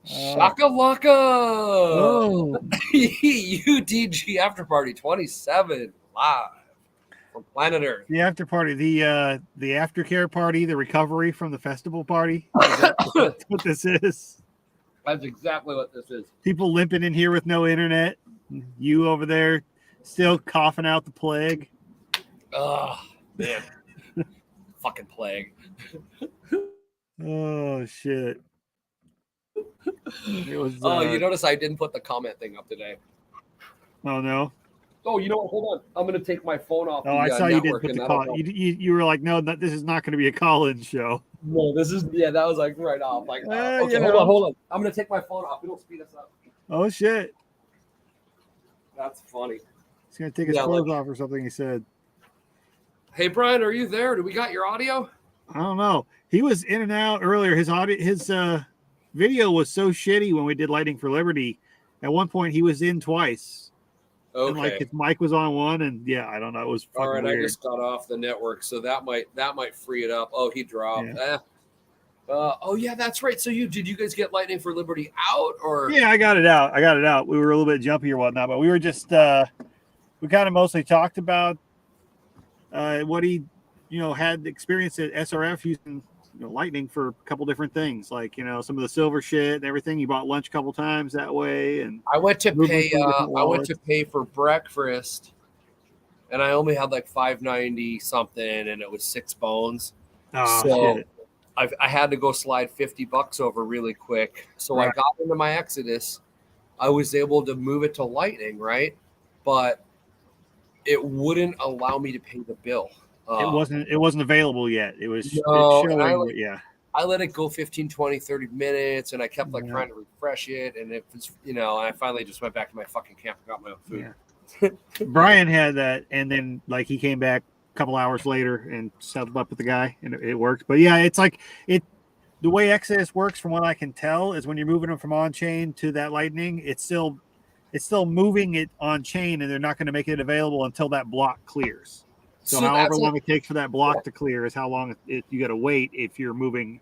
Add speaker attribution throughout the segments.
Speaker 1: Shaka Laka!
Speaker 2: Oh,
Speaker 1: UTG After Party 27 live from planet Earth.
Speaker 2: the after party, the aftercare party, the recovery from the festival party. That's what this is.
Speaker 1: That's exactly what this is.
Speaker 2: People limping in here with no internet. You over there still coughing out the plague.
Speaker 1: Oh, man. Fucking plague.
Speaker 2: Oh, shit. It was,
Speaker 1: you notice I didn't put the comment thing up today.
Speaker 2: Oh, no.
Speaker 1: Oh, you know what? Hold on. I'm going to take my phone off.
Speaker 2: Oh, I saw you didn't put the call. You were like, no, this is not going to be a call-in show.
Speaker 1: No, this is, that was like right off. Like, okay, hold on. I'm going to take my phone off. It'll speed us up.
Speaker 2: Oh, shit.
Speaker 1: That's funny.
Speaker 2: He's going to take his clothes off or something, he said.
Speaker 1: Hey, Brian, are you there? Do we got your audio?
Speaker 2: I don't know. He was in and out earlier. His video was so shitty when we did Lighting for Liberty. At one point, he was in twice.
Speaker 1: Okay.
Speaker 2: And like his mic was on one, and I don't know. It was fucking
Speaker 1: all right.
Speaker 2: weird.
Speaker 1: I just got off the network, so that might free it up. Oh, he dropped.
Speaker 2: Yeah.
Speaker 1: Oh yeah, that's right. So did you guys get Lighting for Liberty out or?
Speaker 2: Yeah, I got it out. We were a little bit jumpy or whatnot, but we were just we kind of mostly talked about what he had experience at SRF using Lightning for a couple different things, like some of the silver shit and everything. He bought lunch a couple times that way, and
Speaker 1: I went to pay for breakfast, and I only had like $5.90 something, and it was 6 bones.
Speaker 2: Oh,
Speaker 1: so
Speaker 2: shit.
Speaker 1: I had to go slide $50 over really quick. So
Speaker 2: Right.
Speaker 1: I got into my Exodus. I was able to move it to Lightning, right? But it wouldn't allow me to pay the bill.
Speaker 2: It wasn't available yet. It was
Speaker 1: showing, I let it go 15, 20, 30 minutes, and I kept trying to refresh it, and it was, and I finally just went back to my fucking camp and got my own food.
Speaker 2: Yeah. Brian had that, and then he came back a couple hours later and settled up with the guy, and it worked. But yeah, it's the way Exodus works, from what I can tell, is when you're moving them from on chain to that Lightning, it's still moving it on chain, and they're not going to make it available until that block clears. So however long it takes for that block to clear is how long you got to wait if you're moving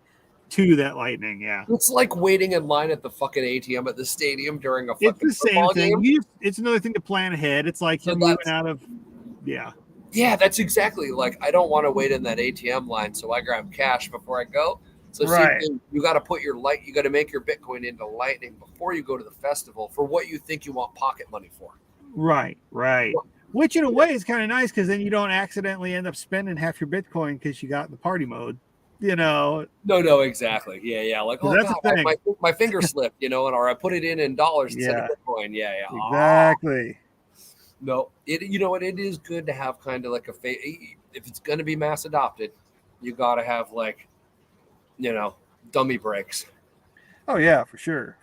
Speaker 2: to that Lightning. Yeah,
Speaker 1: it's like waiting in line at the fucking ATM at the stadium during a fucking
Speaker 2: it's the same thing. It's another thing to plan ahead. It's like you're moving out of
Speaker 1: yeah, that's exactly like I don't want to wait in that ATM line, so I grab cash before I go. So
Speaker 2: right.
Speaker 1: You got to put you got to make your Bitcoin into Lightning before you go to the festival for what you think you want pocket money for.
Speaker 2: Right. Which in a way is kind of nice, because then you don't accidentally end up spending half your Bitcoin because you got in the party mode, No,
Speaker 1: exactly. Yeah. Like, oh God, my finger slipped, or I put it in dollars instead of Bitcoin. Yeah.
Speaker 2: Exactly.
Speaker 1: No, it it is good to have kind of like if it's going to be mass adopted, you got to have dummy breaks.
Speaker 2: Oh yeah, for sure.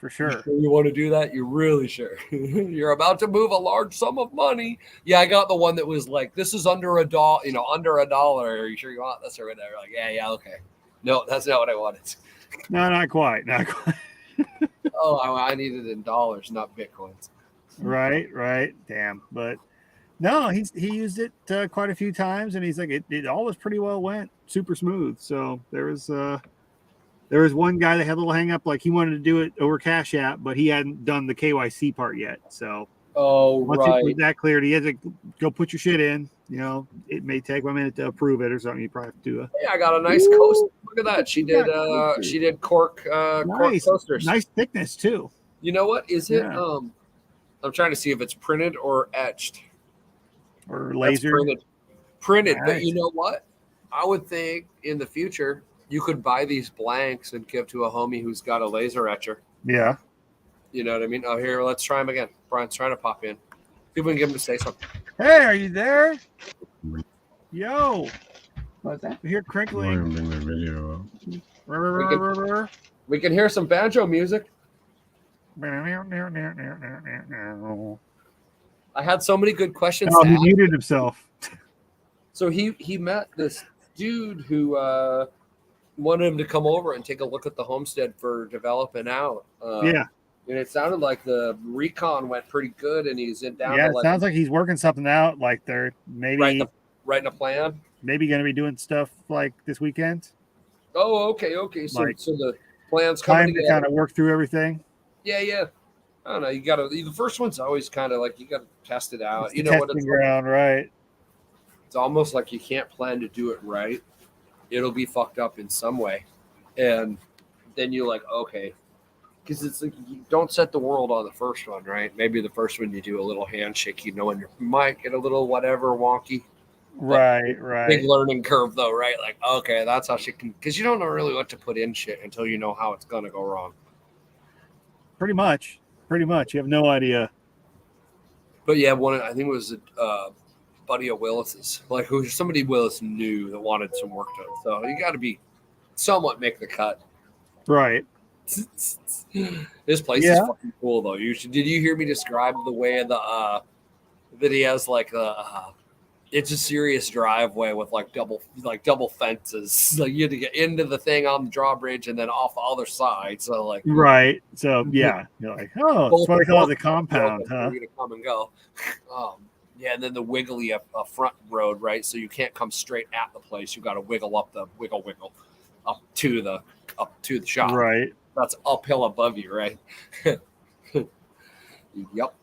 Speaker 1: You want to do that? You're really sure? You're about to move a large sum of money. Yeah, I got the one that was like, this is under $1, under $1. Are you sure you want this or whatever? Like, yeah, okay. No, that's not what I wanted.
Speaker 2: No, not quite.
Speaker 1: Oh, I needed it in dollars, not Bitcoins.
Speaker 2: Right. Damn, but no, he used it quite a few times, and he's like, it always pretty well went, super smooth. So there was one guy that had a little hang up, like he wanted to do it over Cash App, but he hadn't done the KYC part yet. So once that cleared, he had to go put your shit in. It may take 1 minute to approve it or something. You probably have to do
Speaker 1: I got a nice coaster. Look at that. She did cork coasters.
Speaker 2: Nice thickness too.
Speaker 1: You know what? Is it I'm trying to see if it's printed or etched.
Speaker 2: Or laser.
Speaker 1: Printed.
Speaker 2: Nice.
Speaker 1: But you know what? I would think in the future you could buy these blanks and give to a homie who's got a laser etcher.
Speaker 2: Yeah.
Speaker 1: You know what I mean? Oh, here, let's try him again. Brian's trying to pop in. See if we can get him to say something.
Speaker 2: Hey, are you there? Yo.
Speaker 3: What's that?
Speaker 2: We hear crinkling.
Speaker 3: I'm bring the video up.
Speaker 1: We can hear some banjo music. I had so many good questions.
Speaker 2: Oh, he muted himself.
Speaker 1: So he met this dude who wanted him to come over and take a look at the homestead for developing out.
Speaker 2: Yeah.
Speaker 1: And it sounded like the recon went pretty good, and he's down.
Speaker 2: Yeah, it sounds like he's working something out. Like they're maybe
Speaker 1: writing a plan.
Speaker 2: Maybe going to be doing stuff like this weekend.
Speaker 1: Oh, okay. So the plan's
Speaker 2: coming
Speaker 1: together.
Speaker 2: to kind of work through everything.
Speaker 1: Yeah. I don't know. You gotta. The first one's always kind of like you gotta test it out.
Speaker 2: It's the
Speaker 1: You know what
Speaker 2: testing
Speaker 1: it's like?
Speaker 2: ground, right?
Speaker 1: It's almost like you can't plan to do it right. It'll be fucked up in some way, and then you're like, okay, because it's like you don't set the world on the first one, right? Maybe the first one you do a little handshake, you know, and you might get a little whatever wonky, but big
Speaker 2: Right.
Speaker 1: learning curve though, right? Like, okay, that's how shit can, because you don't know really what to put in shit until you know how it's gonna go wrong.
Speaker 2: Pretty much. Pretty much. You have no idea.
Speaker 1: But yeah, I think it was a buddy of Willis's, like who somebody Willis knew that wanted some work done. So you got to be somewhat make the cut.
Speaker 2: Right.
Speaker 1: This place is
Speaker 2: Yeah.
Speaker 1: fucking cool though. Did you hear me describe the way that he has like it's a serious driveway with like double fences. Like you had to get into the thing on the drawbridge and then off the other side. So like
Speaker 2: Right. So yeah, you're like, oh, that's
Speaker 1: both
Speaker 2: why they call it the
Speaker 1: open
Speaker 2: compound,
Speaker 1: for
Speaker 2: huh?
Speaker 1: you to come and go. Yeah, and then the wiggly front road, right? So you can't come straight at the place. You got to wiggle up the wiggle up to the shop.
Speaker 2: Right.
Speaker 1: That's uphill above you, right? Yep.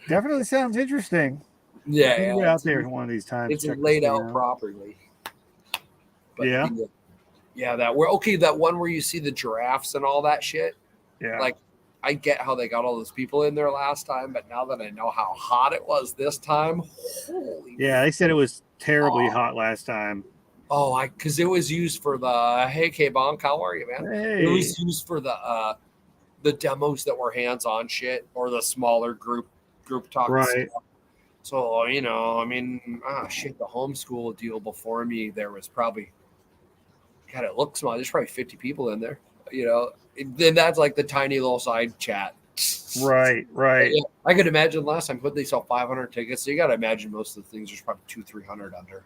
Speaker 2: Definitely sounds interesting.
Speaker 1: Yeah,
Speaker 2: We'll
Speaker 1: yeah.
Speaker 2: get out there one of these times.
Speaker 1: It's
Speaker 2: Check this
Speaker 1: laid
Speaker 2: thing
Speaker 1: out
Speaker 2: out.
Speaker 1: properly. But
Speaker 2: Yeah.
Speaker 1: yeah, that one where you see the giraffes and all that shit.
Speaker 2: Yeah.
Speaker 1: Like, I get how they got all those people in there last time, but now that I know how hot it was this time, holy
Speaker 2: Yeah, they said it was terribly
Speaker 1: Oh.
Speaker 2: hot last time.
Speaker 1: oh, because it was used for the hey K Bonk, how are you, man? It
Speaker 2: Hey.
Speaker 1: was used for the demos that were hands-on shit or the smaller group talk
Speaker 2: Right.
Speaker 1: stuff. So, you know, I mean, shit, the homeschool deal before me, there was probably, God, it looks small. There's probably 50 people in there, you know. Then that's like the tiny little side chat.
Speaker 2: Right. Right.
Speaker 1: Yeah, I could imagine last time they saw 500 tickets. So you got to imagine most of the things there's probably 200-300 under.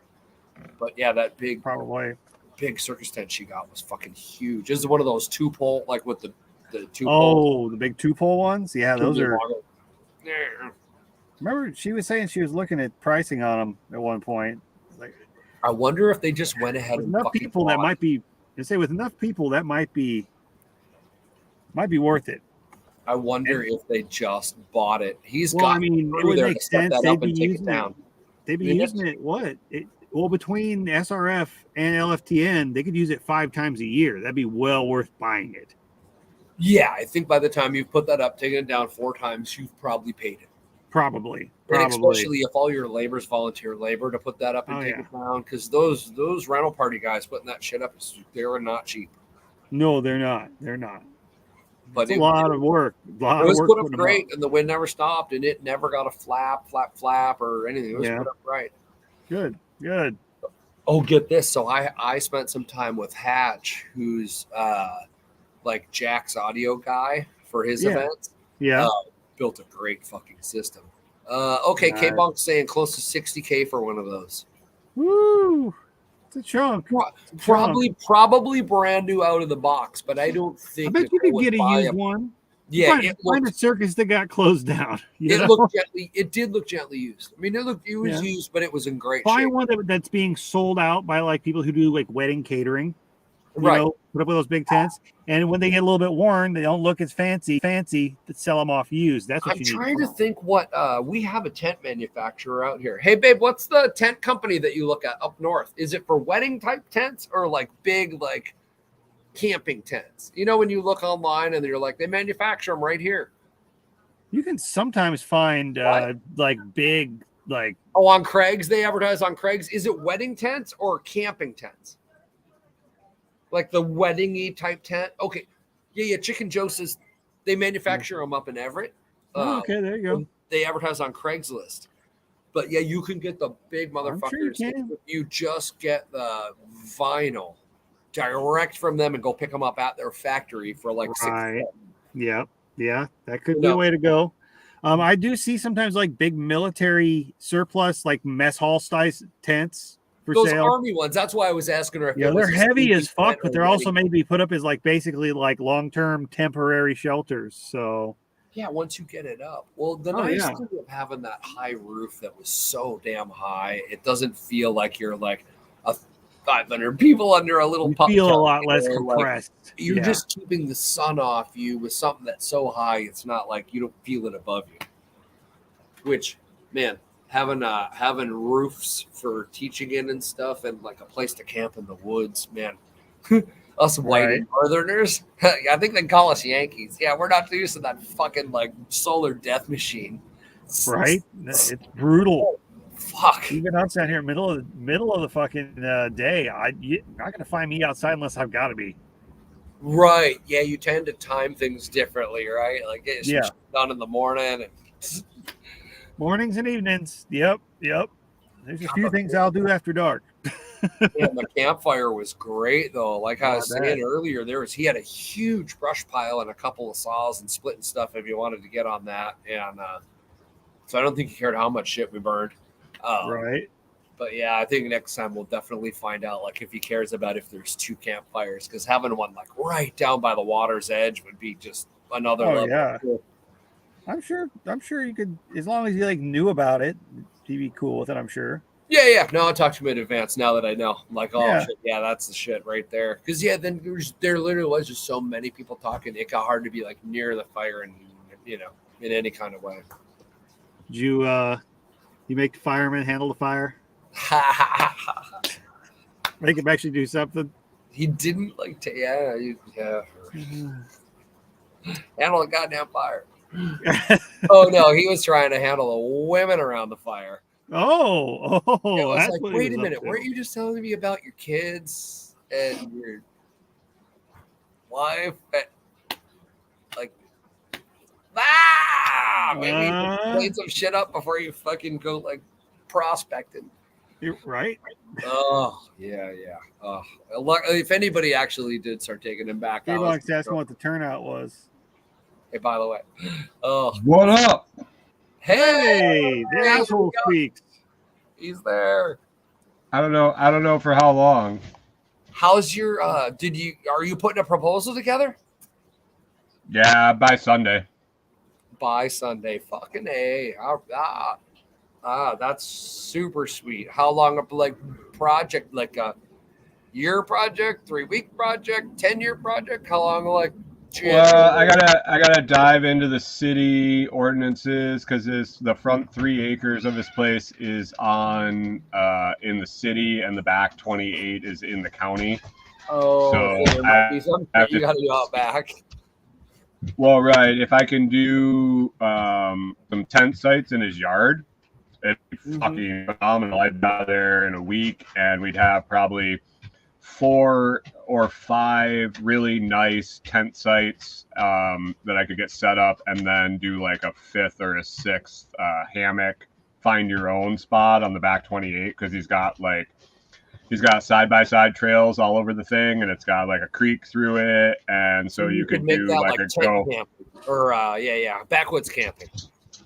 Speaker 1: But yeah, that big
Speaker 2: Probably.
Speaker 1: circus tent she got was fucking huge. This is one of those two pole, like with the two
Speaker 2: Oh, the big 2-pole ones. Yeah, those are.
Speaker 1: Yeah.
Speaker 2: Remember, she was saying she was looking at pricing on them at one point. Like,
Speaker 1: I wonder if they just went ahead
Speaker 2: with
Speaker 1: and
Speaker 2: enough
Speaker 1: fucking
Speaker 2: people, that
Speaker 1: bought
Speaker 2: might be. You say with enough people, that might be worth it.
Speaker 1: I wonder if they just bought it. He's
Speaker 2: Well,
Speaker 1: got
Speaker 2: I mean, it
Speaker 1: through
Speaker 2: would
Speaker 1: there
Speaker 2: make
Speaker 1: to step
Speaker 2: sense.
Speaker 1: that
Speaker 2: They'd
Speaker 1: up
Speaker 2: be
Speaker 1: and take it
Speaker 2: using it.
Speaker 1: down.
Speaker 2: They'd be
Speaker 1: I mean,
Speaker 2: using it. What? Well, between SRF and LFTN, they could use it 5 times a year. That'd be well worth buying it.
Speaker 1: Yeah, I think by the time you've put that up, taken it down 4 times, you've probably paid it.
Speaker 2: Probably.
Speaker 1: And especially if all your labor is volunteer labor to put that up and take it down, because those rental party guys putting that shit up, they're not cheap.
Speaker 2: No, they're not. They're not.
Speaker 1: But
Speaker 2: It's a lot of work.
Speaker 1: It was put up great, and the wind never stopped, and it never got a flap, or anything. It was put up right.
Speaker 2: Good.
Speaker 1: Oh, get this. So I spent some time with Hatch, who's like Jack's audio guy for his events.
Speaker 2: Yeah.
Speaker 1: Built a great fucking system. Okay,
Speaker 2: Nice.
Speaker 1: K-Bonk's saying close to 60K for one of those.
Speaker 2: Woo! It's a chunk.
Speaker 1: Probably brand new out of the box, but I don't think.
Speaker 2: I bet you could get a used one.
Speaker 1: Yeah,
Speaker 2: find a circus that got closed down.
Speaker 1: It did look gently used. I mean, it was used, but it was in great shape.
Speaker 2: Find one that's being sold out by like people who do like wedding catering. You know, put up with those big tents, and when they get a little bit worn, they don't look as fancy. To sell them off used. That's what
Speaker 1: I'm trying to think. What we have a tent manufacturer out here. Hey, babe, what's the tent company that you look at up north? Is it for wedding type tents or like big like camping tents? You know, when you look online and you're like, they manufacture them right here.
Speaker 2: You can sometimes find like big like.
Speaker 1: Oh, on Craig's, they advertise on Craig's. Is it wedding tents or camping tents? Like the wedding-y type tent. Okay. Yeah. Chicken Joe says they manufacture them up in Everett.
Speaker 2: Okay, there you go.
Speaker 1: They advertise on Craigslist. But yeah, you can get the big motherfuckers.
Speaker 2: Sure
Speaker 1: you just get the vinyl direct from them and go pick them up at their factory for like $6.
Speaker 2: Yeah. That could be a way to go. I do see sometimes like big military surplus, like mess hall size tents.
Speaker 1: Those
Speaker 2: sale.
Speaker 1: army ones. That's why I was asking her.
Speaker 2: Yeah, they're heavy as fuck, but they're also maybe put up as like basically like long-term temporary shelters. So
Speaker 1: yeah, once you get it up. Well, the nice thing of having that high roof that was so damn high, it doesn't feel like you're like a 500 people under a little
Speaker 2: You
Speaker 1: pup
Speaker 2: feel a
Speaker 1: tent,
Speaker 2: lot less
Speaker 1: like,
Speaker 2: compressed.
Speaker 1: you're just keeping the sun off you with something that's so high, it's not like you don't feel it above you. Which, man, having roofs for teaching in and stuff, and like a place to camp in the woods, man. Us white northerners, I think they call us Yankees. Yeah, we're not used to that fucking like solar death machine.
Speaker 2: Right? It's brutal.
Speaker 1: Fuck.
Speaker 2: Even us down here, middle of the fucking day, you're not gonna find me outside unless I've got to be.
Speaker 1: Right. Yeah, you tend to time things differently, right? Like get some shit done in the morning.
Speaker 2: Mornings and evenings. Yep. There's a few things I'll do after dark.
Speaker 1: Yeah, the campfire was great though. Like I was saying earlier, he had a huge brush pile and a couple of saws and splitting stuff if you wanted to get on that. And so I don't think he cared how much shit we burned.
Speaker 2: Right.
Speaker 1: But yeah, I think next time we'll definitely find out like if he cares about if there's 2 campfires, because having one like right down by the water's edge would be just another level.
Speaker 2: Yeah. Cool. I'm sure you could, as long as you like knew about it, he'd be cool with it, I'm sure.
Speaker 1: Yeah. No, I'll talk to him in advance now that I know. I'm like, shit, yeah, that's the shit right there. Because then there literally was just so many people talking. It got hard to be like near the fire and in any kind of way.
Speaker 2: Did you make the fireman handle the fire? Make him actually do something.
Speaker 1: He didn't like to. Yeah. Handle the goddamn fire. Oh no, he was trying to handle the women around the fire.
Speaker 2: Oh,
Speaker 1: it was like, wait a minute, weren't you just telling me about your kids and your wife? Like, maybe clean some shit up before you fucking go like prospecting.
Speaker 2: You're right.
Speaker 1: Oh yeah. If anybody actually did start taking him back,
Speaker 2: Dave asking what the turnout was.
Speaker 1: Hey, by the way,
Speaker 3: what up?
Speaker 2: Hey, the asshole speaks.
Speaker 1: He's there.
Speaker 3: I don't know for how long.
Speaker 1: How's your? Are you putting a proposal together?
Speaker 3: Yeah, by Sunday.
Speaker 1: By Sunday, fucking A. That's super sweet. How long of like project? Like a year project, 3-week project, 10-year project? How long? Like.
Speaker 3: Well, I gotta dive into the city ordinances because the front 3 acres of this place is on in the city and the back 28 is in the county.
Speaker 1: Oh, so there might be something you gotta do out back.
Speaker 3: Well, right. If I can do some tent sites in his yard, it'd be fucking phenomenal. I'd be out there in a week and we'd have probably 4 or 5 really nice tent sites that I could get set up, and then do like a 5th or a 6th hammock find your own spot on the back 28, because he's got side-by-side trails all over the thing, and it's got like a creek through it, and so you could do like a
Speaker 1: tent camping or backwoods camping.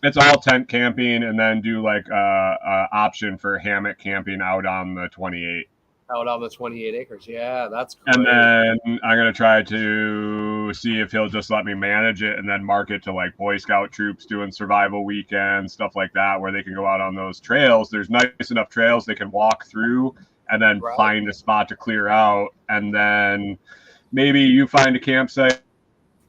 Speaker 3: It's all tent camping, and then do like a option for hammock camping out on the 28.
Speaker 1: Out on the 28 acres. Yeah, that's great.
Speaker 3: And then I'm going to try to see if he'll just let me manage it and then market to like Boy Scout troops doing survival weekends, stuff like that, where they can go out on those trails. There's nice enough trails they can walk through and then find a spot to clear out. And then maybe you find a campsite,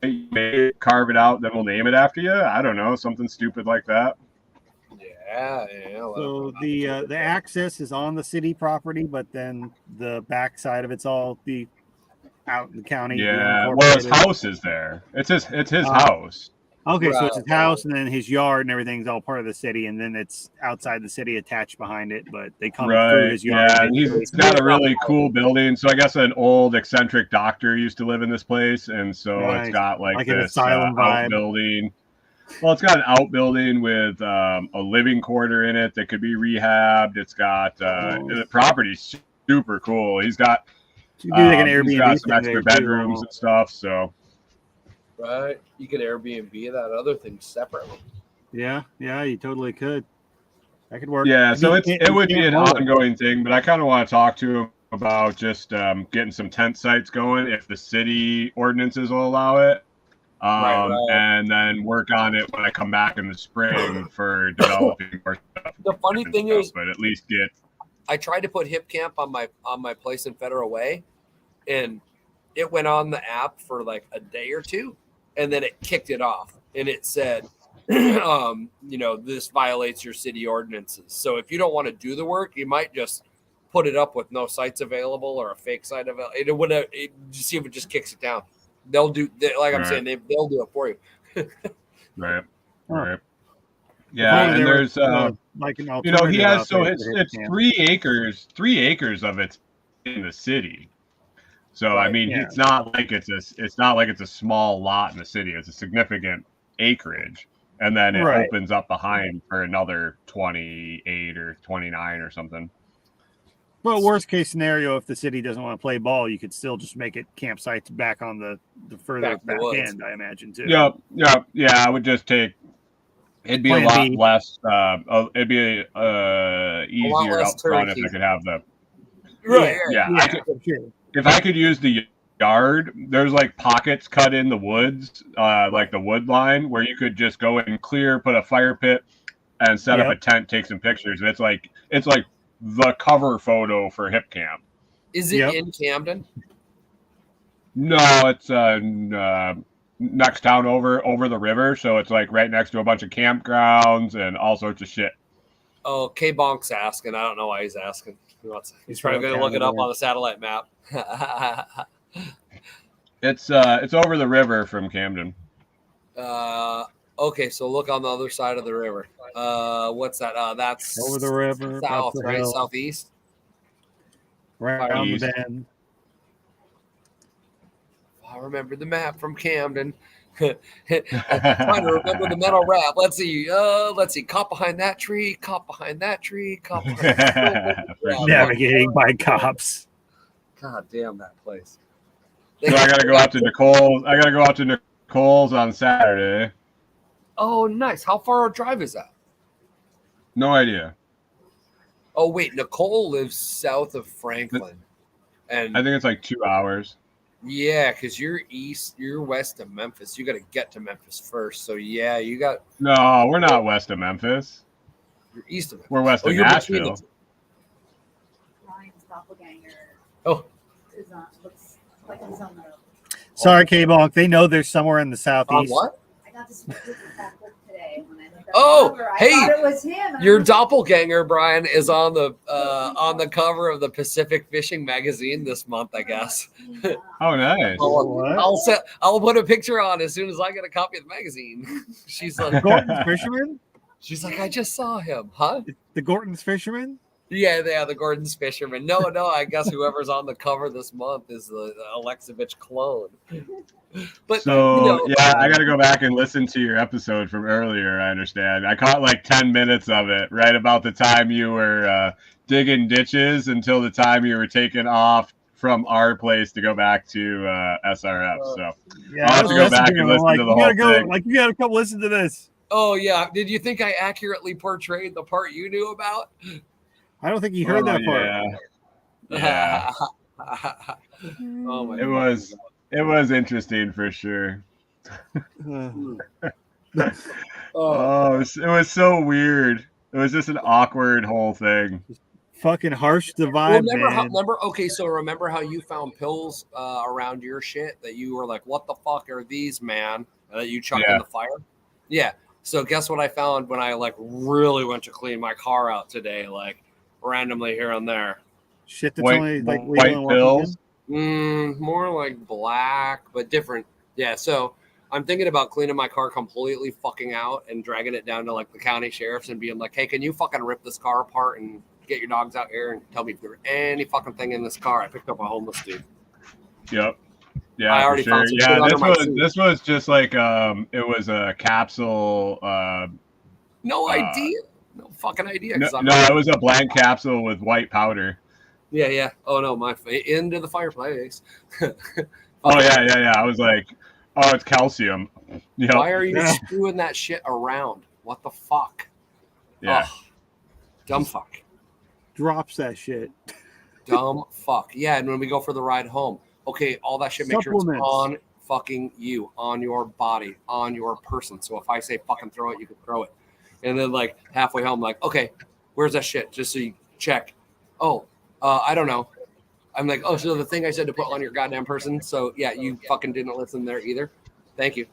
Speaker 3: maybe carve it out, then we'll name it after you. I don't know, something stupid like that.
Speaker 1: Yeah.
Speaker 2: So the access is on the city property, but then the back side of it's all out in the county.
Speaker 3: Yeah. Well, his house is there. It's his house.
Speaker 2: Okay, so it's his house, and then his yard and everything's all part of the city, and then it's outside the city attached behind it, but they come through his yard.
Speaker 3: Yeah, he's got a really cool building. So I guess an old eccentric doctor used to live in this place, and so it's got like this outbuilding. Well, it's got an outbuilding with a living quarter in it that could be rehabbed. It's got the property's super cool. He's got
Speaker 2: like an Airbnb.
Speaker 3: He's got some extra bedrooms and stuff. So,
Speaker 1: right, you could Airbnb that other thing separately.
Speaker 2: Yeah, you totally could. That could work.
Speaker 3: Yeah, so it would be an ongoing thing, but I kind of want to talk to him about just getting some tent sites going if the city ordinances will allow it. And then work on it when I come back in the spring for developing more stuff.
Speaker 1: The funny thing is,
Speaker 3: but at least get
Speaker 1: I tried to put Hip Camp on my place in Federal Way, and it went on the app for like a day or two, and then it kicked it off, and it said, this violates your city ordinances. So if you don't want to do the work, you might just put it up with no sites available or a fake site available. It would see if it just kicks it down. They'll do like I'm saying, they'll do it for you.
Speaker 3: Right.
Speaker 2: Huh.
Speaker 3: Yeah, and there's
Speaker 2: like an
Speaker 3: he has
Speaker 2: it's
Speaker 3: 3 acres. 3 acres of it's in the city. So I mean, it's not like it's a small lot in the city. It's a significant acreage, and then it opens up behind for another 28 or 29 or something.
Speaker 2: Well, worst case scenario, if the city doesn't want to play ball, you could still just make it campsites back on the further back end, I imagine too.
Speaker 3: Yeah. I would just take. It'd be
Speaker 2: Plan
Speaker 3: a lot
Speaker 2: B.
Speaker 3: less. It'd be easier up front if I could have the.
Speaker 2: Right.
Speaker 3: Yeah. If I could use the yard, there's like pockets cut in the woods, like the wood line, where you could just go and clear, put a fire pit, and set up a tent, take some pictures. And it's like the cover photo for Hip Camp.
Speaker 1: Is it in Camden?
Speaker 3: No, it's next town over the river, so it's like right next to a bunch of campgrounds and all sorts of shit.
Speaker 1: Oh, K-Bonk's asking. I don't know why he's asking. He's trying to look it up on the satellite map.
Speaker 3: It's over the river from Camden.
Speaker 1: Okay, so look on the other side of the river. What's that? That's
Speaker 2: over the river,
Speaker 1: south, right? Hill. Southeast.
Speaker 2: Right on the bend.
Speaker 1: I remember the map from Camden. I'm trying to remember the metal rap. Let's see. Cop behind that tree. Cop behind that tree. Cop behind that tree.
Speaker 2: Navigating by cops.
Speaker 1: God damn that place.
Speaker 3: So I gotta go out to Nicole's on Saturday.
Speaker 1: Oh, nice. How far a drive is that?
Speaker 3: No idea.
Speaker 1: Oh wait, Nicole lives south of Franklin, and
Speaker 3: I think it's like 2 hours.
Speaker 1: Yeah, because you're west of Memphis. You got to get to Memphis first. So yeah, you got.
Speaker 3: No, we're not west of Memphis.
Speaker 1: You're east of Memphis.
Speaker 3: We're west of Nashville.
Speaker 4: Ryan's doppelganger.
Speaker 1: Oh.
Speaker 4: Looks like he's on the.
Speaker 2: Sorry, K-Bonk. They know there's somewhere in the southeast.
Speaker 1: On what?
Speaker 4: I got this backward today when I looked at
Speaker 1: the
Speaker 4: cover.
Speaker 1: Hey,
Speaker 4: I thought it was him.
Speaker 1: Your doppelganger, Brian, is on the cover of the Pacific Fishing Magazine this month, I guess.
Speaker 3: Oh, nice.
Speaker 1: I'll put a picture on as soon as I get a copy of the magazine. She's like,
Speaker 2: Gorton's Fisherman?
Speaker 1: She's like, I just saw him, huh?
Speaker 2: The Gorton's Fisherman?
Speaker 1: Yeah, the Gordon's Fisherman. No, I guess whoever's on the cover this month is the Alexovich clone. But
Speaker 3: I got to go back and listen to your episode from earlier. I understand. I caught like 10 minutes of it, right about the time you were digging ditches until the time you were taking off from our place to go back to SRF. So I'll have to go back and listen to the whole thing.
Speaker 2: You got to come listen to this.
Speaker 1: Oh yeah. Did you think I accurately portrayed the part you knew about?
Speaker 2: I don't think you heard that part.
Speaker 3: Yeah.
Speaker 1: Oh my
Speaker 3: God. It was interesting for sure. It was so weird. It was just an awkward whole thing.
Speaker 2: Fucking harsh divide.
Speaker 1: Remember how you found pills around your shit that you were like, what the fuck are these, man? That you chucked in the fire? Yeah. So guess what I found when I like really went to clean my car out today, like randomly here and there.
Speaker 2: Shit that's
Speaker 3: white,
Speaker 2: only like
Speaker 3: white pills.
Speaker 1: More like black, but different. Yeah, so I'm thinking about cleaning my car completely fucking out and dragging it down to like the county sheriffs and being like, hey, can you fucking rip this car apart and get your dogs out here and tell me if there's any fucking thing in this car? I picked up a homeless dude.
Speaker 3: Yep. Yeah,
Speaker 1: I already found some shit under my suit.
Speaker 3: This was just like it was a capsule.
Speaker 1: No idea. No fucking idea.
Speaker 3: No, it was a blank capsule with white powder.
Speaker 1: Yeah. Oh no, into the fireplace.
Speaker 3: Yeah. I was like, oh, it's calcium. Yep.
Speaker 1: Why are you screwing that shit around? What the fuck?
Speaker 3: Yeah.
Speaker 1: Oh, dumb fuck.
Speaker 2: Drops that shit.
Speaker 1: Dumb fuck. Yeah, and when we go for the ride home, okay, all that shit, make sure it's on fucking you, on your body, on your person. So if I say fucking throw it, you can throw it. And then like halfway home, like, okay, where's that shit? Just so you check. Oh, I don't know. I'm like, oh, so the thing I said to put on your goddamn person. So yeah, you fucking didn't listen there either. Thank you,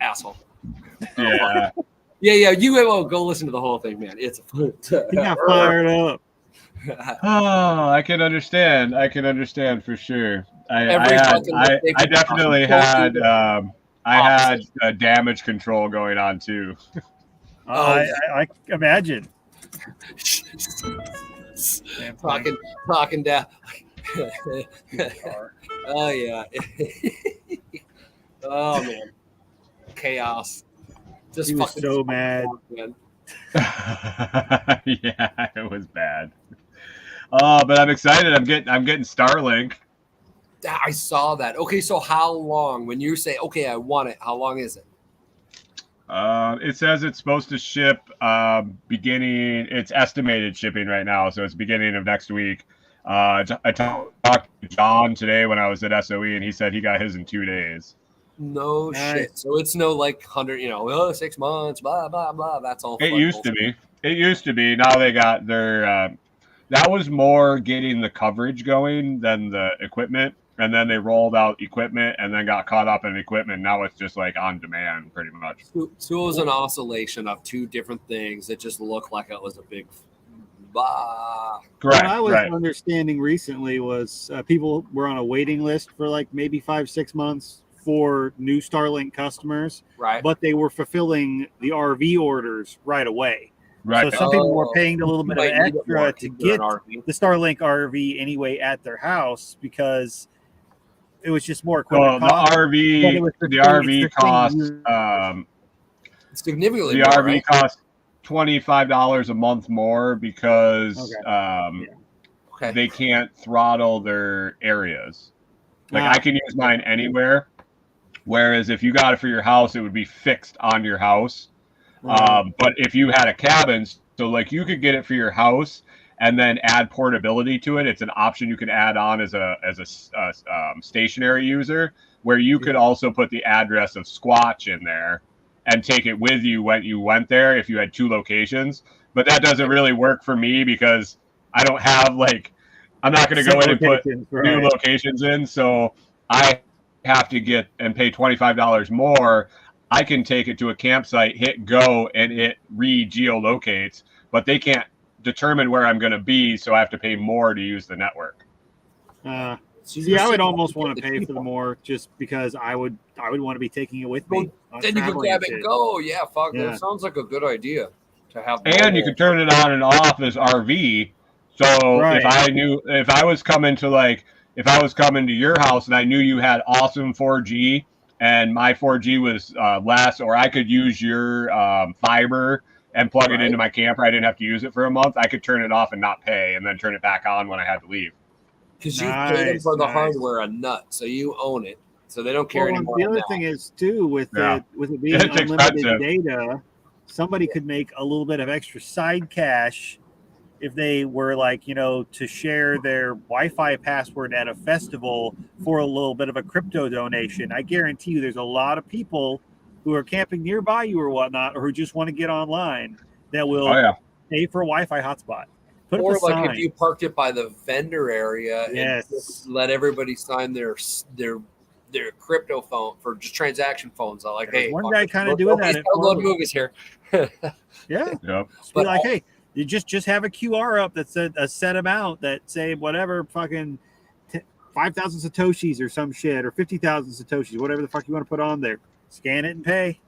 Speaker 1: asshole.
Speaker 3: Yeah.
Speaker 1: Yeah. You go listen to the whole thing, man. It's
Speaker 2: He got fired up.
Speaker 3: Oh, I can understand. I can understand for sure.
Speaker 1: Every fucking mistake
Speaker 3: I
Speaker 1: we
Speaker 3: definitely
Speaker 1: don't
Speaker 3: had
Speaker 1: do that.
Speaker 3: I had damage control going on too.
Speaker 2: I imagine.
Speaker 1: Talking down. Oh yeah. Oh man. Chaos. Just
Speaker 2: He was
Speaker 1: fucking
Speaker 2: so mad.
Speaker 1: man.
Speaker 3: Yeah, it was bad. Oh, but I'm excited. I'm getting Starlink.
Speaker 1: I saw that. Okay, so how long? When you say, okay, I want it, how long is it?
Speaker 3: It says it's supposed to ship beginning. It's estimated shipping right now, so it's beginning of next week. I talked to John today when I was at SOE, and he said he got his in 2 days.
Speaker 1: No shit. So it's no like 100, 6 months, blah blah blah. That's all.
Speaker 3: It used to be. It used to be. Now they got their. That was more getting the coverage going than the equipment, and then they rolled out equipment, and then got caught up in equipment. Now it's just like on demand, pretty much.
Speaker 1: So it was an oscillation of two different things that just looked like it was a big. Bah.
Speaker 3: Correct.
Speaker 2: What I was
Speaker 3: Right.
Speaker 2: understanding recently was people were on a waiting list for like maybe 5-6 months for new Starlink customers,
Speaker 1: Right.
Speaker 2: but they were fulfilling the RV orders right away.
Speaker 3: Right.
Speaker 2: So some people were paying a little bit of
Speaker 1: Might need it more
Speaker 2: extra to
Speaker 1: if you're
Speaker 2: get
Speaker 1: an RV.
Speaker 2: the Starlink RV anyway at their house because it was just more
Speaker 3: Well,
Speaker 2: equipment.
Speaker 3: the
Speaker 2: cost, but it
Speaker 3: RV,
Speaker 2: was
Speaker 3: the
Speaker 2: thing-
Speaker 3: RV
Speaker 2: it's the thing
Speaker 3: costs,
Speaker 2: you-
Speaker 1: Significantly
Speaker 3: the
Speaker 1: more,
Speaker 3: RV
Speaker 1: right?
Speaker 3: costs $25 a month more because
Speaker 1: Okay.
Speaker 3: they can't throttle their areas. Like
Speaker 2: Ah.
Speaker 3: I can use mine anywhere, whereas if you got it for your house, it would be fixed on your house. But if you had a cabin, so like you could get it for your house and then add portability to it. It's an option you can add on as a stationary user, where you could also put the address of Squatch in there and take it with you when you went there if you had 2 locations. But that doesn't really work for me because I don't have I'm not going to go in and put new locations in, so I have to get and pay $25 more. I can take it to a campsite, hit go, and it re-geolocates, but they can't determine where I'm going to be, so I have to pay more to use the network.
Speaker 2: See, I would almost want to pay for the more just because I would want to be taking it with me.
Speaker 1: Then you can grab it and go. Yeah, fuck. That sounds like a good idea to have.
Speaker 3: And you can turn it on and off as RV. So if I was coming to your house and I knew you had awesome 4G and my 4G was less, or I could use your fiber and plug it into my camper, I didn't have to use it for a month. I could turn it off and not pay, and then turn it back on when I had to leave.
Speaker 1: Because you paid them for the hardware a nut, so you own it. So they don't care anymore.
Speaker 2: The other thing is too with it being unlimited data, somebody could make a little bit of extra side cash if they were to share their Wi-Fi password at a festival for a little bit of a crypto donation. I guarantee you there's a lot of people who are camping nearby you or whatnot, or who just want to get online that will pay for a Wi-Fi hotspot.
Speaker 1: Or if you parked it by the vendor area and just let everybody sign their crypto phone for just transaction phones. I'm like, hey,
Speaker 2: one guy kind of doing that.
Speaker 1: Load movies here.
Speaker 2: But hey, you just have a QR up that's a set amount that say whatever fucking 5,000 satoshis or some shit, or 50,000 satoshis, whatever the fuck you want to put on there. Scan it and pay.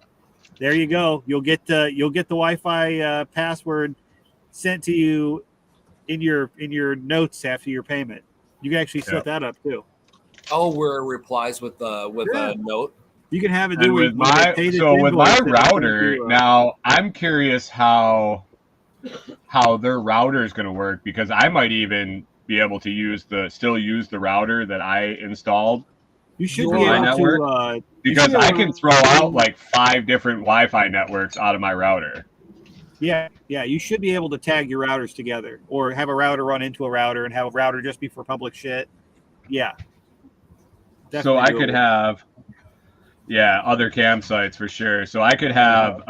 Speaker 2: There you go. You'll get the Wi-Fi password sent to you in your notes after your payment. You can actually set that up too.
Speaker 1: Oh, where it replies with a note.
Speaker 2: You can have it
Speaker 3: do with my router. Now I'm curious how their router is going to work, because I might even be able to still use the router that I installed.
Speaker 2: You should be able to,
Speaker 3: because I can throw out 5 different Wi-Fi networks out of my router.
Speaker 2: Yeah, you should be able to tag your routers together, or have a router run into a router and have a router just be for public shit. Yeah.
Speaker 3: So I could have, other campsites for sure. So I could have,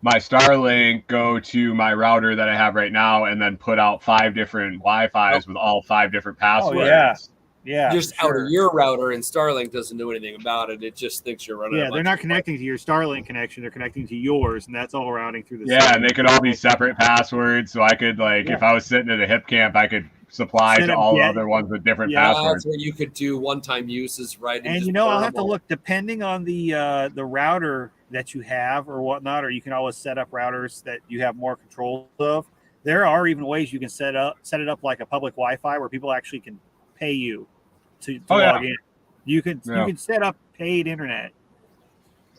Speaker 3: my Starlink go to my router that I have right now, and then put out 5 different Wi-Fi's with all 5 different passwords.
Speaker 2: yeah. Yeah,
Speaker 1: just
Speaker 2: for
Speaker 1: out
Speaker 2: sure.
Speaker 1: of your router, and Starlink doesn't do anything about it. It just thinks you're running.
Speaker 2: Yeah, they're not connecting to your Starlink connection. They're connecting to yours, and that's all routing through the
Speaker 3: Yeah,
Speaker 2: same.
Speaker 3: and they could all be separate passwords, so I could if I was sitting at a hip camp, I could supply
Speaker 2: Set
Speaker 3: to
Speaker 2: up
Speaker 3: all
Speaker 2: get-
Speaker 3: other ones with different
Speaker 1: Yeah,
Speaker 3: passwords.
Speaker 1: that's what you could do. One-time uses, right?
Speaker 2: And
Speaker 1: just
Speaker 2: I'll
Speaker 1: burn
Speaker 2: have
Speaker 1: them
Speaker 2: to
Speaker 1: all.
Speaker 2: look depending on the router that you have or whatnot, or you can always set up routers that you have more control of. There are even ways you can set it up like a public Wi-Fi where people actually can pay you to log in. You can set up paid internet.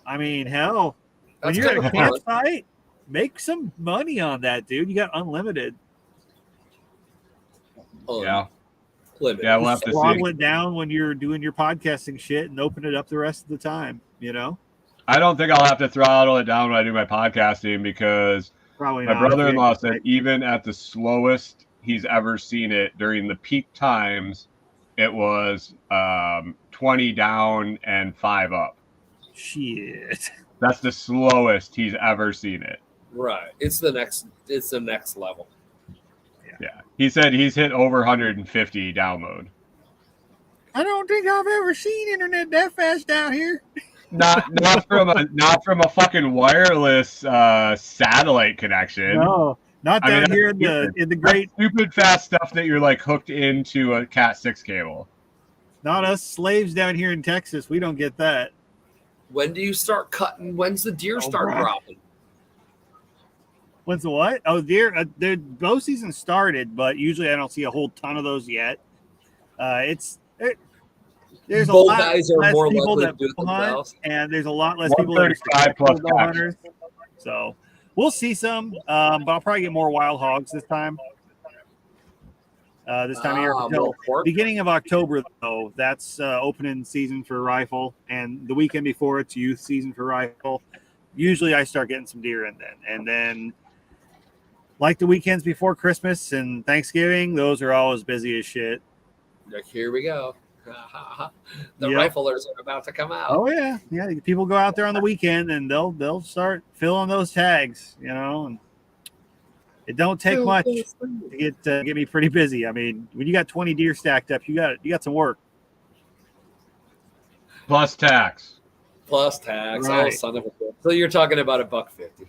Speaker 2: I mean, hell, when
Speaker 1: That's
Speaker 2: you're at a
Speaker 1: kinda fun.
Speaker 2: campsite, make some money on that, dude. You got unlimited.
Speaker 3: Yeah,
Speaker 1: Limited.
Speaker 3: yeah, we'll have to
Speaker 2: Throttle
Speaker 3: see.
Speaker 2: it down when you're doing your podcasting shit and open it up the rest of the time.
Speaker 3: I don't think I'll have to throttle it down when I do my podcasting because
Speaker 2: Probably
Speaker 3: my
Speaker 2: not.
Speaker 3: brother-in-law said even at the slowest he's ever seen it during the peak times, it was 20 down and 5 up.
Speaker 2: Shit.
Speaker 3: That's the slowest he's ever seen it.
Speaker 1: Right. It's the next level.
Speaker 3: Yeah. He said he's hit over 150 download.
Speaker 2: I don't think I've ever seen internet that fast down here.
Speaker 3: Not from a fucking wireless satellite connection.
Speaker 2: No, not
Speaker 3: I mean,
Speaker 2: down
Speaker 3: that's
Speaker 2: here in
Speaker 3: stupid.
Speaker 2: the great.
Speaker 3: That's stupid fast stuff that you're like hooked into a Cat 6 cable.
Speaker 2: Not us slaves down here in Texas. We don't get that.
Speaker 1: When do you start cutting? When's the deer start
Speaker 2: bro.
Speaker 1: dropping?
Speaker 2: When's the what? Oh, deer. The bow season started, but usually I don't see a whole ton of those yet. There's a
Speaker 1: Bow
Speaker 2: lot
Speaker 1: guys are
Speaker 2: less
Speaker 1: more
Speaker 2: people
Speaker 1: likely
Speaker 2: that
Speaker 1: to do it
Speaker 2: bow hunt,
Speaker 1: themselves.
Speaker 2: and there's a lot less people that are
Speaker 3: 135 plus
Speaker 2: successful bow
Speaker 3: catch.
Speaker 2: hunters. So we'll see some, but I'll probably get more wild hogs this time. This time of year,
Speaker 1: more
Speaker 2: until
Speaker 1: pork.
Speaker 2: beginning of October, though. That's opening season for rifle, and the weekend before it's youth season for rifle. Usually, I start getting some deer in then, and then like the weekends before Christmas and Thanksgiving, those are always busy as shit.
Speaker 1: Like, here we go. The
Speaker 2: Yep.
Speaker 1: riflers are about to come out.
Speaker 2: Oh yeah. People go out there on the weekend and they'll start filling those tags, and it don't take much to get me pretty busy. I mean, when you got 20 deer stacked up, you got some work.
Speaker 3: Plus tax.
Speaker 1: Plus tax.
Speaker 2: Right.
Speaker 1: Oh, son of a bitch. So you're talking about $1.50.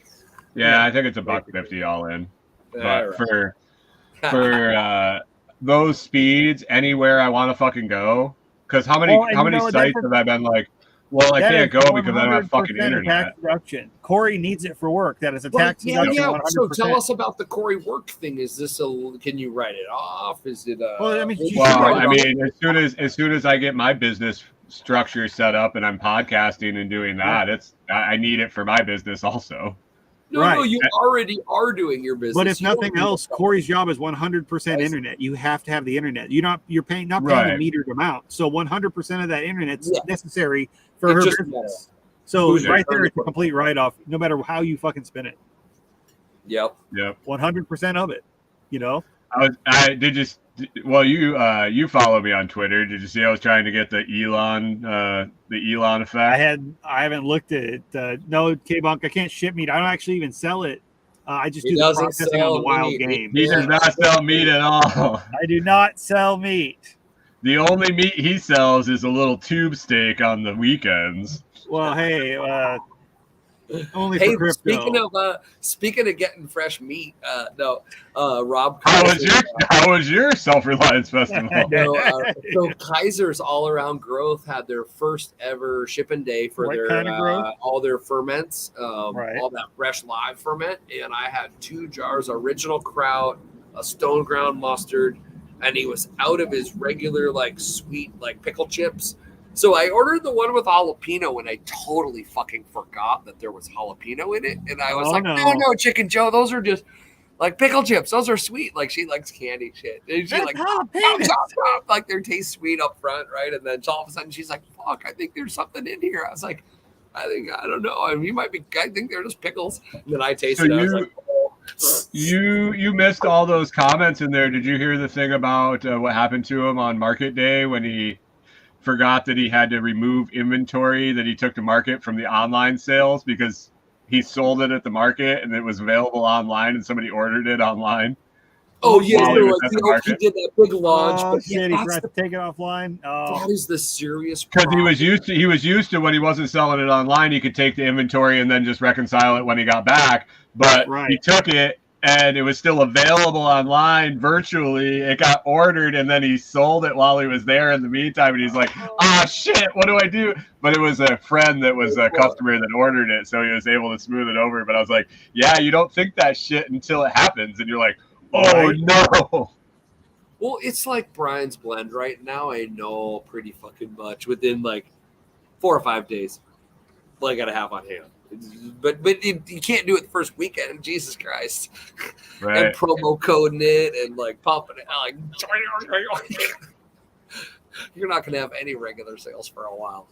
Speaker 3: Yeah, I think it's $1.50 all in. But
Speaker 1: All right.
Speaker 3: for those speeds, anywhere I want to fucking go. Because how many sites have I been like, well, I
Speaker 2: That
Speaker 3: can't
Speaker 2: is
Speaker 3: go because I don't have
Speaker 2: 100%
Speaker 3: fucking
Speaker 2: a
Speaker 3: internet.
Speaker 2: tax deduction. Corey needs it for work. That is a
Speaker 1: Well,
Speaker 2: tax
Speaker 1: yeah.
Speaker 2: deduction. 100%.
Speaker 1: So tell us about the Corey work thing. Is this can you write it off? Is it
Speaker 2: Well, I mean, you
Speaker 3: Well,
Speaker 2: Right.
Speaker 3: I mean, as soon as I get my business structure set up and I'm podcasting and doing that, I need it for my business also.
Speaker 1: No,
Speaker 2: Right.
Speaker 1: you already are doing your business.
Speaker 2: But if
Speaker 1: You don't
Speaker 2: nothing
Speaker 1: need
Speaker 2: else,
Speaker 1: to-
Speaker 2: Corey's job is 100% internet. You have to have the internet. You're not paying a
Speaker 3: Right.
Speaker 2: metered amount. So 100% of that internet's
Speaker 1: Yeah.
Speaker 2: necessary for
Speaker 1: It
Speaker 2: her
Speaker 1: just
Speaker 2: business. So
Speaker 1: Who's
Speaker 2: right
Speaker 1: there?
Speaker 2: there, it's a complete write-off, no matter how you fucking spin it.
Speaker 1: Yep.
Speaker 2: 100% of it.
Speaker 3: You follow me on Twitter. Did you see I was trying to get the Elon effect?
Speaker 2: I haven't looked at it. No, K-Bunk, I can't ship meat. I don't actually even sell it. I just
Speaker 1: He
Speaker 2: do the
Speaker 1: doesn't
Speaker 2: processing on the
Speaker 1: sell
Speaker 2: wild
Speaker 1: meat.
Speaker 2: game.
Speaker 3: He does not sell meat at all.
Speaker 2: I do not sell meat.
Speaker 3: The only meat he sells is a little tube steak on the weekends.
Speaker 2: Well, hey, only
Speaker 1: Hey,
Speaker 2: for crypto.
Speaker 1: speaking of getting fresh meat, Rob.
Speaker 3: How
Speaker 1: Kaiser,
Speaker 3: was your self-reliance festival?
Speaker 1: So Kaiser's All Around Growth had their first ever shipping day for
Speaker 2: What
Speaker 1: their
Speaker 2: kind of growth?
Speaker 1: all their ferments,
Speaker 2: Right.
Speaker 1: all that fresh live ferment, and I had 2 jars of original kraut, a stone ground mustard, and he was out of his regular sweet pickle chips. So I ordered the one with jalapeno, and I totally fucking forgot that there was jalapeno in it. And I was no, Chicken Joe, those are just pickle chips. Those are sweet. She likes candy shit. And she
Speaker 2: That's
Speaker 1: they taste sweet up front, right? And then all of a sudden she's like, fuck, I think there's something in here. I was like, I don't know. I mean, I think they're just pickles. And then I tasted it. I was like, oh.
Speaker 3: You missed all those comments in there. Did you hear the thing about what happened to him on market day when he forgot that he had to remove inventory that he took to market from the online sales because he sold it at the market and it was available online and somebody ordered it online.
Speaker 1: Oh yeah,
Speaker 3: While he
Speaker 1: so
Speaker 3: was
Speaker 1: like
Speaker 3: at the
Speaker 1: he
Speaker 3: market.
Speaker 1: did that big launch,
Speaker 2: Oh
Speaker 1: but
Speaker 2: shit!
Speaker 1: yeah,
Speaker 2: He forgot to take it offline. Oh,
Speaker 1: that is the serious
Speaker 3: Because
Speaker 1: problem.
Speaker 3: he was used to when he wasn't selling it online, he could take the inventory and then just reconcile it when he got back. But
Speaker 2: Right.
Speaker 3: he took it and it was still available online virtually. It got ordered and then he sold it while he was there in the meantime. And he's like, ah, shit, what do I do? But it was a friend that was a customer that ordered it, so he was able to smooth it over. But I was like, yeah, you don't think that shit until it happens, and you're like, oh
Speaker 2: Right.
Speaker 3: no.
Speaker 1: Well, it's like Brian's blend right now. I know pretty fucking much within like 4 or 5 days. All I gotta have on hand. But you can't do it the first weekend. Jesus Christ!
Speaker 3: Right.
Speaker 1: And promo coding it and like pumping it like you're not gonna have any regular sales for a while.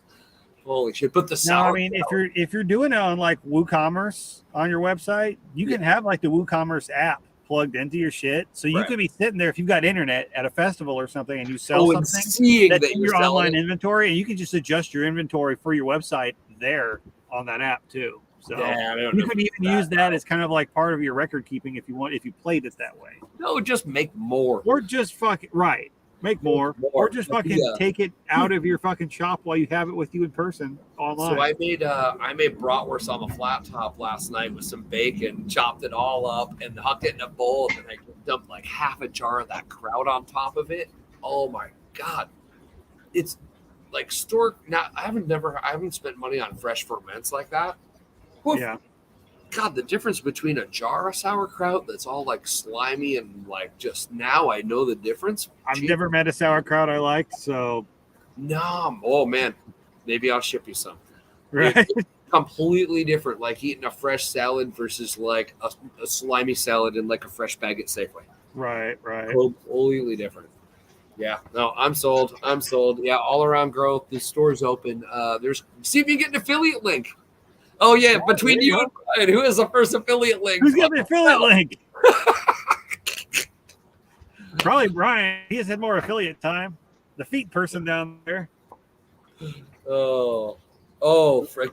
Speaker 1: Holy shit! But the
Speaker 2: No, I
Speaker 1: sour
Speaker 2: mean if you're doing it on like WooCommerce on your website, you can have like the WooCommerce app plugged into your shit, so you
Speaker 1: Right.
Speaker 2: could be sitting there if you've got internet at a festival or something and you sell
Speaker 1: and
Speaker 2: something
Speaker 1: seeing
Speaker 2: that's
Speaker 1: that
Speaker 2: in
Speaker 1: you're
Speaker 2: your online
Speaker 1: selling it.
Speaker 2: inventory, and you can just adjust your inventory for your website there on that app too. So
Speaker 1: Yeah, I don't
Speaker 2: you
Speaker 1: know
Speaker 2: could even use that as kind of like part of your record keeping if you played it that way,
Speaker 1: No, just make more.
Speaker 2: or just fucking right. Make more, or just fucking
Speaker 1: Yeah.
Speaker 2: take it out of your fucking shop while you have it with you in person online.
Speaker 1: So I made bratwurst on the flat top last night with some bacon, chopped it all up, and hucked it in a bowl, and I dumped like half a jar of that kraut on top of it. Oh my god, it's like store. I haven't spent money on fresh ferments like that. Woof.
Speaker 2: Yeah.
Speaker 1: God, the difference between a jar of sauerkraut that's all like slimy and like just now I know the difference.
Speaker 2: I've
Speaker 1: Gee,
Speaker 2: never met a sauerkraut I liked, so
Speaker 1: no, oh man, maybe I'll ship you some.
Speaker 2: right.
Speaker 1: It's completely different, like eating a fresh salad versus like a slimy salad in like a fresh bag at Safeway.
Speaker 2: Right.
Speaker 1: Completely different. Yeah, no, I'm sold. Yeah, all around growth. The store's open. See if you get an affiliate link. Oh yeah, between you and Brian, who has the first affiliate link?
Speaker 2: Who's got the affiliate link? Probably Brian. He has had more affiliate time. The feet person down there.
Speaker 1: Oh,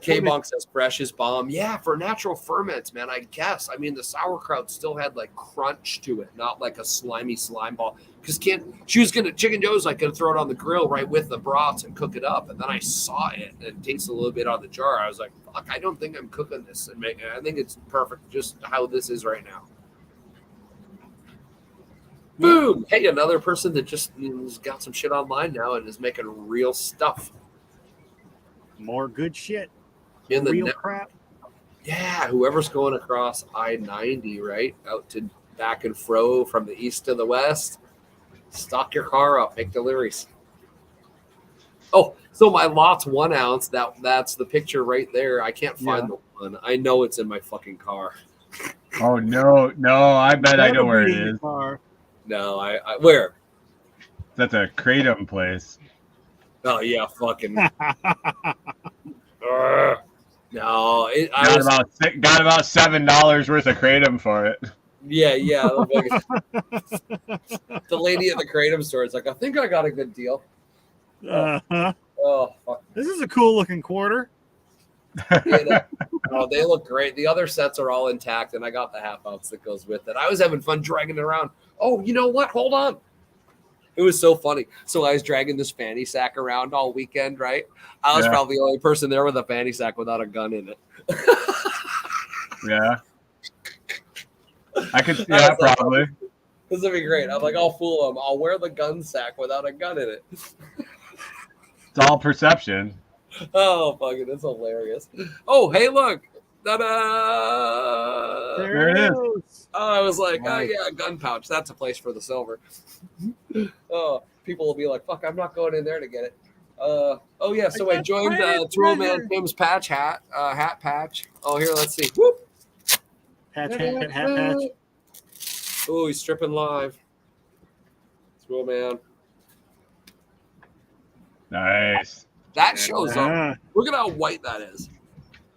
Speaker 1: K-Bonk says fresh is bomb. Yeah, for natural ferments, man, I guess. I mean, the sauerkraut still had like crunch to it, not like a slimy slime ball. Because Chicken Joe's like gonna throw it on the grill right with the broths and cook it up. And then I saw it and it tasted a little bit on the jar. I was like, fuck, I don't think I'm cooking this and I think it's perfect just how this is right now. Boom! Hey, another person that just has got some shit online now and is making real stuff.
Speaker 2: More good shit.
Speaker 1: In the
Speaker 2: Real crap.
Speaker 1: Yeah, whoever's going across I-90, right, out to back and fro from the east to the west, stock your car up, make deliveries. Oh, so my lot's 1 ounce. That's the picture right there. I can't find the one. I know it's in my fucking car.
Speaker 3: Oh no, I bet I know where it is.
Speaker 1: No, I where?
Speaker 3: That's a Kratom place.
Speaker 1: Oh yeah, fucking. No,
Speaker 3: got about $7 worth of Kratom for it.
Speaker 1: Yeah. The lady at the Kratom store is like, I think I got a good deal.
Speaker 2: Uh-huh.
Speaker 1: Oh, fuck.
Speaker 2: This is a cool looking quarter.
Speaker 1: Yeah, they look great. The other sets are all intact, and I got the half ounce that goes with it. I was having fun dragging it around. Oh, you know what? Hold on. It was so funny. So I was dragging this fanny sack around all weekend, right? I was probably the only person there with a fanny sack without a gun in it.
Speaker 3: Yeah. I could see that probably.
Speaker 1: This would be great. I'm like, I'll fool them. I'll wear the gun sack without a gun in it.
Speaker 3: It's all perception.
Speaker 1: Oh, fucking, it's hilarious. Oh, hey, look. Ta-da!
Speaker 3: There it is.
Speaker 1: Oh, I was like, oh, yeah, gun pouch. That's a place for the silver. Oh, people will be like, fuck, I'm not going in there to get it. Oh, yeah, so I joined Throw Man Tim's patch hat patch. Oh, here, let's see. Whoop.
Speaker 2: Hat patch.
Speaker 1: Oh, he's stripping live. Throw Man.
Speaker 3: Nice.
Speaker 1: That shows up. Look at how white that is.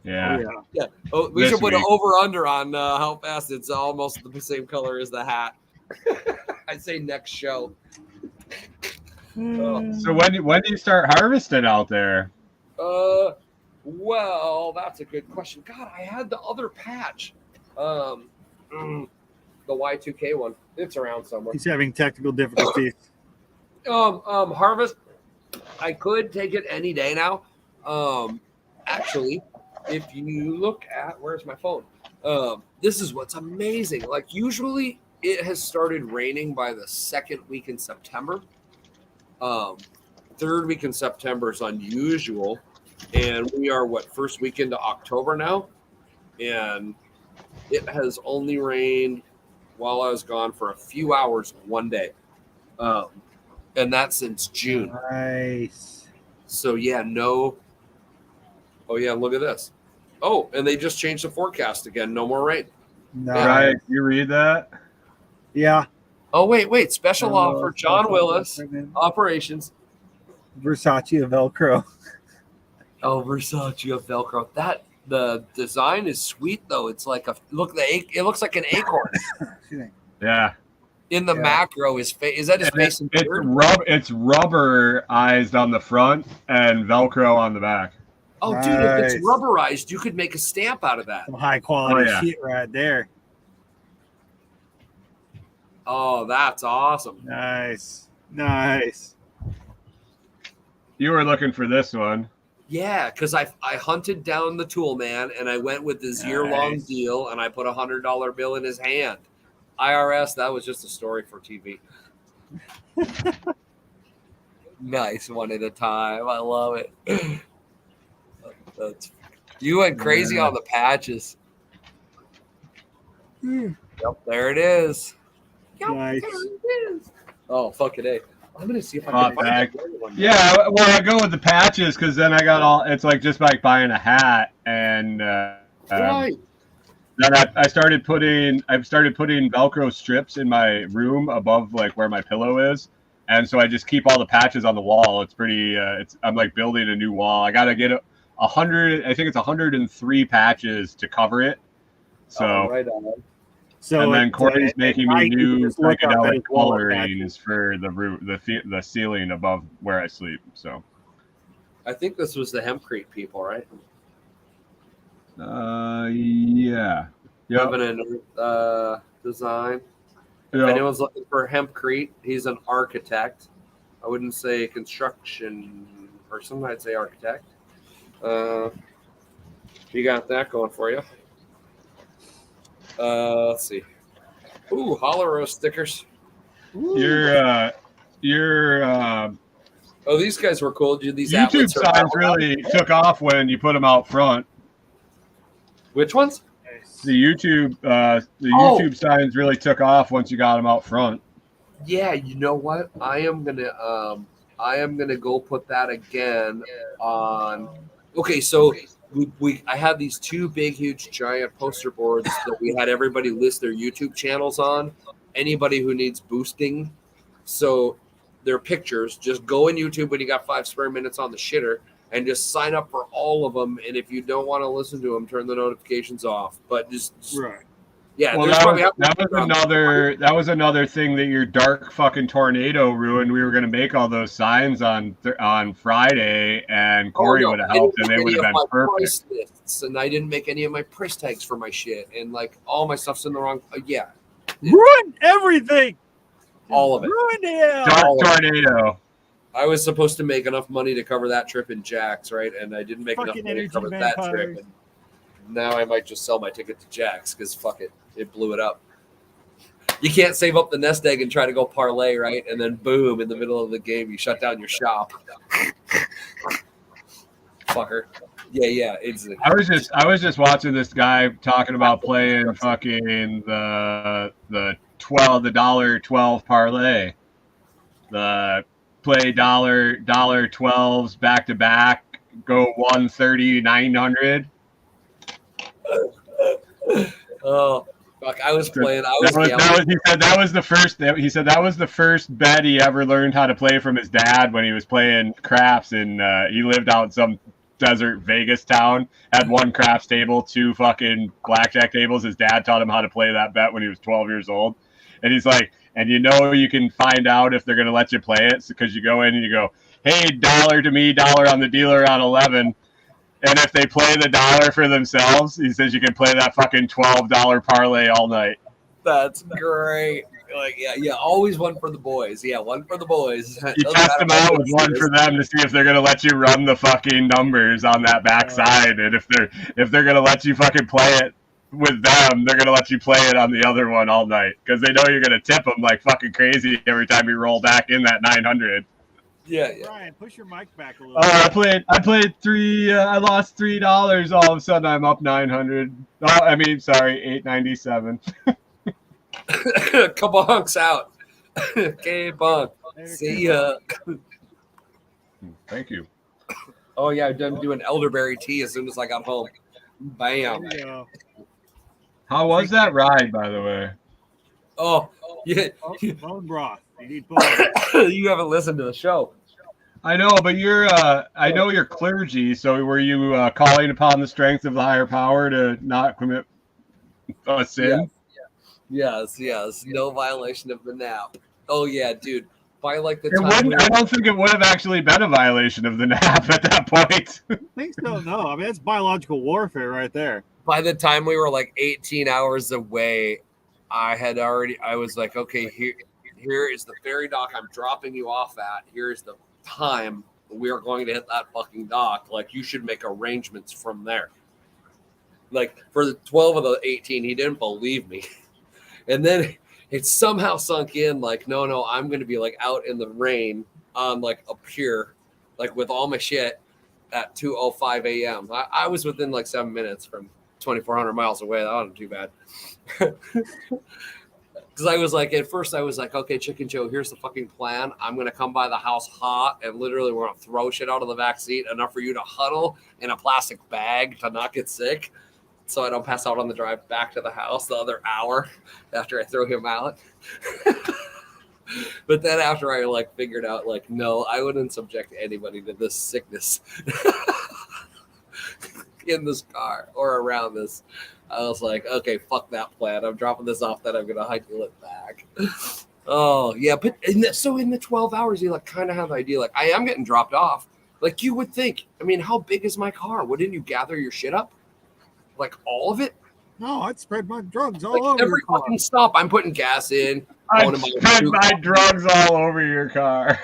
Speaker 3: Yeah.
Speaker 1: Yeah. Oh, we should put an over-under on how fast it's almost the same color as the hat. I'd say next show.
Speaker 3: So when do you start harvesting out there?
Speaker 1: Well, that's a good question. God, I had the other patch. The Y2K one. It's around somewhere.
Speaker 2: He's having technical difficulties.
Speaker 1: Harvest, I could take it any day now. Actually, if you look at, where's my phone? This is what's amazing. Like, usually it has started raining by the second week in September. Third week in September is unusual. And we are, first week into October now? And it has only rained while I was gone for a few hours one day. And that's since June.
Speaker 2: Nice.
Speaker 1: So, yeah, no. Oh, yeah, look at this. Oh, and they just changed the forecast again. No more rain.
Speaker 2: Nice.
Speaker 3: Right? You read that?
Speaker 2: Yeah.
Speaker 1: Oh, wait. Special offer. John Willis, operations.
Speaker 2: Versace of Velcro.
Speaker 1: Oh, Versace of Velcro. The design is sweet though. It's like it looks like an acorn.
Speaker 3: Yeah.
Speaker 1: In the macro, is that his face?
Speaker 3: It's rubberized on the front and Velcro on the back.
Speaker 1: Oh, nice. Dude, if it's rubberized, you could make a stamp out of that.
Speaker 2: Some high quality shit right there.
Speaker 1: Oh, that's awesome.
Speaker 2: Nice.
Speaker 3: You were looking for this one.
Speaker 1: Yeah, because I hunted down the tool man and I went with this year-long deal and I put $100 bill in his hand. IRS, that was just a story for TV. Nice, one at a time. I love it. You went crazy on the patches. Yep, there it is.
Speaker 2: Nice.
Speaker 1: There it is. Oh, fuck it, I'm gonna see if I can find one.
Speaker 3: Yeah, well, I go with the patches because then I got it's like just like buying a hat, and
Speaker 1: right.
Speaker 3: Then I started putting Velcro strips in my room above like where my pillow is, and so I just keep all the patches on the wall. It's pretty. I'm like building a new wall. I gotta get 100. I think it's 103 patches to cover it. So.
Speaker 1: Right on.
Speaker 2: So
Speaker 3: and then Corey's making me new psychedelic colorings for the roof, the ceiling above where I sleep. So,
Speaker 1: I think this was the Hempcrete people, right?
Speaker 3: Yeah.
Speaker 1: Covenant design. If anyone's looking for Hempcrete, he's an architect. I wouldn't say construction person. I'd say architect. You got that going for you. Let's see. Ooh, Hollow Roast stickers.
Speaker 3: Ooh.
Speaker 1: Oh, these guys were cool. These
Speaker 3: YouTube signs really took off when you put them out front.
Speaker 1: Which ones?
Speaker 3: The YouTube signs really took off once you got them out front.
Speaker 1: Yeah, you know what? I am gonna go put that again on. Okay, so. I had these two big, huge, giant poster boards that we had everybody list their YouTube channels on. Anybody who needs boosting. So they're pictures. Just go in YouTube when you got 5 spare minutes on the shitter and just sign up for all of them. And if you don't want to listen to them, turn the notifications off. But just
Speaker 2: right.
Speaker 1: Yeah,
Speaker 3: well, that was another thing that your dark fucking tornado ruined. We were going to make all those signs on Friday, and Corey would have helped, and they would have been perfect.
Speaker 1: Lists, and I didn't make any of my price tags for my shit, and like all my stuff's in the wrong.
Speaker 2: Ruined everything.
Speaker 1: All of it.
Speaker 2: Ruined it.
Speaker 3: Dark tornado.
Speaker 1: I was supposed to make enough money to cover that trip in Jack's, right? And I didn't make enough money to cover that trip. And now I might just sell my ticket to Jack's because fuck it. It blew it up. You can't save up the nest egg and try to go parlay, right? And then boom, in the middle of the game, you shut down your shop. Fucker. Yeah.
Speaker 3: I was just watching this guy talking about playing fucking the $12 parlay. The play $12s back to back, go 130, 900.
Speaker 1: Oh. Fuck, I was playing.
Speaker 3: He said that was the first bet he ever learned how to play from his dad when he was playing craps, and he lived out in some desert Vegas town. Had 1 craps table, 2 fucking blackjack tables. His dad taught him how to play that bet when he was 12 years old. And he's like, and you can find out if they're gonna let you play it because you go in and you go, hey, $1 to me, $1 on the dealer on 11. And if they play the dollar for themselves, he says you can play that fucking $12 parlay all night.
Speaker 1: That's great. Like, yeah, always one for the boys. Yeah, one for the boys.
Speaker 3: You test them out with one for them to see if they're gonna let you run the fucking numbers on that backside, and if they're gonna let you fucking play it with them, they're gonna let you play it on the other one all night because they know you're gonna tip them like fucking crazy every time you roll back in that 900.
Speaker 1: Yeah.
Speaker 2: Brian, push your mic back a little.
Speaker 3: I played three. I lost $3. All of a sudden, I'm up 900. Oh, I mean, sorry, 897.
Speaker 1: Kabonks out. Okay, bonk. See ya.
Speaker 3: Thank you.
Speaker 1: Oh yeah, I'm doing elderberry tea as soon as I got home. Bam.
Speaker 2: There you go.
Speaker 3: How was that ride, by the way?
Speaker 1: Oh yeah.
Speaker 2: Oh, bone broth. You need bone.
Speaker 1: You haven't listened to the show.
Speaker 3: I know, but I know you're clergy, so were you calling upon the strength of the higher power to not commit a sin?
Speaker 1: Yes. No violation of the nap. Oh yeah, dude. By like the
Speaker 3: It
Speaker 1: time
Speaker 3: wouldn't, I don't think it would have actually been a violation of the nap at that point.
Speaker 2: I think so. No, I mean that's biological warfare right there.
Speaker 1: by the time we were like 18 hours away, I was like, okay, here is the ferry dock I'm dropping you off at. Here's the time we are going to hit that fucking dock. Like, you should make arrangements from there. Like, for the 12 of the 18, he didn't believe me. And then it somehow sunk in, like, no, I'm going to be like out in the rain on like a pier, like with all my shit at 2:05 a.m. I was within like 7 minutes from 2,400 miles away. That wasn't too bad. Because I was like, at first I was like, okay, Chicken Joe, here's the fucking plan. I'm going to come by the house hot, and literally we're going to throw shit out of the back seat, enough for you to huddle in a plastic bag to not get sick, so I don't pass out on the drive back to the house the other hour after I throw him out. But then after I like figured out, like, no, I wouldn't subject anybody to this sickness in this car or around this. I was like, okay, fuck that plan. I'm dropping this off, then I'm gonna hightail it back. Oh yeah, but in the 12 hours, you like kind of have the idea, like, I am getting dropped off. Like, you would think. I mean, how big is my car? Wouldn't you gather your shit up? Like, all of it?
Speaker 2: No, I'd spread my drugs all
Speaker 1: Like,
Speaker 2: over
Speaker 1: every
Speaker 2: your car.
Speaker 1: fucking stop, I'm putting gas in.
Speaker 3: I'd spread my drugs all over your car.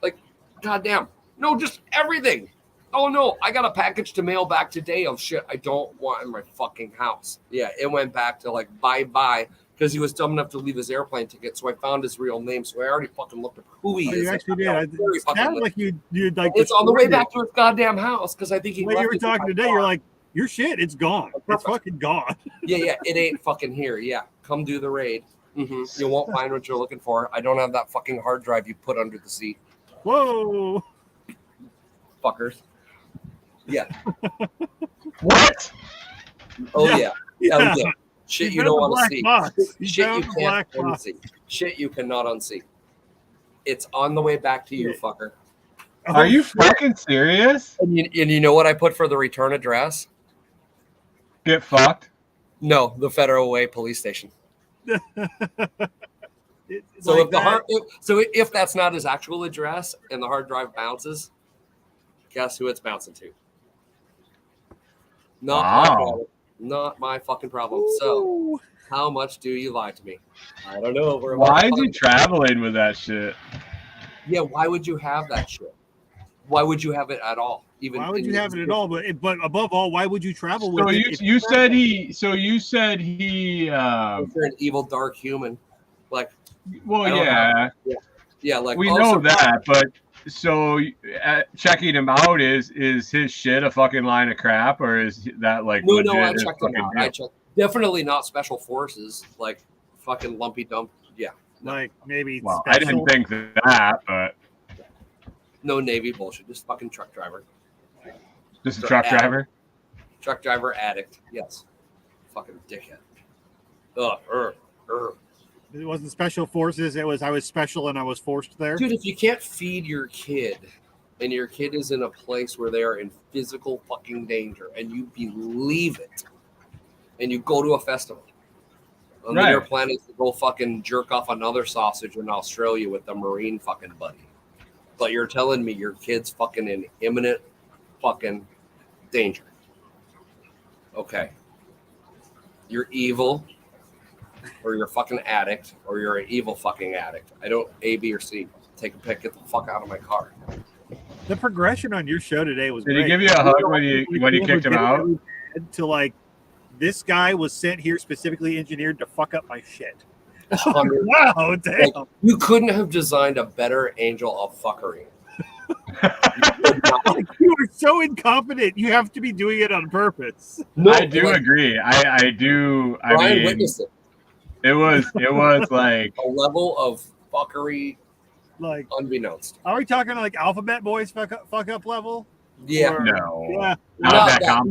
Speaker 1: Like, goddamn. No, just everything. Oh no, I got a package to mail back today of shit I don't want in my fucking house. Yeah, it went back to like bye because he was dumb enough to leave his airplane ticket. So I found his real name. So I already fucking looked up who he is.
Speaker 2: You actually did. It sounded like you'd like.
Speaker 1: It's on the way back to his goddamn house because I think he.
Speaker 2: When you were talking today, you're like, your shit, it's gone. It's fucking gone.
Speaker 1: Yeah, it ain't fucking here. Yeah, come do the raid. You won't find what you're looking for. I don't have that fucking hard drive you put under the seat.
Speaker 2: Whoa,
Speaker 1: fuckers. Yeah.
Speaker 3: What?
Speaker 1: Oh yeah. Shit you don't want to see. Shit you can't unsee. Shit you cannot unsee. It's on the way back to you, fucker.
Speaker 3: Are you fucking serious?
Speaker 1: And you know what I put for the return address?
Speaker 3: Get fucked?
Speaker 1: No, the Federal Way police station. So
Speaker 2: like
Speaker 1: if that's not his actual address and the hard drive bounces, guess who it's bouncing to? Not my fucking problem. So, how much do you lie to me? I don't know.
Speaker 3: Why is he traveling with that shit?
Speaker 1: Yeah, why would you have that shit? Why would you have it at all? Even
Speaker 2: why would you have it at all? But above all, why would you travel with it?
Speaker 3: You said he. You're
Speaker 1: an evil dark human. Like,
Speaker 3: well, yeah.
Speaker 1: Like
Speaker 3: we know that, but. So checking him out is his shit a fucking line of crap, or is that like
Speaker 1: no? I checked him out. I checked. Definitely not special forces, like fucking lumpy dump. Yeah,
Speaker 2: like maybe.
Speaker 3: Well, I didn't think that, but
Speaker 1: no Navy bullshit. Just fucking truck driver.
Speaker 3: Just a truck driver.
Speaker 1: Truck driver addict. Yes. Fucking dickhead.
Speaker 2: It wasn't special forces. It was I was special and I was forced there.
Speaker 1: Dude, if you can't feed your kid and your kid is in a place where they are in physical fucking danger and you believe it and you go to a festival and then your plan is to go fucking jerk off another sausage in Australia with a Marine fucking buddy. But you're telling me your kid's fucking in imminent fucking danger. Okay. You're evil, or you're a fucking addict, or you're an evil fucking addict. I don't A, B, or C. Take a pick, get the fuck out of my car.
Speaker 2: The progression on your show today was
Speaker 3: Did
Speaker 2: great.
Speaker 3: he give you a hug when you kicked him out?
Speaker 2: To like, this guy was sent here specifically engineered to fuck up my shit.
Speaker 1: 100.
Speaker 2: Wow, damn.
Speaker 1: Like, you couldn't have designed a better angel of fuckery.
Speaker 2: Like, you are so incompetent. You have to be doing it on purpose.
Speaker 1: No,
Speaker 3: I do
Speaker 1: like,
Speaker 3: agree. I do. I
Speaker 1: Brian
Speaker 3: mean,
Speaker 1: witnessed it.
Speaker 3: it was like
Speaker 1: A level of fuckery
Speaker 2: Like,
Speaker 1: unbeknownst.
Speaker 2: are we talking like Alphabet Boys fuck up level?
Speaker 1: Yeah.
Speaker 2: Or-
Speaker 3: no.
Speaker 2: Yeah.
Speaker 3: Not that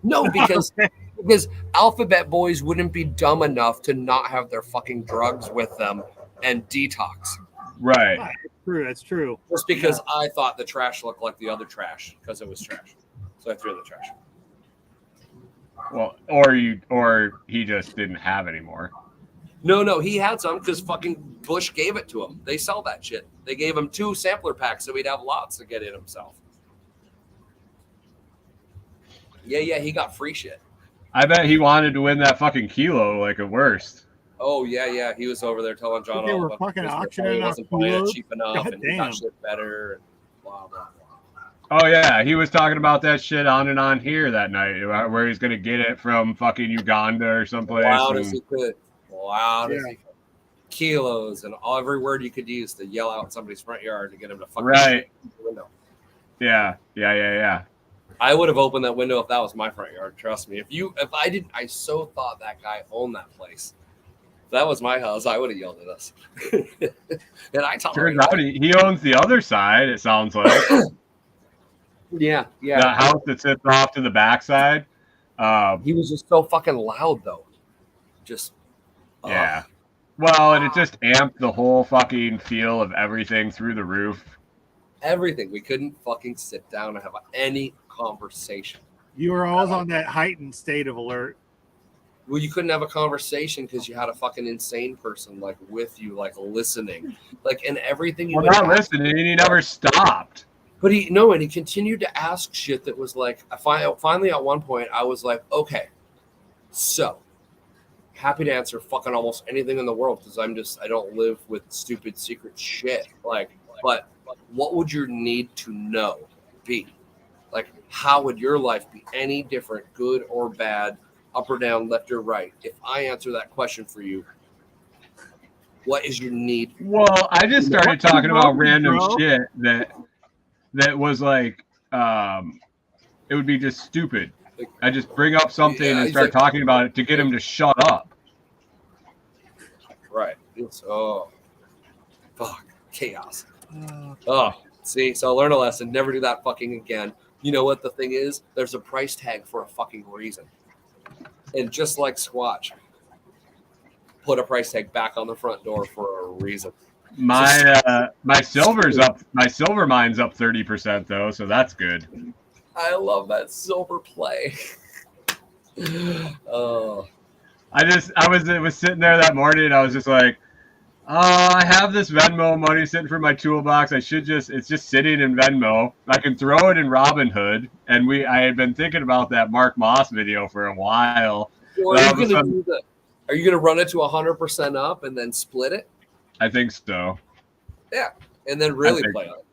Speaker 1: No,
Speaker 3: confident.
Speaker 1: because Alphabet Boys wouldn't be dumb enough to not have their fucking drugs with them and detox.
Speaker 3: Right.
Speaker 2: That's true. That's true.
Speaker 1: Just because I thought the trash looked like the other trash because it was trash. So I threw it in the trash.
Speaker 3: Well, or he just didn't have any more.
Speaker 1: No, he had some because fucking Bush gave it to him. They sell that shit. They gave him 2 sampler packs so he'd have lots to get in himself. Yeah, he got free shit.
Speaker 3: I bet he wanted to win that fucking kilo like a worst.
Speaker 1: Oh, yeah. He was over there telling John
Speaker 2: They
Speaker 1: all
Speaker 2: were
Speaker 1: about
Speaker 2: fucking
Speaker 1: this,
Speaker 2: auctioning
Speaker 1: he
Speaker 2: off
Speaker 1: wasn't buying it
Speaker 2: kilos?
Speaker 1: cheap enough
Speaker 2: God
Speaker 1: and he
Speaker 2: damn.
Speaker 1: got shit better and blah, blah, blah.
Speaker 3: Oh yeah, he was talking about that shit on and on here that night, where he's gonna get it from fucking Uganda or someplace.
Speaker 1: Loud
Speaker 3: and-
Speaker 1: as he could. Loud as he could. Kilos and every word you could use to yell out in somebody's front yard to get him to fucking
Speaker 3: Right.
Speaker 1: shoot the window.
Speaker 3: Yeah.
Speaker 1: I would have opened that window if that was my front yard. Trust me. If I didn't, I so thought that guy owned that place. If that was my house, I would have yelled at us. And I told
Speaker 3: Turns out he owns the other side. It sounds like
Speaker 1: yeah.
Speaker 3: the house that sits off to the backside.
Speaker 1: He was just so fucking loud though. Just
Speaker 3: Yeah. Well, and it just amped the whole fucking feel of everything through the roof.
Speaker 1: everything. We couldn't fucking sit down and have any conversation.
Speaker 2: You were always on that heightened state of alert.
Speaker 1: Well, you couldn't have a conversation because you had a fucking insane person like with you, like listening, like and everything. You
Speaker 3: Well,
Speaker 1: would
Speaker 3: not
Speaker 1: ask.
Speaker 3: listening. He never stopped.
Speaker 1: But and he continued to ask shit that was like, finally at one point I was like, okay, so happy to answer fucking almost anything in the world because I don't live with stupid secret shit. Like, but what would your need to know be? Like, how would your life be any different, good or bad, up or down, left or right? If I answer that question for you, what is your need?
Speaker 3: Well, I just started talking about random shit that was like, it would be just stupid. I just bring up something and
Speaker 1: he's
Speaker 3: start
Speaker 1: like-
Speaker 3: talking about it to get him to shut up.
Speaker 1: Right. It's fuck, chaos. Oh, see, so learn a lesson. Never do that fucking again. You know what the thing is? There's a price tag for a fucking reason. And just like Squatch, put a price tag back on the front door for a reason.
Speaker 3: My silver's up. My silver mine's up 30% though, so that's good.
Speaker 1: I love that silver play. Oh,
Speaker 3: I was sitting there that morning and I was just like, I have this Venmo money sitting for my toolbox. It's just sitting in Venmo. I can throw it in Robinhood. And I had been thinking about that Mark Moss video for a while.
Speaker 1: well, are you gonna run it to 100% up and then split it?
Speaker 3: I think so.
Speaker 1: Yeah, and then really
Speaker 3: think
Speaker 1: play on it.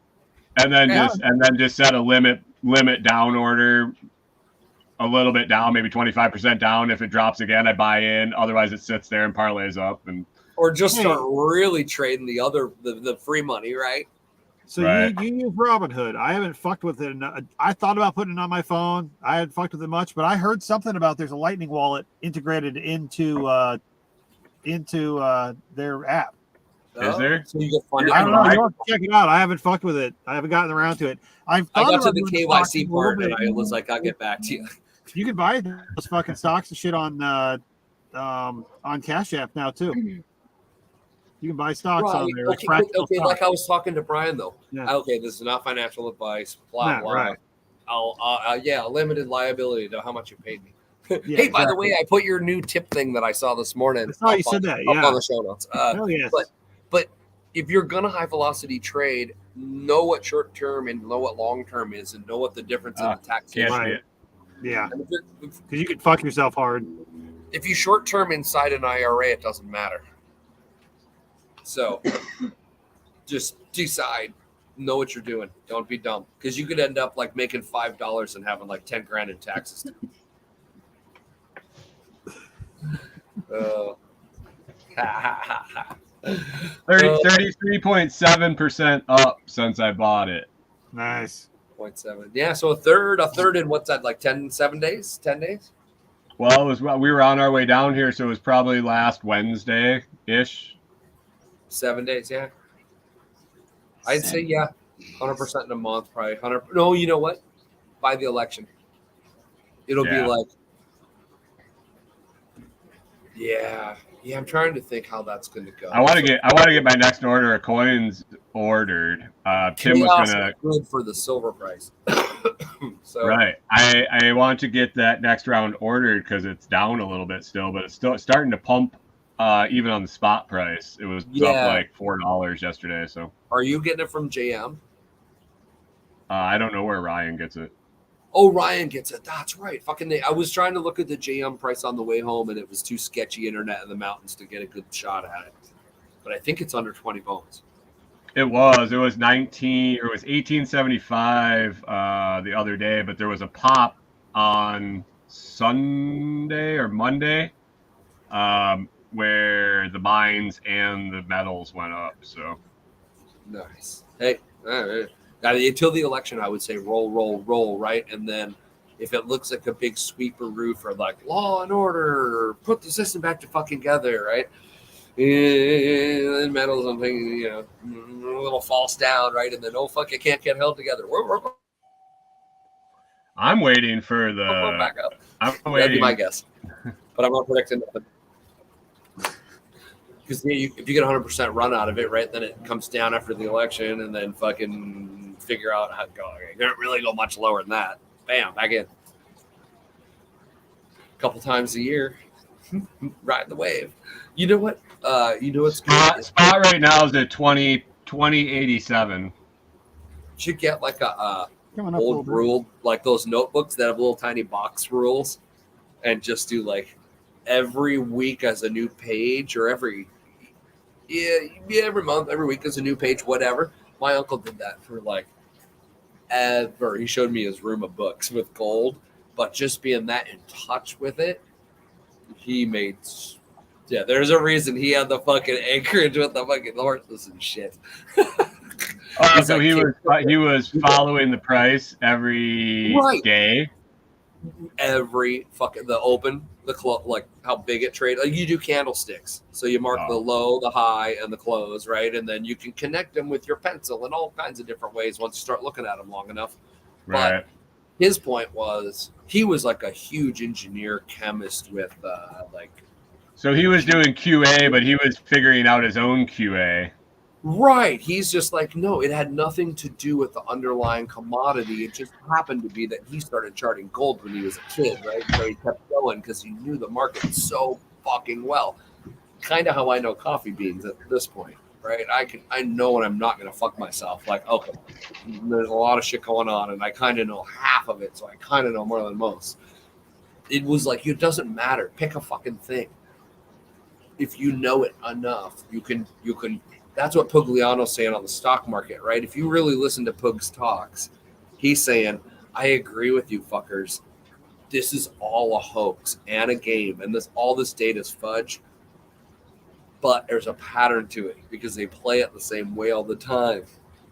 Speaker 3: And then
Speaker 1: Yeah.
Speaker 3: just set a limit down order a little bit down, maybe 25% down. If it drops again, I buy in. Otherwise it sits there and parlays up and
Speaker 1: Or just start really trading the free money, right?
Speaker 2: So
Speaker 3: Right.
Speaker 2: you use Robinhood. I haven't fucked with it. I thought about putting it on my phone. I hadn't fucked with it much, but I heard something about there's a Lightning wallet integrated into their app.
Speaker 3: Is there?
Speaker 1: So you get funded.
Speaker 2: I don't know. You have to check it out. I haven't fucked with it. I haven't gotten around to it.
Speaker 1: I got to the KYC part and I was like, I'll get back to you.
Speaker 2: You can buy those fucking stocks and shit on Cash App now too. You can buy stocks on there.
Speaker 1: Okay, like I was talking to Brian though.
Speaker 2: Yeah.
Speaker 1: Okay, this is not financial advice. Blah
Speaker 2: No,
Speaker 1: blah.
Speaker 2: right.
Speaker 1: I'll limited liability to how much you paid me.
Speaker 2: Yeah,
Speaker 1: Hey, by the way, I put your new tip thing that I saw this morning.
Speaker 2: I saw you
Speaker 1: up
Speaker 2: said that.
Speaker 1: up
Speaker 2: Yeah.
Speaker 1: on the show notes.
Speaker 2: Hell yes.
Speaker 1: But if you're gonna high velocity trade, know what short term and know what long term is, and know what the difference in the tax is.
Speaker 3: Can't see
Speaker 2: Right.
Speaker 3: it.
Speaker 2: Yeah,
Speaker 1: And
Speaker 2: because you could fuck yourself hard.
Speaker 1: if you short term inside an IRA, it doesn't matter. So just decide, know what you're doing. Don't be dumb, because you could end up like making $5 and having like 10 grand in taxes. Uh,
Speaker 3: 33.7% up since I bought it.
Speaker 2: Nice.
Speaker 1: 0.7. Yeah, so a third in what's that, like 7 days? 10 days?
Speaker 3: Well, we were on our way down here, so it was probably last Wednesday ish.
Speaker 1: 7 days, yeah. I'd say, yeah, 100% in a month, probably 100. No, you know what? By the election, it'll be like, yeah. I'm trying to think how that's going to go.
Speaker 3: I want to get my next order of coins ordered. Tim was gonna
Speaker 1: good for the silver price. So
Speaker 3: right. I want to get that next round ordered because it's down a little bit still, but it's still starting to pump. Even on the spot price, it was up like $4 yesterday. So,
Speaker 1: are you getting it from JM?
Speaker 3: I don't know where Ryan gets it.
Speaker 1: Oh, Ryan gets it. That's right. I was trying to look at the JM price on the way home, and it was too sketchy internet in the mountains to get a good shot at it. But I think it's under 20 bones.
Speaker 3: It was 1875 the other day, but there was a pop on Sunday or Monday where the mines and the metals went up. So
Speaker 1: nice. Hey, all right. Until the election, I would say roll, right? And then if it looks like a big sweeper roof or like law and order, or put the system back to fucking together, right? And metal something, a little falls down, right? And then, oh, fuck, it can't get held together.
Speaker 3: I'm waiting for the...
Speaker 1: back up.
Speaker 3: That'd
Speaker 1: be my guess. But I'm not predicting nothing. Because if you get 100% run out of it, right, then it comes down after the election, and then fucking figure out how to go. You don't really go much lower than that. Bam, back in. A couple times a year. Ride the wave. You know what? What's
Speaker 3: spot right now is at 2087.
Speaker 1: Should get like a old rule, like those notebooks that have little tiny box rules, and just do like every week as a new page, or every month, every week as a new page, whatever. My uncle did that for like ever. He showed me his room of books with gold, but just being that in touch with it, he made. Yeah, there's a reason he had the fucking anchorage with the fucking horses and shit.
Speaker 3: So he was following the price every day.
Speaker 1: Every fucking the like how big it trades. Like you do candlesticks, so you mark the low, the high, and the close, right? And then you can connect them with your pencil in all kinds of different ways once you start looking at them long enough.
Speaker 3: Right.
Speaker 1: But his point was he was like a huge engineer chemist with like.
Speaker 3: So he was doing QA, but he was figuring out his own QA.
Speaker 1: Right. He's just like, no, it had nothing to do with the underlying commodity. It just happened to be that he started charting gold when he was a kid, right? So he kept going because he knew the market so fucking well. Kind of how I know coffee beans at this point, right? I know when I'm not going to fuck myself. Like, okay, there's a lot of shit going on, and I kind of know half of it, so I kind of know more than most. It was like, it doesn't matter. Pick a fucking thing. If you know it enough, you can. That's what Pugliano's saying on the stock market, right? If you really listen to Pug's talks, he's saying, I agree with you fuckers. This is all a hoax and a game, and all this data is fudge. But there's a pattern to it because they play it the same way all the time.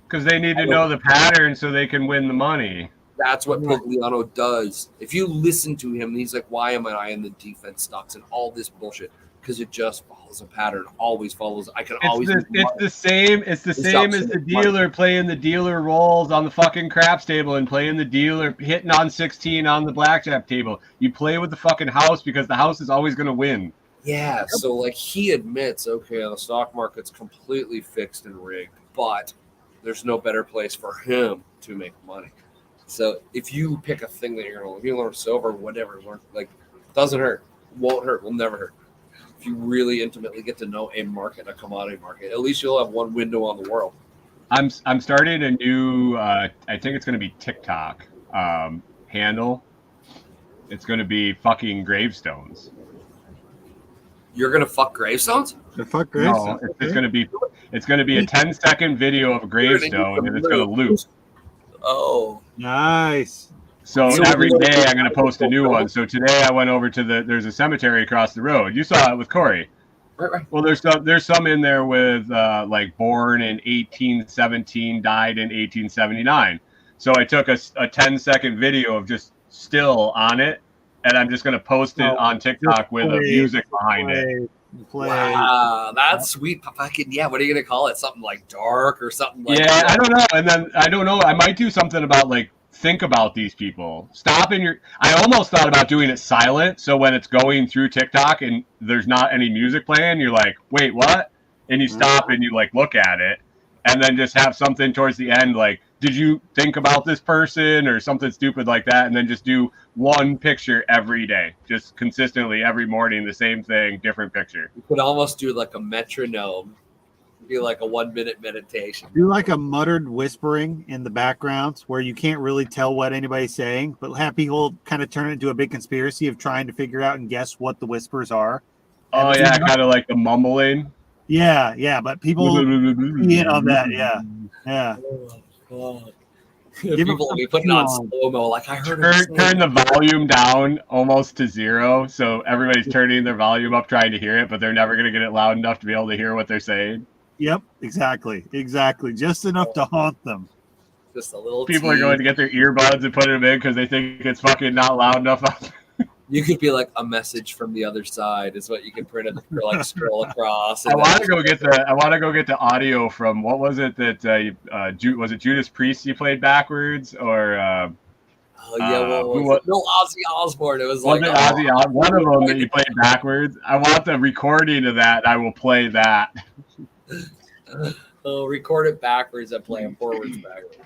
Speaker 3: Because they need to know the pattern so they can win the money.
Speaker 1: That's what Pugliano does. If you listen to him, he's like, why am I in the defense stocks and all this bullshit? Because it just follows a pattern, always follows. It's
Speaker 3: the same as the dealer playing the dealer rolls on the fucking craps table and playing the dealer hitting on 16 on the blackjack table. You play with the fucking house because the house is always going to win.
Speaker 1: Yeah, so like he admits, okay, the stock market's completely fixed and rigged, but there's no better place for him to make money. So if you pick a thing that you're going to, if you learn silver, whatever, like doesn't hurt, won't hurt, will never hurt. If you really intimately get to know a market, a commodity market, at least you'll have one window on the world.
Speaker 3: I'm starting a new, I think it's going to be TikTok handle. It's going to be fucking gravestones.
Speaker 1: You're gonna fuck gravestones?
Speaker 2: The fuck
Speaker 3: No,
Speaker 2: gravestones.
Speaker 3: it's going to be a 10-second video of a gravestone, and it's going to loop.
Speaker 1: Oh,
Speaker 2: Nice.
Speaker 3: So
Speaker 1: So
Speaker 3: every
Speaker 1: we-
Speaker 3: day I'm going to post a new one. So today I went over to there's a cemetery across the road. You saw it with Corey.
Speaker 1: right.
Speaker 3: Well, there's some in there with like born in 1817, died in 1879. So I took a 10-second video of just still on it, and I'm just going to post it on TikTok with the music behind it.
Speaker 2: Play.
Speaker 1: Wow, that's sweet. Fucking yeah. What are you gonna call it? Something like dark or something like
Speaker 3: Yeah,
Speaker 1: that?
Speaker 3: I don't know. And then I don't know. I might do something about like think about these people. Stop in your. I almost thought about doing it silent, so when it's going through TikTok and there's not any music playing, you're like, wait, what? And you stop and you like look at it, and then just have something towards the end like, did you think about this person or something stupid like that, and then just do one picture every day, just consistently every morning, the same thing, different picture.
Speaker 1: You could almost do like a metronome, do like a 1 minute meditation.
Speaker 2: Do like a muttered whispering in the background where you can't really tell what anybody's saying, but have people kind of turn it into a big conspiracy of trying to figure out and guess what the whispers are.
Speaker 3: Oh yeah, kind of like the mumbling.
Speaker 2: Yeah, but people key in on that. Yeah.
Speaker 1: Oh.
Speaker 2: Give
Speaker 1: People
Speaker 2: them
Speaker 1: will be putting on
Speaker 2: some
Speaker 1: slow mo. Like I heard him say.
Speaker 3: Turn the volume down almost to zero, so everybody's turning their volume up trying to hear it, but they're never going to get it loud enough to be able to hear what they're saying.
Speaker 2: Yep, exactly. Just enough to haunt them.
Speaker 1: Just a little.
Speaker 3: People are going to get their earbuds and put them in because they think it's fucking not loud enough.
Speaker 1: You could be like a message from the other side is what you could print it or like scroll across.
Speaker 3: I want to go get the audio from what was it that was it Judas Priest you played backwards or
Speaker 1: Oh yeah, no Ozzy Osbourne. It was
Speaker 3: one
Speaker 1: like
Speaker 3: of them that you played backwards. I want the recording of that. I will play that.
Speaker 1: Record it backwards and play it forwards backwards.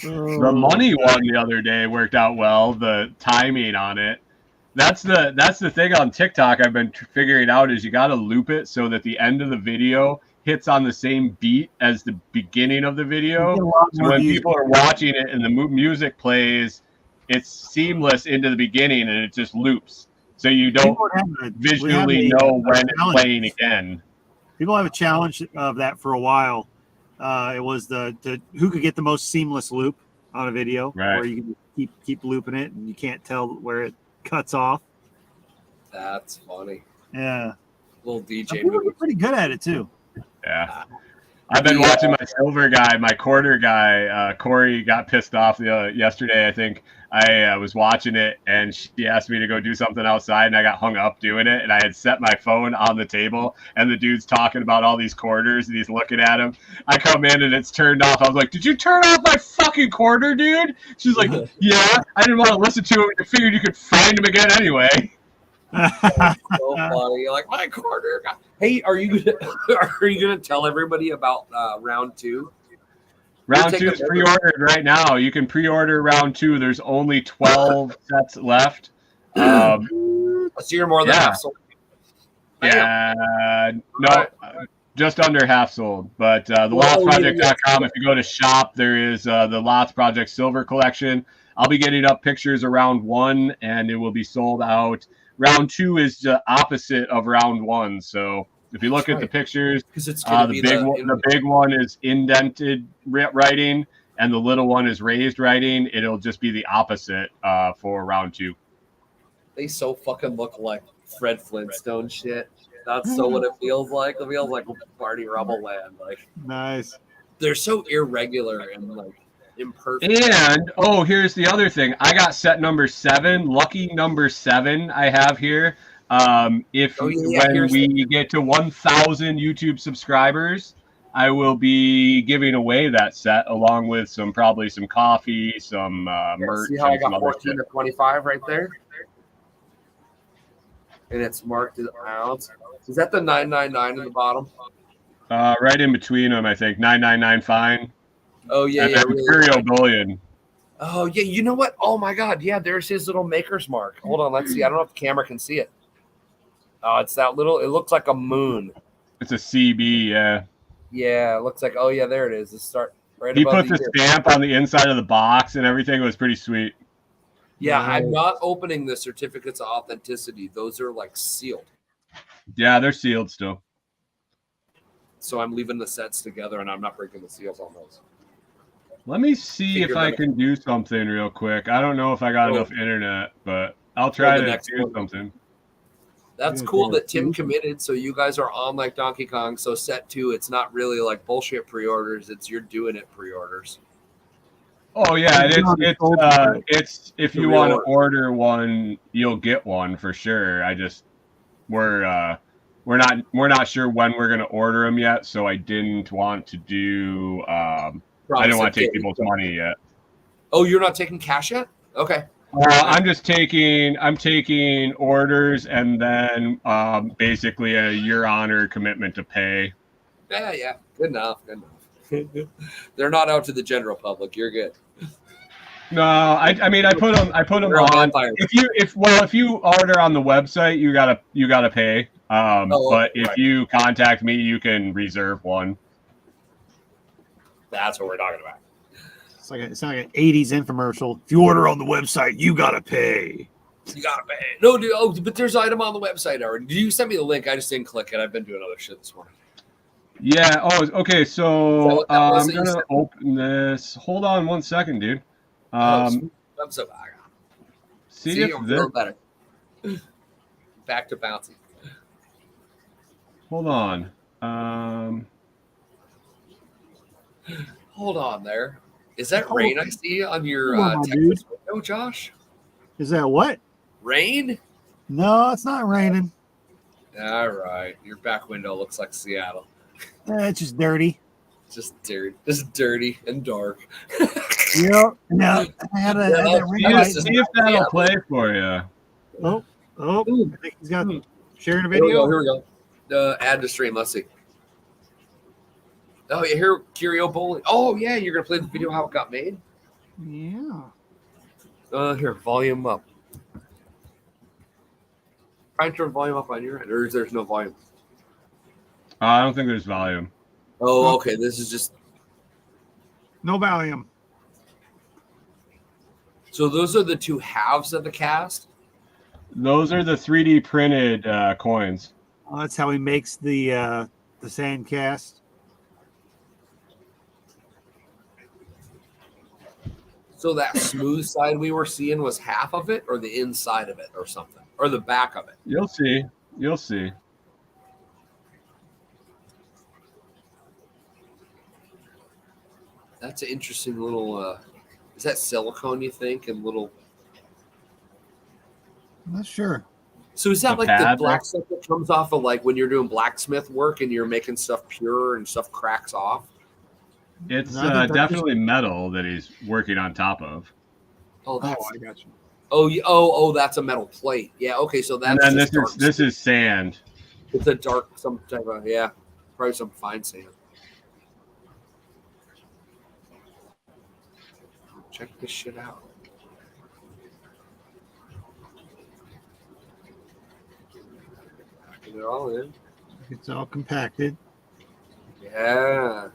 Speaker 3: The money one the other day worked out well. The timing on it. That's the thing on TikTok I've been figuring out is you got to loop it so that the end of the video hits on the same beat as the beginning of the video. So when people are watching it and the music plays, it's seamless into the beginning and it just loops. So you don't visually know when it's playing again.
Speaker 2: People have a challenge of that for a while. It was the who could get the most seamless loop on a video,
Speaker 3: right,
Speaker 2: where you can keep looping it and you can't tell where it cuts off.
Speaker 1: That's funny.
Speaker 2: Yeah,
Speaker 1: little DJ.
Speaker 2: People are pretty good at it too.
Speaker 3: Yeah, I've been watching my silver guy, my quarter guy. Corey got pissed off yesterday. I think I was watching it, and she asked me to go do something outside, and I got hung up doing it. And I had set my phone on the table, and the dude's talking about all these quarters, and he's looking at him. I come in, and it's turned off. I was like, "Did you turn off my fucking quarter, dude?" She's like, "Yeah, I didn't want to listen to him. I figured you could find him again anyway."
Speaker 1: So funny. You're like, my quarter. Hey, are you gonna tell everybody about round two?
Speaker 3: Round 2 is pre-ordered right now. You can pre-order round 2. There's only 12 sets left.
Speaker 1: So you're more than half sold.
Speaker 3: Yeah, no, just under half sold. But the lotsproject.com, if you go to shop, there is the Lots Project Silver Collection. I'll be getting up pictures of round 1, and it will be sold out. Round 2 is the opposite of round 1. So if you look at the pictures, the big one is indented writing, and the little one is raised writing. It'll just be the opposite for round 2.
Speaker 1: They so fucking look like Fred Flintstone shit. That's so what it feels like. It feels like Party Rubble Land. Like
Speaker 2: nice.
Speaker 1: They're so irregular and like imperfect.
Speaker 3: And here's the other thing. I got set number 7, lucky number 7. I have here. When we get to 1,000 YouTube subscribers, I will be giving away that set along with probably some coffee, some merch.
Speaker 1: See how I got 14 to 25 right there? And it's marked as ounce. Is that the 999 in the bottom?
Speaker 3: Right in between them, I think. 999 fine.
Speaker 1: Oh, yeah.
Speaker 3: And Imperial Bullion.
Speaker 1: Oh, yeah. You know what? Oh, my God. Yeah, there's his little maker's mark. Hold on. Let's see. I don't know if the camera can see it. Oh, it's that little. It looks like a moon.
Speaker 3: It's a CB, yeah.
Speaker 1: Yeah, it looks like. Oh, yeah, there it is. He put
Speaker 3: the stamp on the inside of the box and everything. It was pretty sweet.
Speaker 1: Yeah,
Speaker 2: No.
Speaker 1: I'm not opening the certificates of authenticity. Those are like sealed.
Speaker 3: Yeah, they're sealed still.
Speaker 1: So I'm leaving the sets together and I'm not breaking the seals on those.
Speaker 3: Let me see
Speaker 1: Figure
Speaker 3: if I
Speaker 1: that
Speaker 3: can do something real quick. I don't know if I got
Speaker 1: Oh.
Speaker 3: enough internet, but I'll try
Speaker 1: the
Speaker 3: to
Speaker 1: next
Speaker 3: do
Speaker 1: one.
Speaker 3: something.
Speaker 1: That's
Speaker 2: Yeah,
Speaker 1: cool
Speaker 2: yeah.
Speaker 1: that Tim committed. So you guys are on like Donkey Kong. So set 2, it's not really like bullshit pre-orders. It's you're doing it pre-orders.
Speaker 3: Oh yeah,
Speaker 2: Yeah,
Speaker 3: it's if
Speaker 1: The
Speaker 3: you
Speaker 1: real
Speaker 3: want to
Speaker 1: order.
Speaker 3: order one, you'll get one for sure. We're not sure when we're gonna order them yet, so I didn't want to do I didn't want to take people's money yet.
Speaker 1: Oh, you're not taking cash yet? Okay.
Speaker 3: I'm taking orders and then basically a year honor commitment to pay.
Speaker 1: Yeah. Good enough. They're not out to the general public. You're good.
Speaker 3: No, I mean I put them
Speaker 1: They're a
Speaker 3: on.
Speaker 1: vampire.
Speaker 3: If you order on the website, you gotta pay. But if
Speaker 1: right.
Speaker 3: you contact me, you can reserve one.
Speaker 1: That's what we're talking about.
Speaker 2: It's like an 80s infomercial. If you order on the website, you gotta pay.
Speaker 1: You gotta pay. No, dude. Oh, but there's an item on the website already. Did you send me the link? I just didn't click it. I've been doing other shit this morning.
Speaker 3: Yeah. Oh, okay. So
Speaker 1: was
Speaker 3: I'm
Speaker 1: that you
Speaker 3: gonna
Speaker 1: said?
Speaker 3: open this. Hold on 1 second, dude.
Speaker 1: I'm so
Speaker 3: See if
Speaker 1: I'm
Speaker 3: this.
Speaker 1: feeling better. Back to bouncy.
Speaker 3: Hold on.
Speaker 1: Hold on there. Is that rain I see on your
Speaker 2: Come on,
Speaker 1: Texas window, Josh?
Speaker 2: Is that what?
Speaker 1: Rain?
Speaker 2: No, it's not raining.
Speaker 1: All right. Your back window looks like Seattle.
Speaker 2: It's just dirty.
Speaker 1: Just dirty and dark.
Speaker 2: Yep. No, I had that ring light.
Speaker 3: See if that'll play for you.
Speaker 2: Oh, I think he's got sharing a
Speaker 1: Here we
Speaker 2: video.
Speaker 1: go. Add to stream. Let's see. Oh, you hear Curio Bowling? Oh, yeah. You're going to play the video how it got made?
Speaker 2: Yeah.
Speaker 1: Here, volume up. Try and turn volume up on your end, or is there's no volume?
Speaker 3: I don't think there's volume.
Speaker 1: Oh, okay. This is just.
Speaker 2: No Valium.
Speaker 1: So those are the two halves of the cast?
Speaker 3: Those are the 3D printed coins.
Speaker 2: Oh, that's how he makes the sand cast.
Speaker 1: So that smooth side we were seeing was half of it, or the inside of it, or something, or the back of it.
Speaker 3: You'll see. You'll see.
Speaker 1: That's an interesting little. Is that silicone? You think, and little.
Speaker 2: I'm not sure.
Speaker 1: So is that
Speaker 3: The
Speaker 1: like the
Speaker 3: pad
Speaker 1: black stuff that comes off of like when you're doing blacksmith work and you're making stuff pure and stuff cracks off?
Speaker 3: It's
Speaker 2: No, I think that's
Speaker 3: definitely metal that he's working on top of.
Speaker 1: Oh,
Speaker 2: I
Speaker 1: that's,
Speaker 2: got you.
Speaker 1: oh, that's a metal plate. Yeah, okay, so that's
Speaker 3: And then
Speaker 1: just
Speaker 3: this is sand.
Speaker 1: it's a dark some type of probably some fine sand. Check this shit out. Packing it all in.
Speaker 2: It's all compacted.
Speaker 1: Yeah.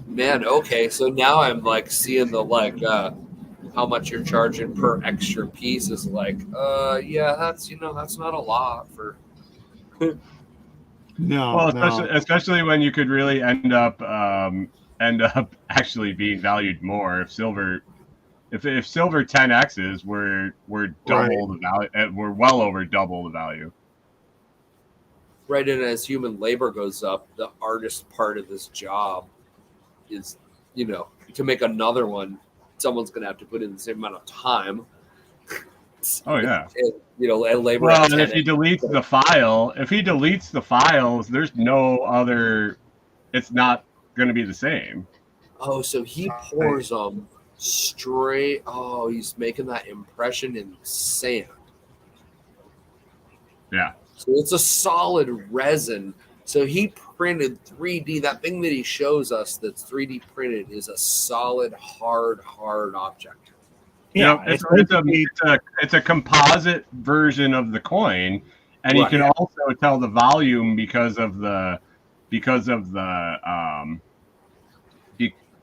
Speaker 1: Man, okay, so now I'm like seeing the how much you're charging per extra piece is like, yeah, that's that's not a lot for
Speaker 2: No,
Speaker 3: Well, especially when you could really end up actually being valued more if silver 10x's were double the value. We're well over double the value.
Speaker 1: right. And as human labor goes up, the artist part of this job is, to make another one, someone's gonna have to put in the same amount of time.
Speaker 3: Oh yeah.
Speaker 1: And labor.
Speaker 3: Well, and if he deletes the files, there's no other. It's not going to be the same.
Speaker 1: Oh, so he pours them straight. Oh, he's making that impression in sand.
Speaker 3: Yeah.
Speaker 1: So it's a solid resin. So he printed 3D. That thing that he shows us that's 3D printed is a solid, hard object.
Speaker 2: Yeah,
Speaker 3: it's a composite version of the coin, and you can also tell the volume because of the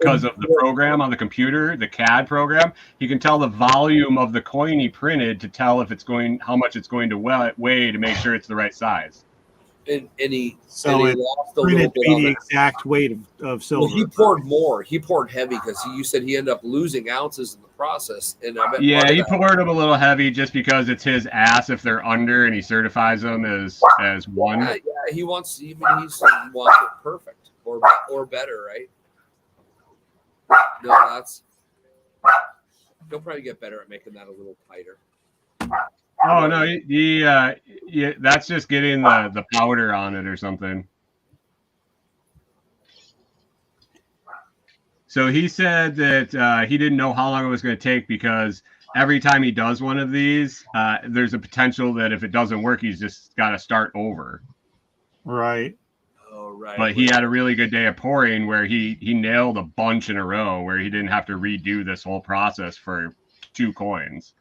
Speaker 3: because of the program on the computer, the CAD program. He can tell the volume of the coin he printed to tell if it's going, how much it's going to weigh to make sure it's the right size.
Speaker 1: And he
Speaker 2: So it
Speaker 1: lost a
Speaker 2: printed
Speaker 1: little
Speaker 2: to
Speaker 1: bit
Speaker 2: be
Speaker 1: on
Speaker 2: the
Speaker 1: it.
Speaker 2: exact weight of silver.
Speaker 1: Well, he poured more. He poured heavy because you said he ended up losing ounces in the process. And I bet
Speaker 3: Yeah, he poured them a little heavy just because it's his ass if they're under, and he certifies them as one.
Speaker 1: Yeah, he wants he wants it perfect or better, right? No, he'll probably get better at making that a little tighter.
Speaker 3: Oh no, he that's just getting the powder on it or something. So he said that he didn't know how long it was going to take because every time he does one of these, there's a potential that if it doesn't work, he's just got to start over.
Speaker 2: Right.
Speaker 1: Oh, right.
Speaker 3: But he had a really good day of pouring where he nailed a bunch in a row where he didn't have to redo this whole process for 2 coins.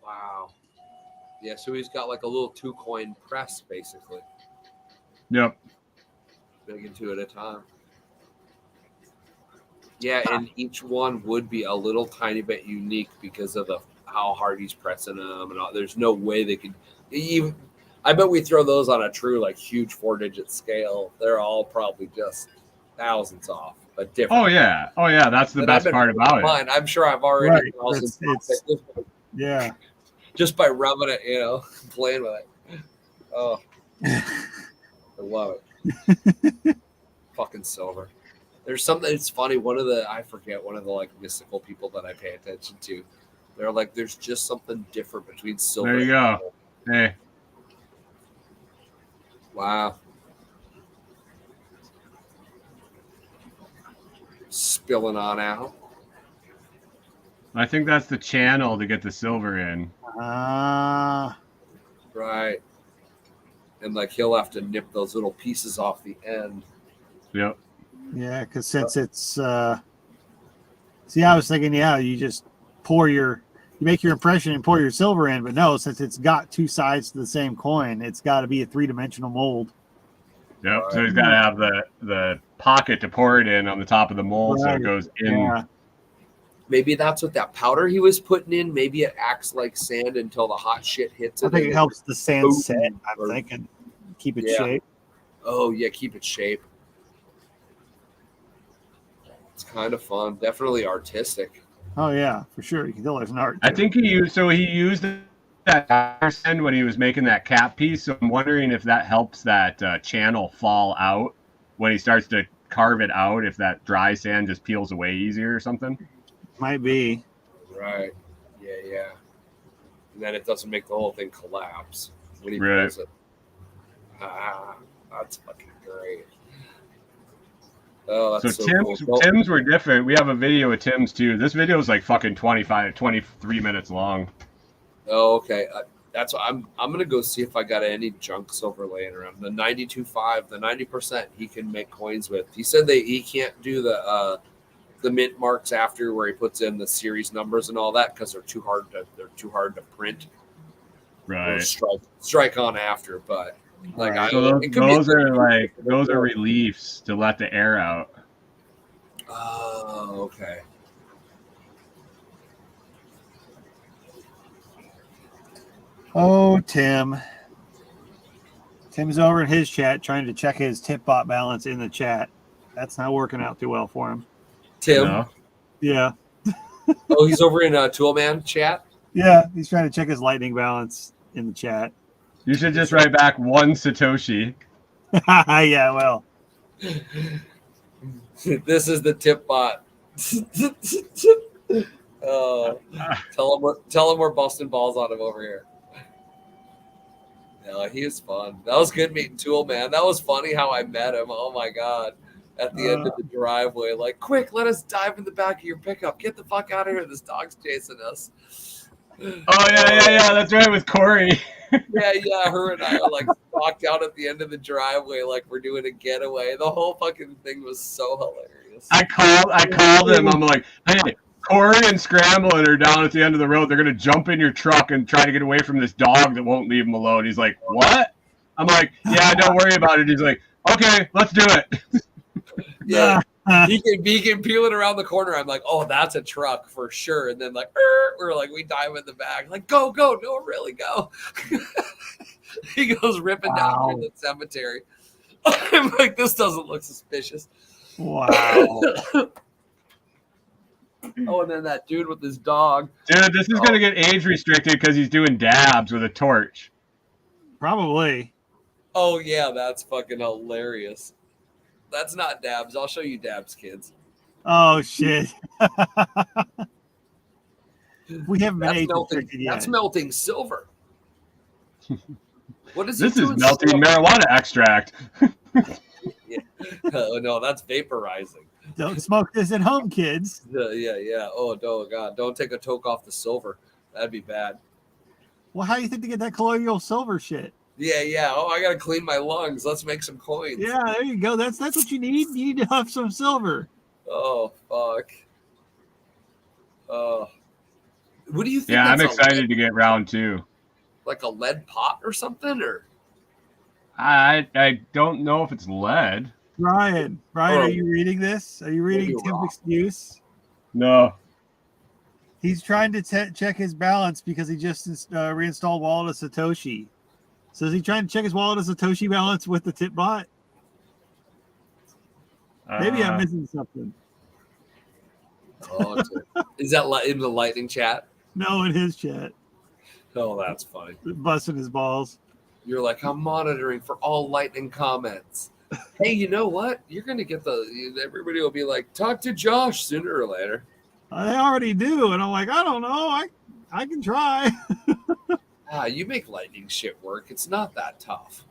Speaker 1: Wow. Yeah, so he's got like a little 2-coin press, basically.
Speaker 3: Yep.
Speaker 1: Making 2 at a time. Yeah, and each one would be a little tiny bit unique because of how hard he's pressing them, and all. There's no way they could even. I bet we throw those on a true like huge 4-digit scale. They're all probably just thousands off, but different.
Speaker 3: Oh yeah, that's the best part about it.
Speaker 1: I'm sure I've already
Speaker 2: Right. Yeah.
Speaker 1: just by rubbing it, playing with it. Oh, I love it. Fucking silver. There's something that's funny. One of the like mystical people that I pay attention to. They're like, there's just something different between silver.
Speaker 3: There you go. Hey.
Speaker 1: Wow. Spilling on out.
Speaker 3: I think that's the channel to get the silver in.
Speaker 1: Right. And like he'll have to nip those little pieces off the end.
Speaker 3: Yep.
Speaker 2: Yeah, because since it's see, I was thinking, you just you make your impression and pour your silver in, but no, since it's got 2 sides to the same coin, it's got to be a 3-dimensional mold.
Speaker 3: Yep. So he's got to have the pocket to pour it in on the top of the mold, so it goes in.
Speaker 2: Yeah.
Speaker 1: Maybe that's what that powder he was putting in. Maybe it acts like sand until the hot shit hits it.
Speaker 2: I think it helps the sand set. I'm thinking, keep it shape.
Speaker 1: Oh yeah, keep it shape. It's kind of fun. Definitely artistic.
Speaker 2: Oh yeah, for sure. You can tell there's an art.
Speaker 3: I think he used that sand when he was making that cap piece. So I'm wondering if that helps that channel fall out when he starts to carve it out. If that dry sand just peels away easier or something.
Speaker 2: Might be.
Speaker 1: Right. Yeah. And then it doesn't make the whole thing collapse when he
Speaker 3: Right.
Speaker 1: does it. That's fucking great. Oh, that's so cool.
Speaker 3: Tim's were different. We have a video of Tim's too. This video is like fucking 23 minutes long.
Speaker 1: Oh, okay. That's what I'm gonna go see if I got any junk silver laying around. The 92.5, the 90% he can make coins with. He said he can't do the mint marks after where he puts in the series numbers and all that because they're too hard to print.
Speaker 3: Right.
Speaker 1: Or strike on after, but like
Speaker 3: so those are reliefs to let the air out.
Speaker 1: Oh, okay.
Speaker 2: Oh, Tim. Tim's over in his chat trying to check his tip bot balance in the chat. That's not working out too well for him.
Speaker 1: Tim?
Speaker 3: No.
Speaker 2: Yeah.
Speaker 1: Oh, he's over in Toolman chat?
Speaker 2: Yeah, he's trying to check his lightning balance in the chat.
Speaker 3: You should just write back 1 Satoshi.
Speaker 2: Yeah, well.
Speaker 1: This is the tip bot. Oh, tell him we're busting balls on him over here. No, he was fun. That was good meeting Tool, man. That was funny how I met him. Oh my god. At the end of the driveway, like, quick, let us dive in the back of your pickup. Get the fuck out of here. This dog's chasing us.
Speaker 3: Oh yeah. That's right, with Corey.
Speaker 1: Yeah. Her and I are like walked out at the end of the driveway like we're doing a getaway. The whole fucking thing was so hilarious.
Speaker 3: I called him. I'm like, hey, Corey and Scrambling are down at the end of the road. They're gonna jump in your truck and try to get away from this dog that won't leave him alone. He's like, what? I'm like, yeah, don't worry about it. He's like, okay, let's do it.
Speaker 1: Yeah. He can peel it around the corner. I'm like, oh, that's a truck for sure. And then like, we're like, we dive in the back. Like, go, no, really go. He goes ripping down through the cemetery. I'm like, this doesn't look suspicious.
Speaker 2: Wow.
Speaker 1: Oh, and then that dude with his dog.
Speaker 3: Dude, this is gonna get age restricted because he's doing dabs with a torch.
Speaker 2: Probably.
Speaker 1: Oh yeah, that's fucking hilarious. That's not dabs. I'll show you dabs, kids.
Speaker 2: Oh shit. We haven't been
Speaker 1: That's
Speaker 2: age
Speaker 1: melting.
Speaker 2: restricted yet.
Speaker 1: That's melting silver. What is
Speaker 3: This
Speaker 1: he
Speaker 3: is
Speaker 1: doing?
Speaker 3: melting marijuana extract.
Speaker 1: Yeah. Oh no, that's vaporizing.
Speaker 2: Don't smoke this at home, kids.
Speaker 1: Yeah. Oh no, God! Don't take a toke off the silver. That'd be bad.
Speaker 2: Well, how do you think to get that colloidal silver shit?
Speaker 1: Yeah. Oh, I gotta clean my lungs. Let's make some coins.
Speaker 2: Yeah, there you go. That's what you need. You need to have some silver.
Speaker 1: Oh fuck. Oh. What do you think?
Speaker 3: Yeah, I'm
Speaker 1: that's
Speaker 3: excited to get round 2.
Speaker 1: like a lead pot or something, or
Speaker 3: I don't know if it's lead.
Speaker 2: Brian, are you reading this? Are you reading
Speaker 1: Maybe
Speaker 2: Tim's
Speaker 1: wrong.
Speaker 2: excuse?
Speaker 3: No.
Speaker 2: He's trying to check his balance because he just reinstalled Wallet of Satoshi. So is he trying to check his Wallet of Satoshi balance with the tip bot? Maybe I'm missing something.
Speaker 1: oh, is that in the lightning chat?
Speaker 2: No, in his chat.
Speaker 1: Oh, that's funny.
Speaker 2: Busting his balls.
Speaker 1: You're like, I'm monitoring for all lightning comments. Hey, you know what? You're gonna get everybody will be like, talk to Josh sooner or later.
Speaker 2: They already do, and I'm like, I don't know. I can try.
Speaker 1: You make lightning shit work. It's not that tough.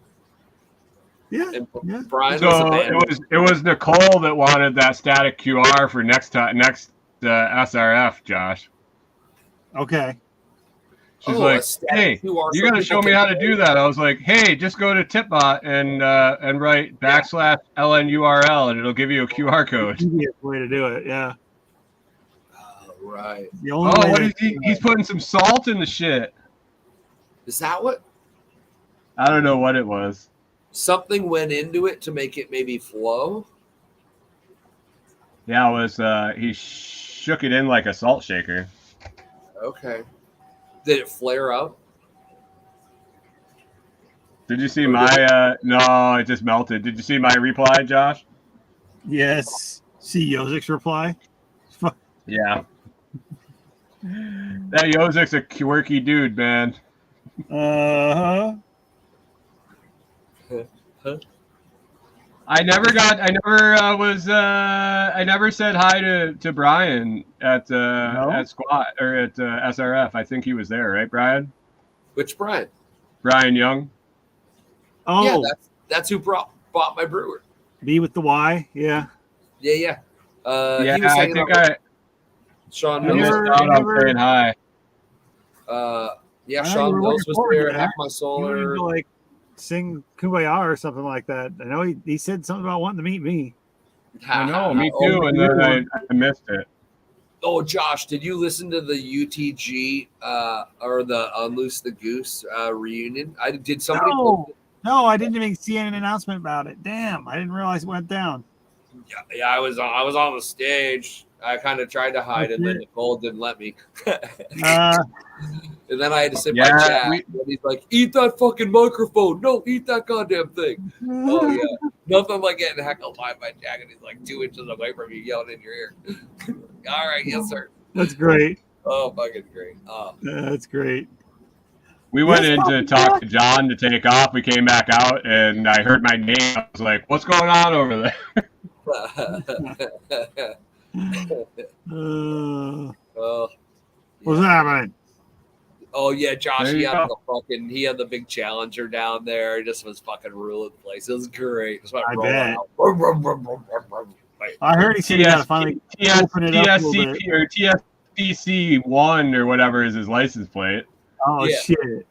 Speaker 2: Yeah.
Speaker 1: And
Speaker 2: Yeah.
Speaker 1: Brian
Speaker 3: So it was Nicole that wanted that static QR for next SRF, Josh.
Speaker 2: Okay.
Speaker 3: She's
Speaker 1: a
Speaker 3: like,
Speaker 1: static
Speaker 3: hey,
Speaker 1: QR
Speaker 3: you
Speaker 1: so
Speaker 3: got to
Speaker 1: people
Speaker 3: show me
Speaker 1: can
Speaker 3: how to
Speaker 1: pay.
Speaker 3: do that. I was like, hey, just go to Tipbot and write /LNURL and it'll give you a QR code.
Speaker 2: Easiest way to do it. Yeah.
Speaker 1: Oh, right.
Speaker 2: The only
Speaker 3: Oh,
Speaker 2: way
Speaker 3: what is he? He's putting some salt in the shit.
Speaker 1: Is that what?
Speaker 3: I don't know what it was.
Speaker 1: Something went into it to make it maybe flow?
Speaker 3: Yeah, it was. He shook it in like a salt shaker.
Speaker 1: Okay. Did it flare up?
Speaker 3: Did you see my? No, it just melted. Did you see my reply, Josh?
Speaker 2: Yes. See Yozik's reply.
Speaker 3: Yeah. That Yozik's a quirky dude, man.
Speaker 2: Uh-huh.
Speaker 3: I never said hi to Brian at Squat or at SRF. I think he was there, right, Brian?
Speaker 1: Which Brian?
Speaker 3: Brian Young.
Speaker 2: Oh,
Speaker 1: Yeah, that's who bought my brewer.
Speaker 2: B with the Y. Yeah.
Speaker 1: Yeah.
Speaker 3: Yeah,
Speaker 1: He was
Speaker 3: I
Speaker 1: hanging
Speaker 3: think
Speaker 1: out with Sean
Speaker 3: I
Speaker 1: Mills.
Speaker 3: missed out on saying hi.
Speaker 1: Yeah,
Speaker 2: I know you
Speaker 1: Sean
Speaker 2: were
Speaker 1: Mills
Speaker 2: looking
Speaker 1: was
Speaker 2: forward to
Speaker 1: there.
Speaker 2: that.
Speaker 1: Hack My
Speaker 2: You
Speaker 1: Solar.
Speaker 2: wanted to like sing Kumbaya or something like that. I know he said something about wanting to meet me.
Speaker 3: I know, me too, and then I missed it.
Speaker 1: Oh, Josh, did you listen to the UTG or the Unloose the Goose reunion? Did somebody?
Speaker 2: No, I didn't even see an announcement about it. Damn, I didn't realize it went down.
Speaker 1: Yeah, I was on the stage. I kind of tried to hide, and then Nicole didn't let me. And then I had to sit by Jack. And he's like, "Eat that fucking microphone! No, eat that goddamn thing!" Oh yeah, nothing like getting heckled by Jack, and he's like 2 inches away from you, yelling in your ear. All right, yes sir.
Speaker 2: That's great.
Speaker 1: Oh, fucking great. Oh.
Speaker 2: That's great.
Speaker 3: We went in to talk to John to take off. We came back out, and I heard my name. I was like, "What's going on over there?"
Speaker 2: What's happening?
Speaker 1: Oh yeah, Josh.
Speaker 3: There
Speaker 1: He
Speaker 3: you
Speaker 1: had
Speaker 3: go.
Speaker 1: he had the big Challenger down there. He just was fucking ruling the place. It was great. Just went
Speaker 2: I
Speaker 1: rolling
Speaker 2: bet.
Speaker 1: out.
Speaker 2: I heard he said he got to finally open it up a little bit.
Speaker 3: TSCP or TSPC1 or whatever is his license plate.
Speaker 2: Oh
Speaker 1: Yeah.
Speaker 2: shit!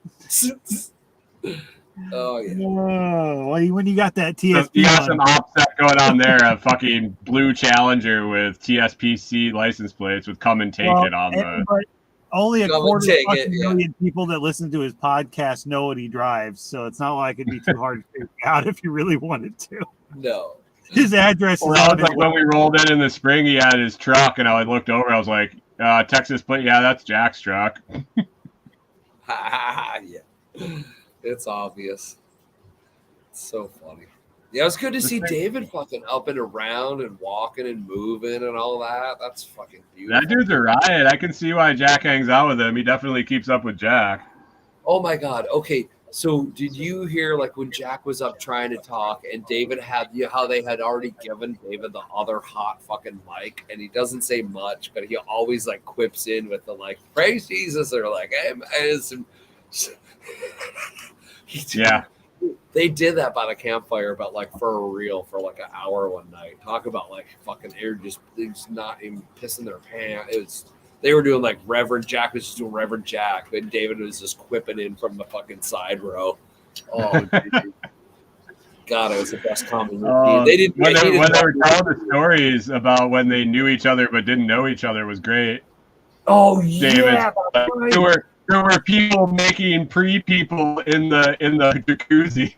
Speaker 1: Oh yeah.
Speaker 2: Oh, well, when you got that
Speaker 3: So
Speaker 2: TSP
Speaker 3: you got
Speaker 2: on,
Speaker 3: some offset going on there. A fucking blue Challenger with TSPC license plates would come and take it on the.
Speaker 2: everybody- only a
Speaker 1: Come and
Speaker 2: quarter
Speaker 1: take
Speaker 2: of a
Speaker 1: it, yeah.
Speaker 2: million people that listen to his podcast know what he drives, so it's not like it'd be too hard to figure out if you really wanted to.
Speaker 1: No.
Speaker 2: His address
Speaker 3: Well,
Speaker 2: is
Speaker 3: that
Speaker 2: on
Speaker 3: was like when we rolled in the spring. He had his truck, and I looked over. I was like, Texas plate. Yeah, that's Jack's truck.
Speaker 1: Yeah, it's obvious. It's so funny. Yeah, it was good to see David fucking up and around and walking and moving and all that. That's fucking beautiful.
Speaker 3: That dude's a riot. I can see why Jack hangs out with him. He definitely keeps up with Jack.
Speaker 1: Oh my God. Okay. So did you hear like when Jack was up trying to talk and David had how they had already given David the other hot fucking mic and he doesn't say much, but he always like quips in with the like praise Jesus or like hey,
Speaker 3: Yeah.
Speaker 1: They did that by the campfire, but like for real for like an hour one night. Talk about like fucking air just not even pissing their pants. It was they were doing like Reverend Jack was just doing Reverend Jack, and David was just quipping in from the fucking side row. Oh, dude. God, it was the best comedy routine. They didn't
Speaker 3: when they were telling the stories about when they knew each other but didn't know each other was great.
Speaker 1: Oh
Speaker 3: David,
Speaker 1: yeah,
Speaker 3: right. There were people making people in the jacuzzi.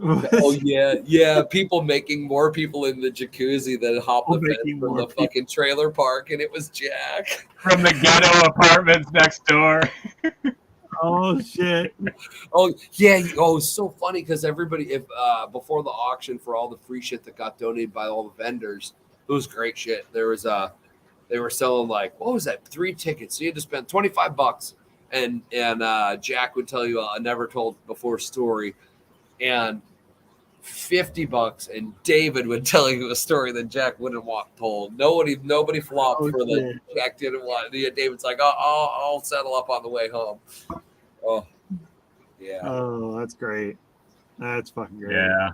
Speaker 1: Oh yeah. People making more people in the jacuzzi than hop the fence from the fucking trailer park, and it was Jack
Speaker 3: from the ghetto apartments next door.
Speaker 2: Oh shit!
Speaker 1: Oh yeah! Oh, it's so funny because everybody, if before the auction for all the free shit that got donated by all the vendors, it was great shit. There was they were selling like what was that? 3 tickets. You had to spend $25, and Jack would tell you a never told before story, and $50, and David would tell you a story that Jack wouldn't want told. Nobody flopped for the Jack didn't want. David's like, I'll settle up on the way home. Oh, yeah.
Speaker 2: Oh, that's great. That's fucking great.
Speaker 3: Yeah.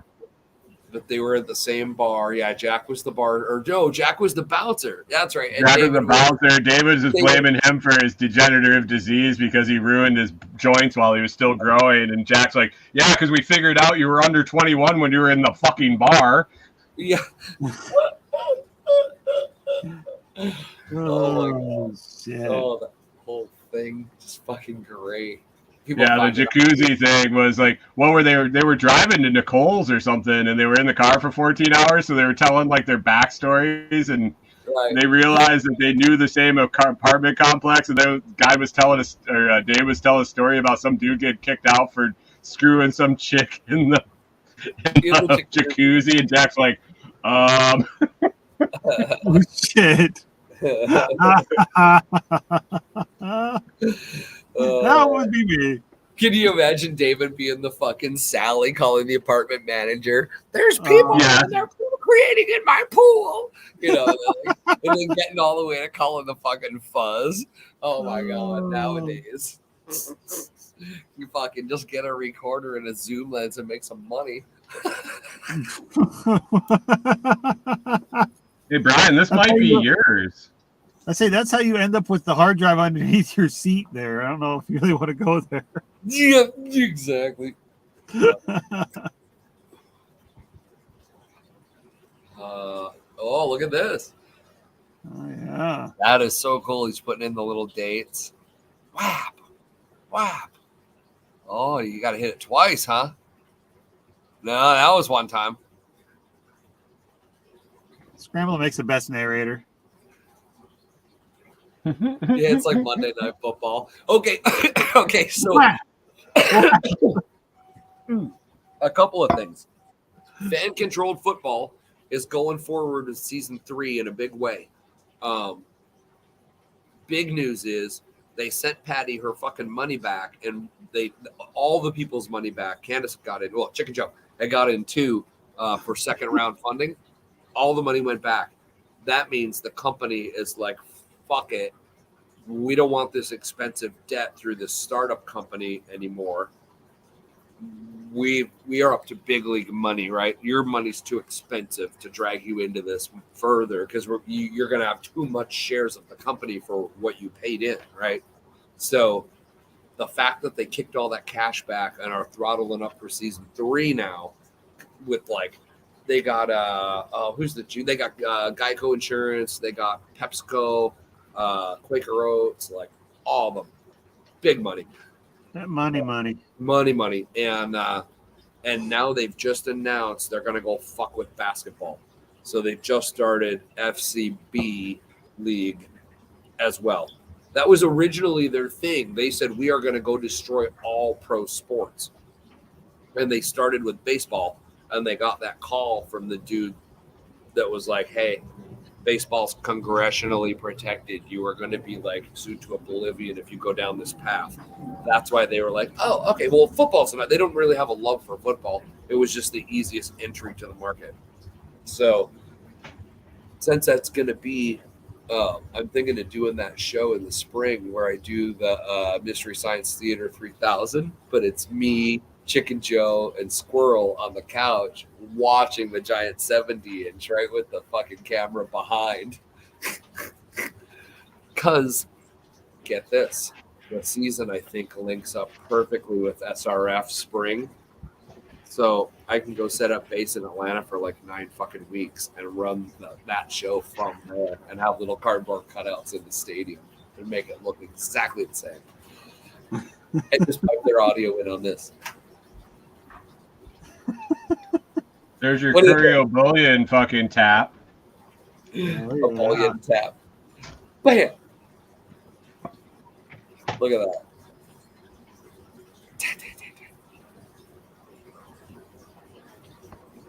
Speaker 1: But they were at the same bar. Yeah, Jack was the bar, or no, Jack was the bouncer. That's right. And
Speaker 3: Jack was the bouncer. David was blaming him for his degenerative disease because he ruined his joints while he was still growing. And Jack's like, yeah, because we figured out you were under 21 when you were in the fucking bar.
Speaker 1: Yeah.
Speaker 2: Oh, shit.
Speaker 1: Oh, the whole thing just fucking great.
Speaker 3: The jacuzzi thing was like, what were they were driving to Nicole's or something, and they were in the car for 14 hours, so they were telling like their backstories, and they realized that they knew the same apartment complex, and the guy was telling us, or Dave was telling a story about some dude getting kicked out for screwing some chick in the jacuzzi, and Jack's like,
Speaker 2: Oh, shit. That would be me.
Speaker 1: Can you imagine David being the fucking Sally calling the apartment manager? There's people in there creating in my pool, and then getting all the way to calling the fucking fuzz. Oh my God! Nowadays, you fucking just get a recorder and a zoom lens and make some money.
Speaker 3: Hey Brian, this might be yours.
Speaker 2: I say that's how you end up with the hard drive underneath your seat there. I don't know if you really want to go there.
Speaker 1: Yeah, exactly. Oh, look at this.
Speaker 2: Oh, yeah.
Speaker 1: That is so cool. He's putting in the little dates. Whap. Whap. Oh, you got to hit it twice, huh? No, that was one time.
Speaker 2: Scramble makes the best narrator.
Speaker 1: Yeah, it's like Monday Night Football. Okay. Okay, so a couple of things. Fan-controlled football is going forward with season 3 in a big way. Big news is they sent Patti her fucking money back, and all the people's money back. Candace got in. Well, Chicken Joe, I got in too for second round funding. All the money went back. That means the company is like, fuck it. We don't want this expensive debt through this startup company anymore. We are up to big league money, right? Your money's too expensive to drag you into this further because you're going to have too much shares of the company for what you paid in, right? So the fact that they kicked all that cash back and are throttling up for season 3 now with like, they got they got Geico Insurance, they got PepsiCo, Quaker Oats, like all of them, big money.
Speaker 2: That money.
Speaker 1: And And now they've just announced they're going to go fuck with basketball. So they've just started FCB League as well. That was originally their thing. They said, we are going to go destroy all pro sports. And they started with baseball. And they got that call from the dude that was like, hey, baseball's congressionally protected. You are going to be like sued to oblivion if you go down this path. That's why they were like, oh, okay, well, football's not. They don't really have a love for football. It was just the easiest entry to the market. So since that's going to be, I'm thinking of doing that show in the spring where I do the Mystery Science Theater 3000, but it's me, Chicken Joe, and Squirrel on the couch watching the giant 70-inch right with the fucking camera behind. Because, get this, the season I think links up perfectly with SRF spring. So I can go set up base in Atlanta for like 9 fucking weeks and run that show from there and have little cardboard cutouts in the stadium and make it look exactly the same. And just pipe their audio in on this.
Speaker 3: There's your Curio Bullion fucking tap.
Speaker 1: A bullion tap. Bam! Look at that.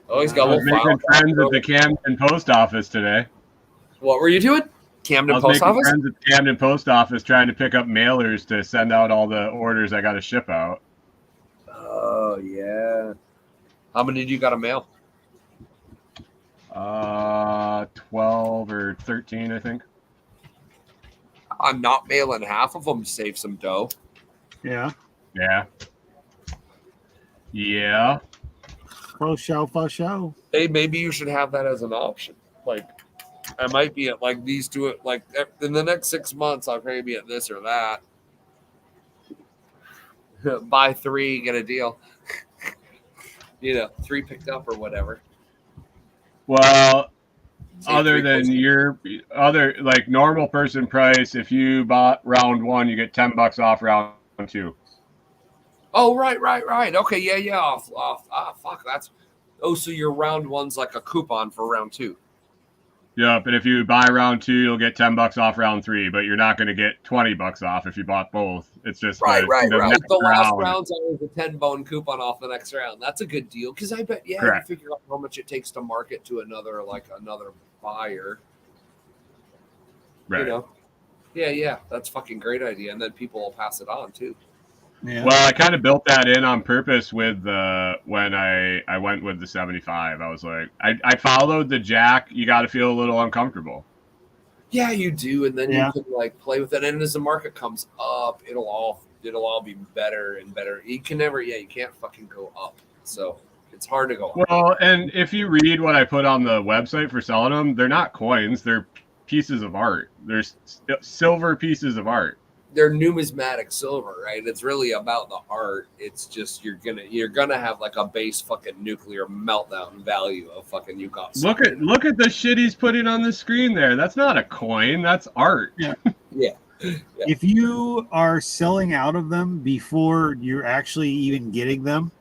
Speaker 1: Oh, he's got
Speaker 3: I was making friends at the Camden Post Office today.
Speaker 1: What were you doing? Camden Post
Speaker 3: Office? I was
Speaker 1: Office?
Speaker 3: making friends at the Camden Post Office trying to pick up mailers to send out all the orders I got to ship out.
Speaker 1: Oh, yeah. How many did you got to mail?
Speaker 3: 12 or 13, I think.
Speaker 1: I'm not mailing half of them to save some dough.
Speaker 2: Yeah.
Speaker 3: Yeah. Yeah.
Speaker 2: For show.
Speaker 1: Hey, maybe you should have that as an option. Like, I might be at like these two, like in the next 6 months, I'll probably be at this or that. Buy 3, get a deal. 3 picked up or whatever.
Speaker 3: Well,
Speaker 1: Say
Speaker 3: other
Speaker 1: 3
Speaker 3: than
Speaker 1: close.
Speaker 3: your other like normal person price, if you bought round 1, you get $10 off round 2.
Speaker 1: Oh, right. Okay, yeah. Off. Fuck, that's. Oh, so your round 1's like a coupon for round 2.
Speaker 3: Yep, and if you buy round 2, you'll get $10 off round 3, but you're not going to get $20 off if you bought both. It's just
Speaker 1: Right.
Speaker 3: next
Speaker 1: The last
Speaker 3: round.
Speaker 1: round's always a 10-bone coupon off the next round. That's a good deal because I bet,
Speaker 3: Correct.
Speaker 1: you figure out how much it takes to market to another buyer.
Speaker 3: Right.
Speaker 1: Yeah, that's a fucking great idea, and then people will pass it on too.
Speaker 2: Yeah.
Speaker 3: Well, I kind of built that in on purpose with when I went with the 75. I was like, I followed the jack. You got to feel a little uncomfortable.
Speaker 1: Yeah, you do, and then you can like play with it. And as the market comes up, it'll all be better and better. You can't fucking go up. So it's hard to go up.
Speaker 3: Well, and if you read what I put on the website for selling them, they're not coins. They're pieces of art. They're silver pieces of art.
Speaker 1: They're numismatic silver, right? It's really about the art. It's just you're gonna have like a base fucking nuclear meltdown value of fucking you got.
Speaker 3: Look at the shit he's putting on the screen there. That's not a coin. That's art.
Speaker 1: Yeah.
Speaker 2: If you are selling out of them before you're actually even getting them,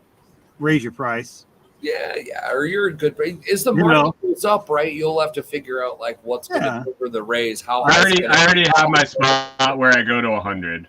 Speaker 2: raise your price.
Speaker 1: Yeah, or you're in good. Is the market goes up, right? You'll have to figure out like what's going to trigger the raise. How
Speaker 3: I already have my spot where I go to 100.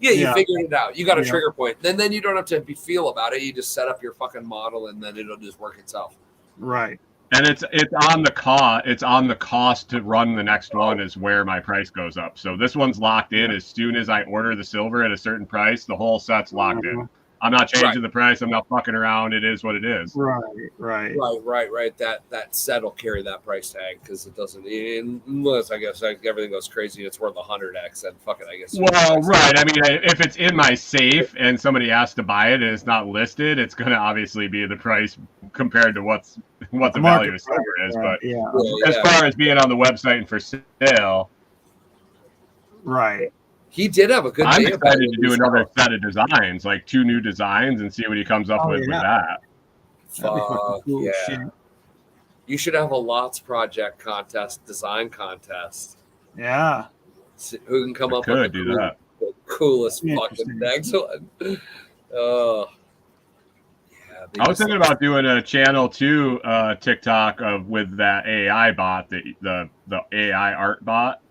Speaker 1: Yeah, you figured it out. You got a
Speaker 2: Yeah.
Speaker 1: trigger point. Then you don't have to feel about it. You just set up your fucking model, and then it'll just work itself.
Speaker 2: Right.
Speaker 3: And it's on the cost. It's on the cost to run the next one is where my price goes up. So this one's locked in. As soon as I order the silver at a certain price, the whole set's locked in. I'm not changing the price. I'm not fucking around. It is what it is.
Speaker 2: Right.
Speaker 1: That set will carry that price tag because it doesn't, unless I guess everything goes crazy. It's worth 100x. And fuck it, I guess.
Speaker 3: Well, right. I mean, if it's in my safe and somebody asks to buy it and it's not listed, it's going to obviously be the price compared to what the value of silver is. But as far as being on the website and for sale,
Speaker 2: right.
Speaker 1: He did have a good.
Speaker 3: I'm excited to do another set of designs, like 2 new designs, and see what he comes up with that.
Speaker 1: Fuck yeah! Shit. You should have a Lots project contest, design contest.
Speaker 2: Yeah.
Speaker 1: Who can come up with the coolest fucking next one? Oh, yeah,
Speaker 3: I was thinking about doing a channel too, TikTok with that AI bot, the AI art bot.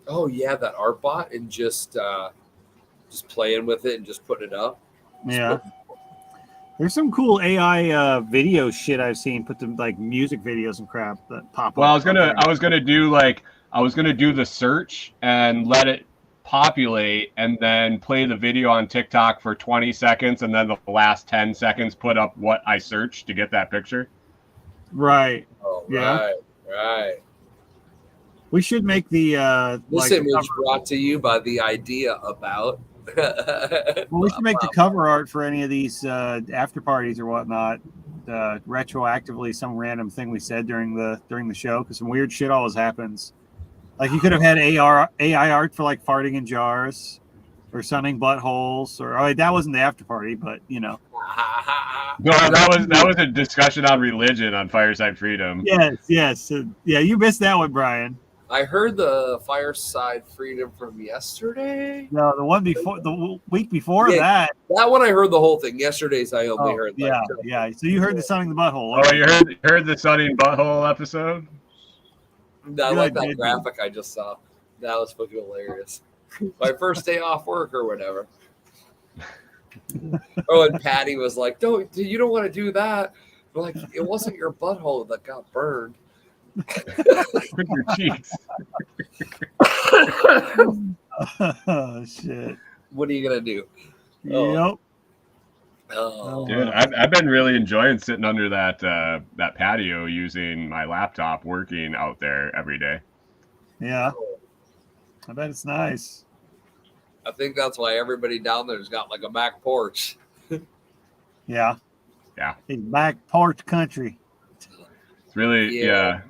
Speaker 1: Oh yeah, that art bot, and just playing with it and just putting it up.
Speaker 2: Yeah. There's some cool AI video shit I've seen. Put them like music videos and crap that pop up.
Speaker 3: Well, I was gonna do the search and let it populate, and then play the video on TikTok for 20 seconds, and then the last 10 seconds put up what I searched to get that picture.
Speaker 2: Right.
Speaker 1: Oh,
Speaker 2: Yeah.
Speaker 1: right.
Speaker 2: We should make the
Speaker 1: This image brought to you by the idea about.
Speaker 2: Well, we should make the cover art for any of these after parties or whatnot. Retroactively, some random thing we said during the show, because some weird shit always happens. Like you could have had AI art for like farting in jars, or sunning buttholes, or that wasn't the after party, but you know.
Speaker 3: No, that was a discussion on religion on Fireside Freedom.
Speaker 2: Yes. Yeah, you missed that one, Brian.
Speaker 1: I heard the Fireside Freedom from yesterday.
Speaker 2: No, the one before, the week before that.
Speaker 1: That one I heard the whole thing. Yesterday's I only heard.
Speaker 2: Yeah. So you heard the sunning the butthole.
Speaker 3: Oh, you heard the sunning butthole episode?
Speaker 1: I like that graphic I just saw. That was fucking hilarious. My first day off work or whatever. Oh, and Patti was like, you don't want to do that. But like, it wasn't your butthole that got burned.
Speaker 3: With your cheeks.
Speaker 2: Oh shit!
Speaker 1: What are you gonna do?
Speaker 2: Yep.
Speaker 1: Oh,
Speaker 3: dude, I've been really enjoying sitting under that patio using my laptop, working out there every day.
Speaker 2: Yeah, I bet it's nice.
Speaker 1: I think that's why everybody down there's got like a back porch.
Speaker 2: Yeah. It's back porch country.
Speaker 3: It's really yeah.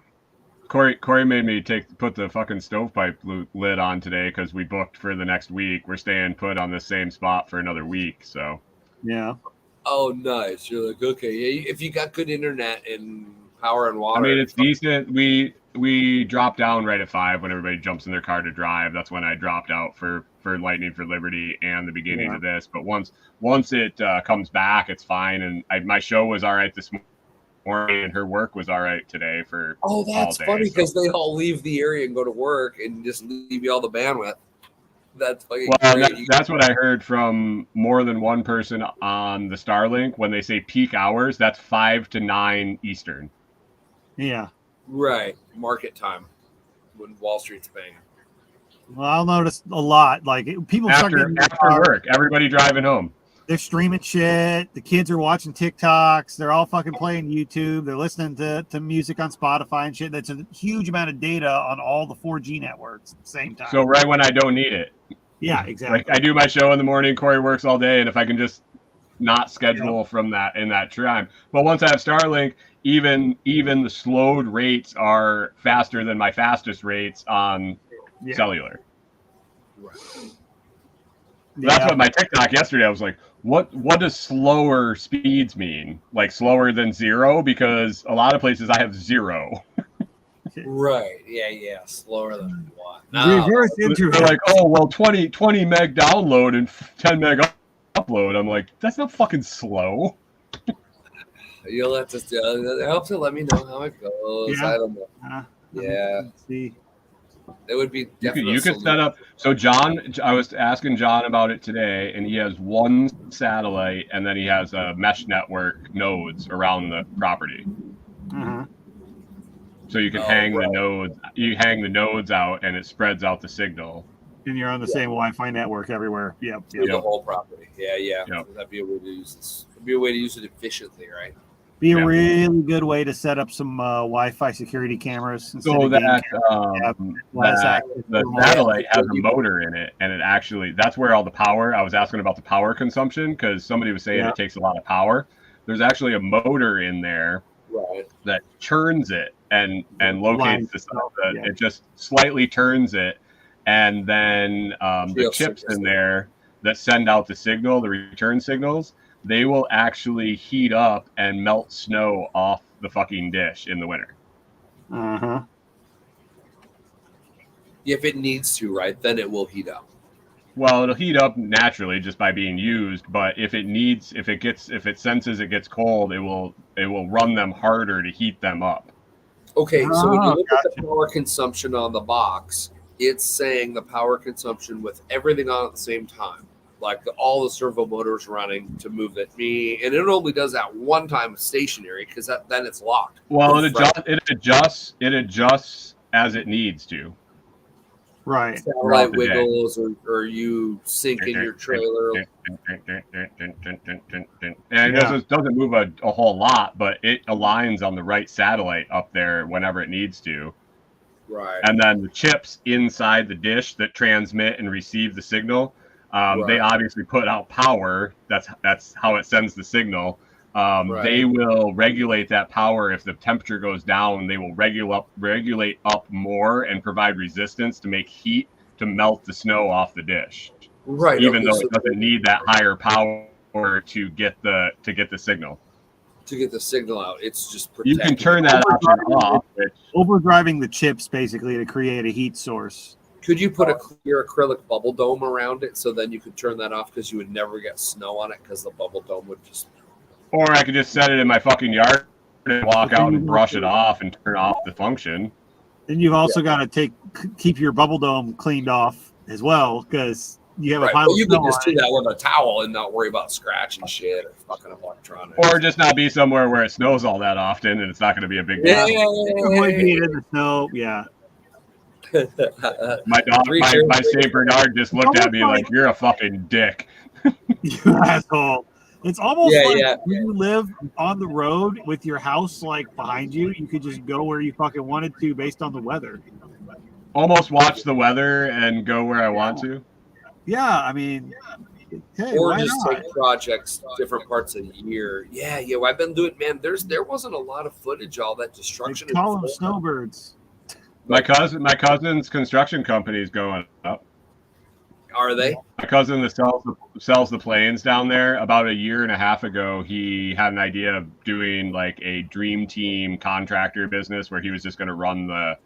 Speaker 3: Corey made me put the fucking stovepipe lid on today because we booked for the next week. We're staying put on the same spot for another week. So
Speaker 2: yeah.
Speaker 1: Oh, nice. You're like, okay, yeah. If you got good internet and power and water,
Speaker 3: I mean, it's decent. We drop down right at 5 when everybody jumps in their car to drive. That's when I dropped out for Lightning for Liberty and the beginning of this. But once it comes back, it's fine. And my show was all right this morning. And her work was all right today for
Speaker 1: that's funny because they all leave the area and go to work and just leave you all the bandwidth. That's fucking great.
Speaker 3: That's what I heard from more than one person on the Starlink. When they say peak hours, that's 5 to 9 Eastern.
Speaker 2: Yeah.
Speaker 1: Right. Market time when Wall Street's banging.
Speaker 2: Well, I'll notice a lot. Like people
Speaker 3: after work, everybody driving home.
Speaker 2: They're streaming shit. The kids are watching TikToks. They're all fucking playing YouTube. They're listening to music on Spotify and shit. That's a huge amount of data on all the 4G networks at the same time.
Speaker 3: So right when I don't need it.
Speaker 2: Yeah, exactly.
Speaker 3: Like I do my show in the morning. Corey works all day, and if I can just not schedule from that in that time. But once I have Starlink, even the slowed rates are faster than my fastest rates on cellular.
Speaker 1: Right.
Speaker 3: That's what my TikTok yesterday. I was like, what does slower speeds mean? Like slower than 0? Because a lot of places I have 0.
Speaker 1: Right. Yeah. Slower than what?
Speaker 2: Reverse
Speaker 3: They're like, oh well, 20 meg download and 10 meg upload. I'm like, that's not fucking slow.
Speaker 1: You'll have to. I hope to let me know how it goes.
Speaker 2: Yeah.
Speaker 1: I don't know. Yeah.
Speaker 2: Let's see.
Speaker 1: It would be
Speaker 3: you could set up. So John, I was asking John about it today, and he has one satellite, and then he has a mesh network nodes around the property.
Speaker 2: Uh-huh.
Speaker 3: So you can hang the nodes. You hang the nodes out, and it spreads out the signal.
Speaker 2: And you're on the same Wi-Fi network everywhere. Yep.
Speaker 1: The whole property. Yeah.
Speaker 3: Yep.
Speaker 1: That'd be a way to use this. It'd be a way to use it efficiently, right?
Speaker 2: Be a really good way to set up some Wi-Fi security cameras.
Speaker 3: So that the satellite has a motor in it, and it actually, that's where all the power, I was asking about the power consumption, because somebody was saying it takes a lot of power. There's actually a motor in there that churns it and locates the stuff. It just slightly turns it, and then the chips in there that send out the signal, the return signals, they will actually heat up and melt snow off the fucking dish in the winter.
Speaker 2: Uh-huh.
Speaker 1: If it needs to, right? Then it will heat up.
Speaker 3: Well, it'll heat up naturally just by being used, but if it senses it gets cold, it will run them harder to heat them up.
Speaker 1: Okay, so when you
Speaker 2: Oh,
Speaker 1: look at the power consumption on the box, it's saying the power consumption with everything on at the same time, like all the servo motors running to move that me, and it only does that one time stationary because then it's locked.
Speaker 3: Well, it adjusts as it needs to.
Speaker 2: Right.
Speaker 1: Satellite wiggles, or you sink in your trailer.
Speaker 3: And it doesn't move a whole lot, but it aligns on the right satellite up there whenever it needs to.
Speaker 1: Right.
Speaker 3: And then the chips inside the dish that transmit and receive the signal, they obviously put out power. That's how it sends the signal. They will regulate that power. If the temperature goes down, they will regulate up more and provide resistance to make heat to melt the snow off the dish.
Speaker 1: Right.
Speaker 3: Even though it doesn't need that higher power to get the signal. To
Speaker 1: get the signal out, it's just
Speaker 3: you can turn that option off.
Speaker 2: Overdriving the chips basically to create a heat source.
Speaker 1: Could you put a clear acrylic bubble dome around it so then you could turn that off because you would never get snow on it because the bubble dome would just.
Speaker 3: Or I could just set it in my fucking yard and walk out and brush it off and turn off the function.
Speaker 2: Then you've also got to keep your bubble dome cleaned off as well because you have a pile of
Speaker 1: you
Speaker 2: snow
Speaker 1: could just
Speaker 2: on
Speaker 1: do that with a towel and not worry about scratching shit or fucking electronics.
Speaker 3: Or just not be somewhere where it snows all that often and it's not going to be a big deal.
Speaker 2: Avoid being in the snow. Yeah.
Speaker 3: My dog, my Saint Bernard just looked at me like, "You're a fucking dick."
Speaker 2: You asshole. It's almost like you live on the road with your house like behind you. You could just go where you fucking wanted to based on the weather.
Speaker 3: Almost watch the weather and go where I want to.
Speaker 2: Yeah, I mean, hey,
Speaker 1: or just take projects different parts of the year. Yeah, I've been doing. Man, there wasn't a lot of footage. All that destruction.
Speaker 2: They call them snowbirds.
Speaker 3: My cousin's construction company is going up.
Speaker 1: Are they?
Speaker 3: My cousin that sells the planes down there. About a year and a half ago, he had an idea of doing like a dream team contractor business where he was just going to run the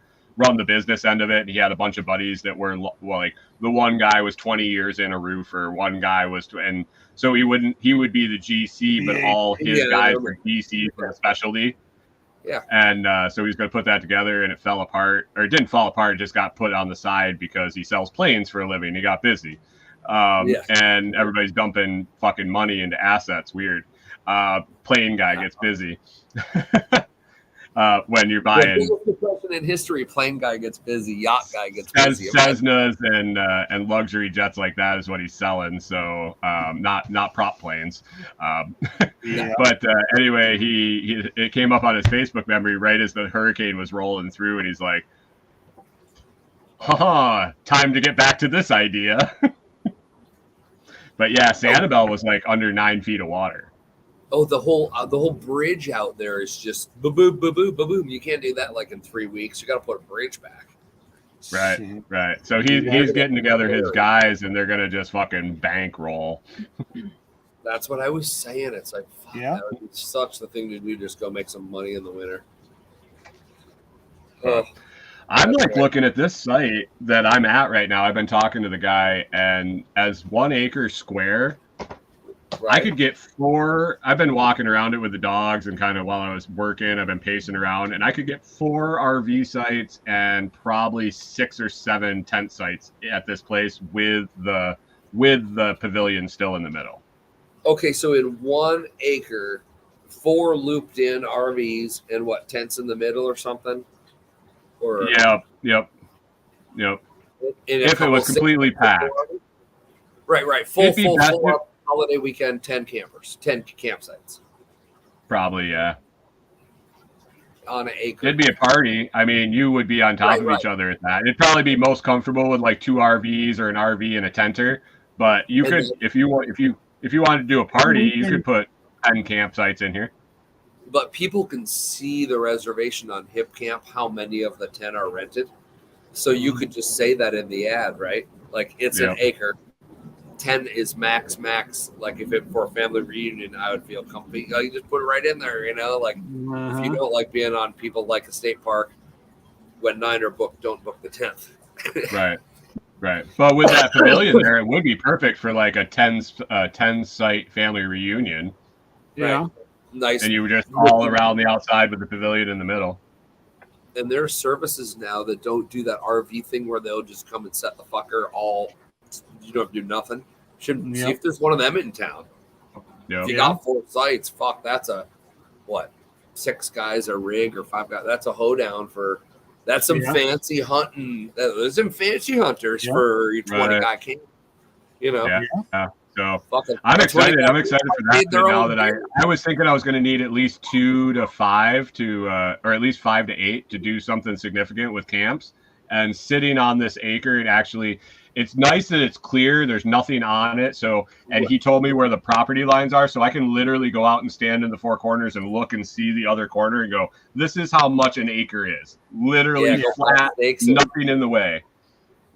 Speaker 3: business end of it. And he had a bunch of buddies that were like, the one guy was 20 years in a roofer, one guy was, and so he would be the GC, but all his guys were GC for a specialty.
Speaker 1: Yeah.
Speaker 3: And so he's going to put that together, and it fell apart, or it didn't fall apart. It just got put on the side because he sells planes for a living. He got busy. And everybody's dumping fucking money into assets. Weird. Plane guy gets busy. When you're buying
Speaker 1: in history, plane guy gets busy, yacht guy gets busy.
Speaker 3: Cessnas and luxury jets like that is what he's selling. So not prop planes. But anyway, it came up on his Facebook memory right as the hurricane was rolling through, and he's like, time to get back to this idea. But yeah, Sanibel was like under 9 feet of water.
Speaker 1: Oh, the whole bridge out there is just boom, boom, boom, boom. You can't do that like in 3 weeks. You got to put a bridge back.
Speaker 3: Right. So he's getting together his guys, and they're gonna just fucking bankroll.
Speaker 1: That's what I was saying. It's like, fuck, that would be such the thing to do. Just go make some money in the winter.
Speaker 3: I'm like looking at this site that I'm at right now. I've been talking to the guy, and as 1 acre square. Right. I could get 4. I've been walking around it with the dogs, and kind of while I was working, I've been pacing around, and I could get 4 RV sites and probably 6 or 7 tent sites at this place with the pavilion still in the middle.
Speaker 1: Okay, so in 1 acre, 4 looped in RVs and what, tents in the middle or something? Or
Speaker 3: Yep. If it was completely packed.
Speaker 1: Right. Full up. Holiday weekend, 10 campers, 10 campsites.
Speaker 3: Probably, yeah.
Speaker 1: On an acre.
Speaker 3: It'd be a party. I mean, you would be on top of each other at that. It'd probably be most comfortable with like 2 RVs or an RV and a tenter. But you could, if you wanted to do a party, you could put 10 campsites in here.
Speaker 1: But people can see the reservation on Hip Camp, how many of the 10 are rented. So you could just say that in the ad, right? Like it's an acre. 10 is max. Like if it for a family reunion, I would feel comfy. You just put it right in there, like if you don't like being on people like a state park, when 9 are booked, don't book the 10th.
Speaker 3: Right. Right. But with that pavilion there, it would be perfect for like a 10 site family reunion.
Speaker 2: Yeah.
Speaker 1: Right. Nice.
Speaker 3: And you were just all around the outside with the pavilion in the middle.
Speaker 1: And there are services now that don't do that RV thing where they'll just come and set the fucker all. You don't have to do nothing. Should see if there's one of them in town.
Speaker 3: Yep.
Speaker 1: If you got 4 sites, fuck, that's a what? 6 guys a rig or 5 guys. That's a hoedown for. That's some fancy hunting. There's some fancy hunters for your 20 guy camp. You know.
Speaker 3: Yeah. So
Speaker 1: fucking,
Speaker 3: I'm excited. I'm excited for that now that I was thinking I was going to need at least 2 to 5 to, or at least 5 to 8 to do something significant with camps. And sitting on this acre, it's nice that it's clear. There's nothing on it. So, and he told me where the property lines are. So I can literally go out and stand in the 4 corners and look and see the other corner and go, this is how much an acre is. Literally flat, nothing in the way.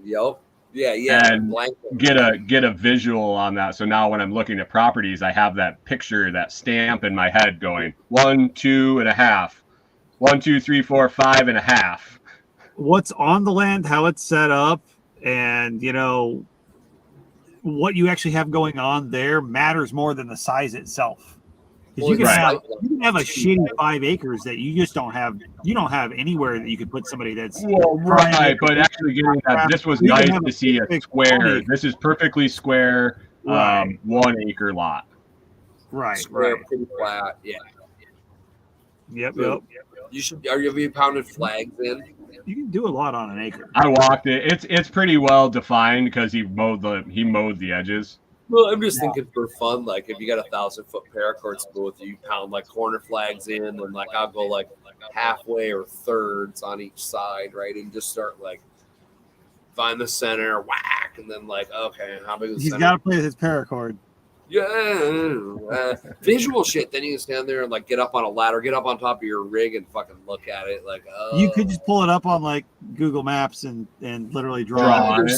Speaker 1: Yep. Yeah.
Speaker 3: And get a visual on that. So now when I'm looking at properties, I have that picture, that stamp in my head going 1, 2.5, 1, 2, 3, 4, 5.5.
Speaker 2: What's on the land, how it's set up, and what you actually have going on there matters more than the size itself. Because you can have a shitty 5 acres that you just don't have. You don't have anywhere that you could put somebody that's
Speaker 3: right. But actually, getting that, this was nice to see a square. This is perfectly square, 1 acre lot.
Speaker 2: Right.
Speaker 1: Square, pretty flat. Yeah.
Speaker 2: Yep.
Speaker 1: You should. Are you pounded flags in?
Speaker 2: You can do a lot on an acre.
Speaker 3: I walked it. It's pretty well defined because he mowed the edges.
Speaker 1: Well, I'm just thinking for fun, like if you got a 1,000-foot paracord school with you, pound like corner flags in, and like I'll go like halfway or thirds on each side, right, and just start like find the center, whack, and then like okay, how big is the
Speaker 2: He's
Speaker 1: center?
Speaker 2: got to play with his paracord.
Speaker 1: Yeah, visual shit. Then you can stand there and like get up on a ladder, get up on top of your rig, and fucking look at it. Like,
Speaker 2: you could just pull it up on like Google Maps and literally draw.
Speaker 1: There's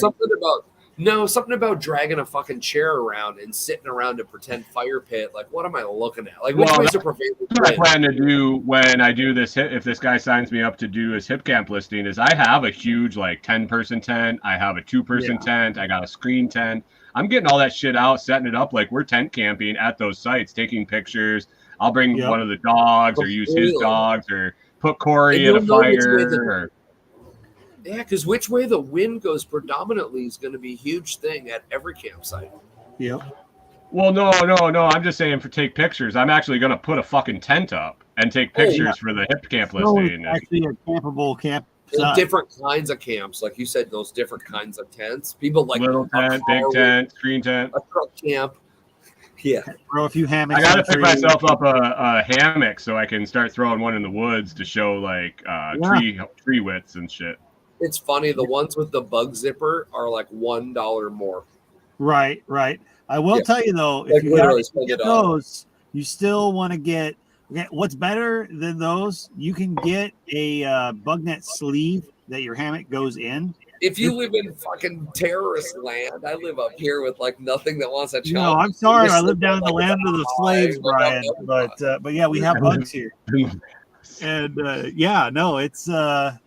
Speaker 1: something about dragging a fucking chair around and sitting around a pretend fire pit. Like, what am I looking at? Like, which way's a preferred?
Speaker 3: What I plan to do when I do this, if this guy signs me up to do his hip camp listing, is I have a huge like 10-person tent. I have a 2-person tent. I got a screen tent. I'm getting all that shit out, setting it up like we're tent camping at those sites, taking pictures. I'll bring one of the dogs or use his dogs or put Corey in a fire.
Speaker 1: Yeah, because which way the wind goes predominantly is going to be a huge thing at every campsite.
Speaker 2: Yep.
Speaker 3: Well, no. I'm just saying take pictures. I'm actually going to put a fucking tent up and take pictures for the hip camp listing.
Speaker 2: No, actually a campable camp.
Speaker 1: Different kinds of camps, like you said, those different kinds of tents. People like
Speaker 3: little tent, big tent, screen tent,
Speaker 1: a truck camp. Yeah,
Speaker 2: throw a few hammocks.
Speaker 3: I got to pick myself up a hammock so I can start throwing one in the woods to show like tree widths and shit.
Speaker 1: It's funny. The ones with the bug zipper are like $1 more.
Speaker 2: Right. I will tell you though, if you get those, you still want to get. What's better than those? You can get a bug net sleeve that your hammock goes in.
Speaker 1: If you live in fucking terrorist land, I live up here with like nothing that wants a child.
Speaker 2: No, I'm sorry. I live down in the land of the slaves, Brian. But yeah, we have bugs here. And it's a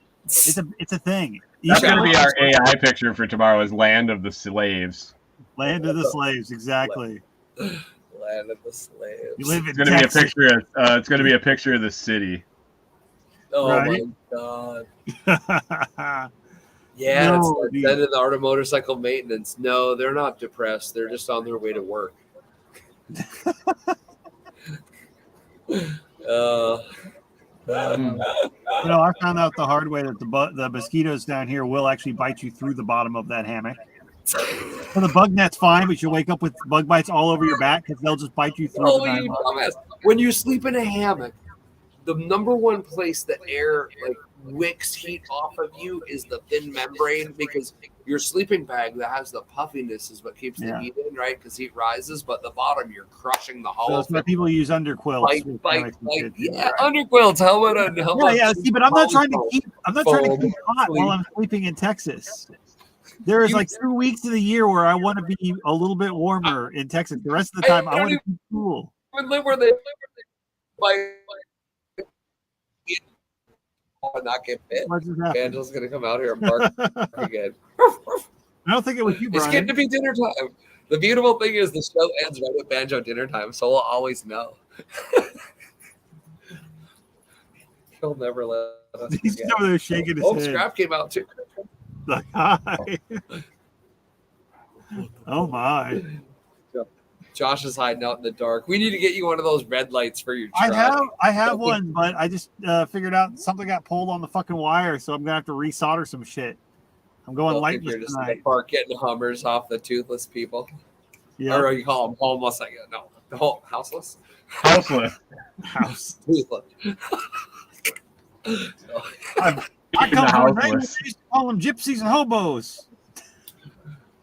Speaker 2: thing.
Speaker 3: That's gonna be our AI picture for tomorrow. Is Land of the Slaves.
Speaker 2: Land of the Slaves, exactly.
Speaker 1: Land of the slaves.
Speaker 2: You live in
Speaker 3: it's gonna be a picture of it's gonna be a picture of the city.
Speaker 1: Oh my god. Yeah, it's like that in the art of motorcycle maintenance. No, they're not depressed. They're just on their way to work.
Speaker 2: I found out the hard way that the mosquitoes down here will actually bite you through the bottom of that hammock. So the bug net's fine, but you'll wake up with bug bites all over your back because they'll just bite you through the hammock.
Speaker 1: When you sleep in a hammock, the number one place that air like wicks heat off of you is the thin membrane, because your sleeping bag that has the puffiness is what keeps the heat in, right? Because heat rises, but the bottom you're crushing the hull.
Speaker 2: So that's why people use underquilts.
Speaker 1: Underquilts. How about
Speaker 2: see, but I'm not trying to keep hot while I'm sleeping in Texas. There is like 2 weeks of the year where I want to be a little bit warmer in Texas. The rest of the time, I want to be cool.
Speaker 1: Live where they not get bit. Angela's gonna come out here and bark again.
Speaker 2: I don't think it was you,
Speaker 1: It's
Speaker 2: Brian.
Speaker 1: getting to be dinner time. The beautiful thing is the show ends right at banjo dinner time, so we'll always know. He'll never let us
Speaker 2: He's
Speaker 1: forget.
Speaker 2: over there shaking his
Speaker 1: Oh,
Speaker 2: head.
Speaker 1: Scrap came out too.
Speaker 2: Like, hi. Oh my!
Speaker 1: Josh is hiding out in the dark. We need to get you one of those red lights for your truck.
Speaker 2: I have one, but I just figured out something got pulled on the fucking wire, so I'm gonna have to resolder some shit. I'm going
Speaker 1: I think you're
Speaker 2: lightless
Speaker 1: just in the
Speaker 2: tonight.
Speaker 1: park getting Hummers off the toothless people.
Speaker 2: Yeah,
Speaker 1: Or you call them homeless, I guess. No, the whole houseless.
Speaker 3: Houseless.
Speaker 2: house.
Speaker 1: Toothless.
Speaker 2: I
Speaker 3: In
Speaker 2: come
Speaker 3: the
Speaker 2: from a neighborhood,
Speaker 3: houseless.
Speaker 2: they used to call them gypsies and hobos.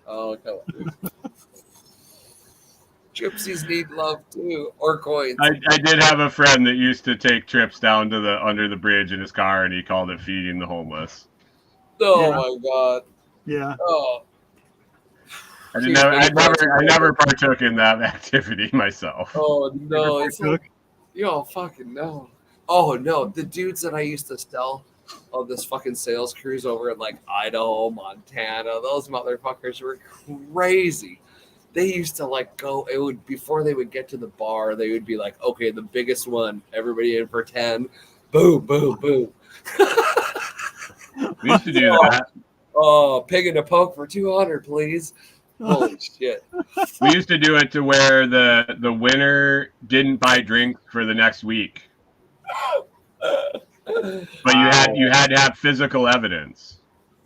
Speaker 1: Oh, come on. Gypsies need love too, or coins.
Speaker 3: I did have a friend that used to take trips down to the under the bridge in his car, and he called it feeding the homeless.
Speaker 1: Oh
Speaker 2: Yeah.
Speaker 1: my god.
Speaker 2: Yeah.
Speaker 1: Oh.
Speaker 3: I never partook in that activity myself.
Speaker 1: Oh no,
Speaker 2: Never
Speaker 1: it's
Speaker 2: partook?
Speaker 1: like, you don't fucking know. Oh no, the dudes that I used to sell of this fucking sales cruise over in like Idaho, Montana, those motherfuckers were crazy. They used to like go, it would before they would get to the bar, they would be like, okay, the biggest one, everybody in for 10. Boom, boom, boom.
Speaker 3: We used to do that.
Speaker 1: Oh, pig and a poke for 200, please. Holy shit.
Speaker 3: We used to do it to where the winner didn't buy drinks for the next week. But you had to have physical evidence.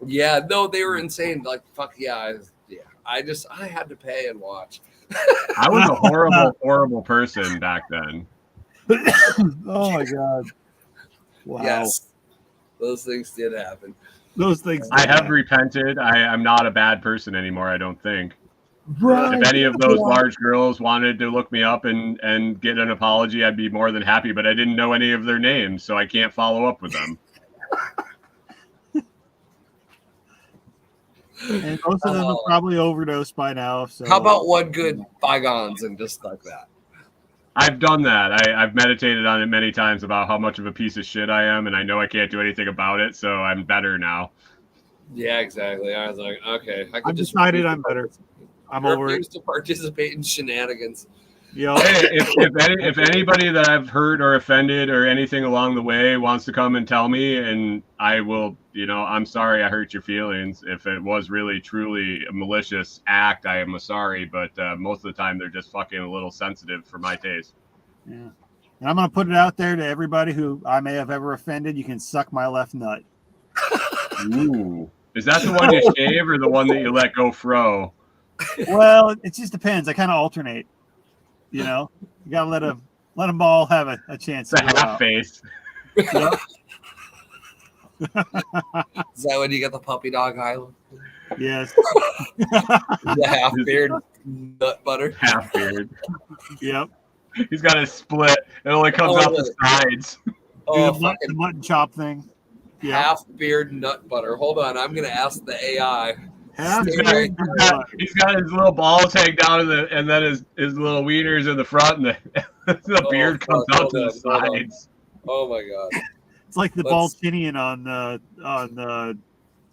Speaker 1: Yeah, no, they were insane. Like, fuck yeah. I had to pay and watch.
Speaker 3: I was a horrible, horrible person back then.
Speaker 2: Oh my god! Wow.
Speaker 1: Yes. Those things did happen.
Speaker 2: Those things.
Speaker 3: I have repented. I'm not a bad person anymore, I don't think.
Speaker 2: Right.
Speaker 3: If any of those large girls wanted to look me up and get an apology, I'd be more than happy, but I didn't know any of their names, so I can't follow up with them.
Speaker 2: And most of them have probably overdosed by now. So
Speaker 1: How about one good bygones and just like that?
Speaker 3: I've done that. I've meditated on it many times about how much of a piece of shit I am, and I know I can't do anything about it, so I'm better now.
Speaker 1: Yeah, exactly. I was like, okay.
Speaker 2: I've decided I'm better. I'm over it.
Speaker 1: Refuse to participate in shenanigans.
Speaker 2: Yo,
Speaker 3: Hey, if anybody that I've hurt or offended or anything along the way wants to come and tell me, and I will, I'm sorry I hurt your feelings. If it was really truly a malicious act, I am sorry, but most of the time they're just fucking a little sensitive for my taste.
Speaker 2: yeah. And I'm gonna put it out there to everybody who I may have ever offended. You can suck my left nut.
Speaker 3: Ooh, is that the one you shave or the one that you let go fro?
Speaker 2: Well, it just depends. I kind of alternate. You gotta let them all have a chance.
Speaker 3: It's a
Speaker 2: to go
Speaker 3: half
Speaker 2: out.
Speaker 3: face.
Speaker 2: Yep.
Speaker 1: Is that when you get the puppy dog island?
Speaker 2: Yes.
Speaker 1: The half beard nut butter.
Speaker 3: Half beard.
Speaker 2: Yep.
Speaker 3: He's got a split. It only comes out the sides.
Speaker 1: Oh,
Speaker 2: Do the mutton chop thing. Yeah.
Speaker 1: half beard nut butter. Hold on, I'm gonna ask the AI.
Speaker 2: Half
Speaker 1: Stay
Speaker 2: beard
Speaker 1: right
Speaker 2: nut butter.
Speaker 3: He's got his little balls hang down, and then his little wieners in the front, and the beard comes
Speaker 1: fuck,
Speaker 3: out to the
Speaker 1: hold on.
Speaker 3: sides.
Speaker 1: Oh my god.
Speaker 2: It's like the
Speaker 1: Let's-
Speaker 2: Baltinian on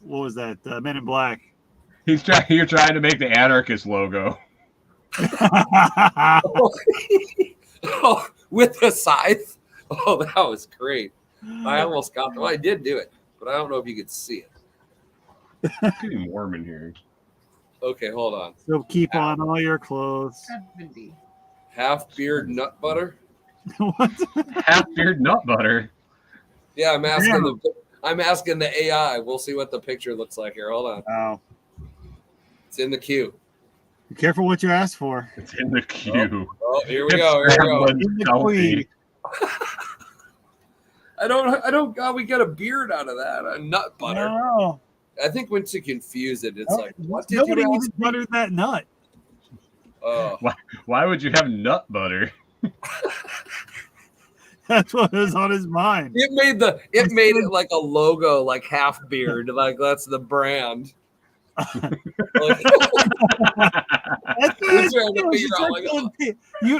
Speaker 2: what was that? Men in Black.
Speaker 3: You're trying to make the anarchist logo.
Speaker 1: Oh, with the scythe. Oh, that was great. I almost got them. I did do it, but I don't know if you could see it.
Speaker 3: It's getting warm in here.
Speaker 1: Okay, hold on.
Speaker 2: So keep on all your clothes.
Speaker 1: Half beard nut butter.
Speaker 2: What?
Speaker 3: Half beard nut butter.
Speaker 1: Yeah, I'm asking the AI. We'll see what the picture looks like here. Hold on.
Speaker 2: Wow.
Speaker 1: It's in the queue.
Speaker 2: Be careful what you ask for.
Speaker 3: It's in the queue.
Speaker 1: Oh, here we go. Here we go.
Speaker 2: In the queen.
Speaker 1: I don't. God, we got a beard out of that. A nut butter.
Speaker 2: No.
Speaker 1: I think once you confuse it, it's like, what did
Speaker 2: Nobody
Speaker 1: you
Speaker 2: even
Speaker 1: ask?
Speaker 2: buttered that nut.
Speaker 1: Oh,
Speaker 3: Why would you have nut butter?
Speaker 2: That's what was on his mind.
Speaker 1: it made it like a logo, like half beard, like that's the brand. Like,
Speaker 2: That's
Speaker 1: I'm trying to figure out, like,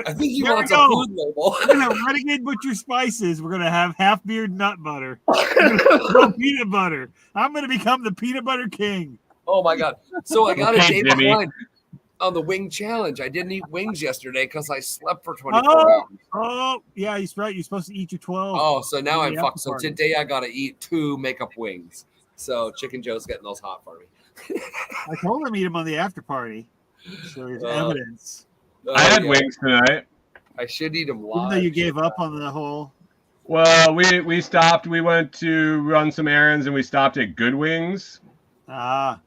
Speaker 1: I think he
Speaker 2: There we
Speaker 1: wants a
Speaker 2: go.
Speaker 1: food label.
Speaker 2: We're gonna have Renegade Butcher Spices. We're gonna have half beard nut butter. No peanut butter. I'm gonna become the peanut butter king.
Speaker 1: Oh my god! So I got a
Speaker 3: Okay,
Speaker 1: day
Speaker 3: Jimmy.
Speaker 1: behind on the wing challenge. I didn't eat wings yesterday because I slept for 24
Speaker 2: Oh,
Speaker 1: hours.
Speaker 2: oh, yeah, he's right. You're supposed to eat your 12.
Speaker 1: Oh, so now I'm
Speaker 2: Yeah,
Speaker 1: fucked. So
Speaker 2: party.
Speaker 1: today I gotta eat 2 makeup wings. So Chicken Joe's getting those hot for me.
Speaker 2: I told him eat him on the after party. So there's evidence.
Speaker 3: I had
Speaker 1: yeah.
Speaker 3: wings tonight.
Speaker 1: I should eat them
Speaker 2: Even
Speaker 1: live.
Speaker 2: though you gave up on the whole.
Speaker 3: Well, we stopped. We went to run some errands, and we stopped at Good Wings.
Speaker 2: Ah,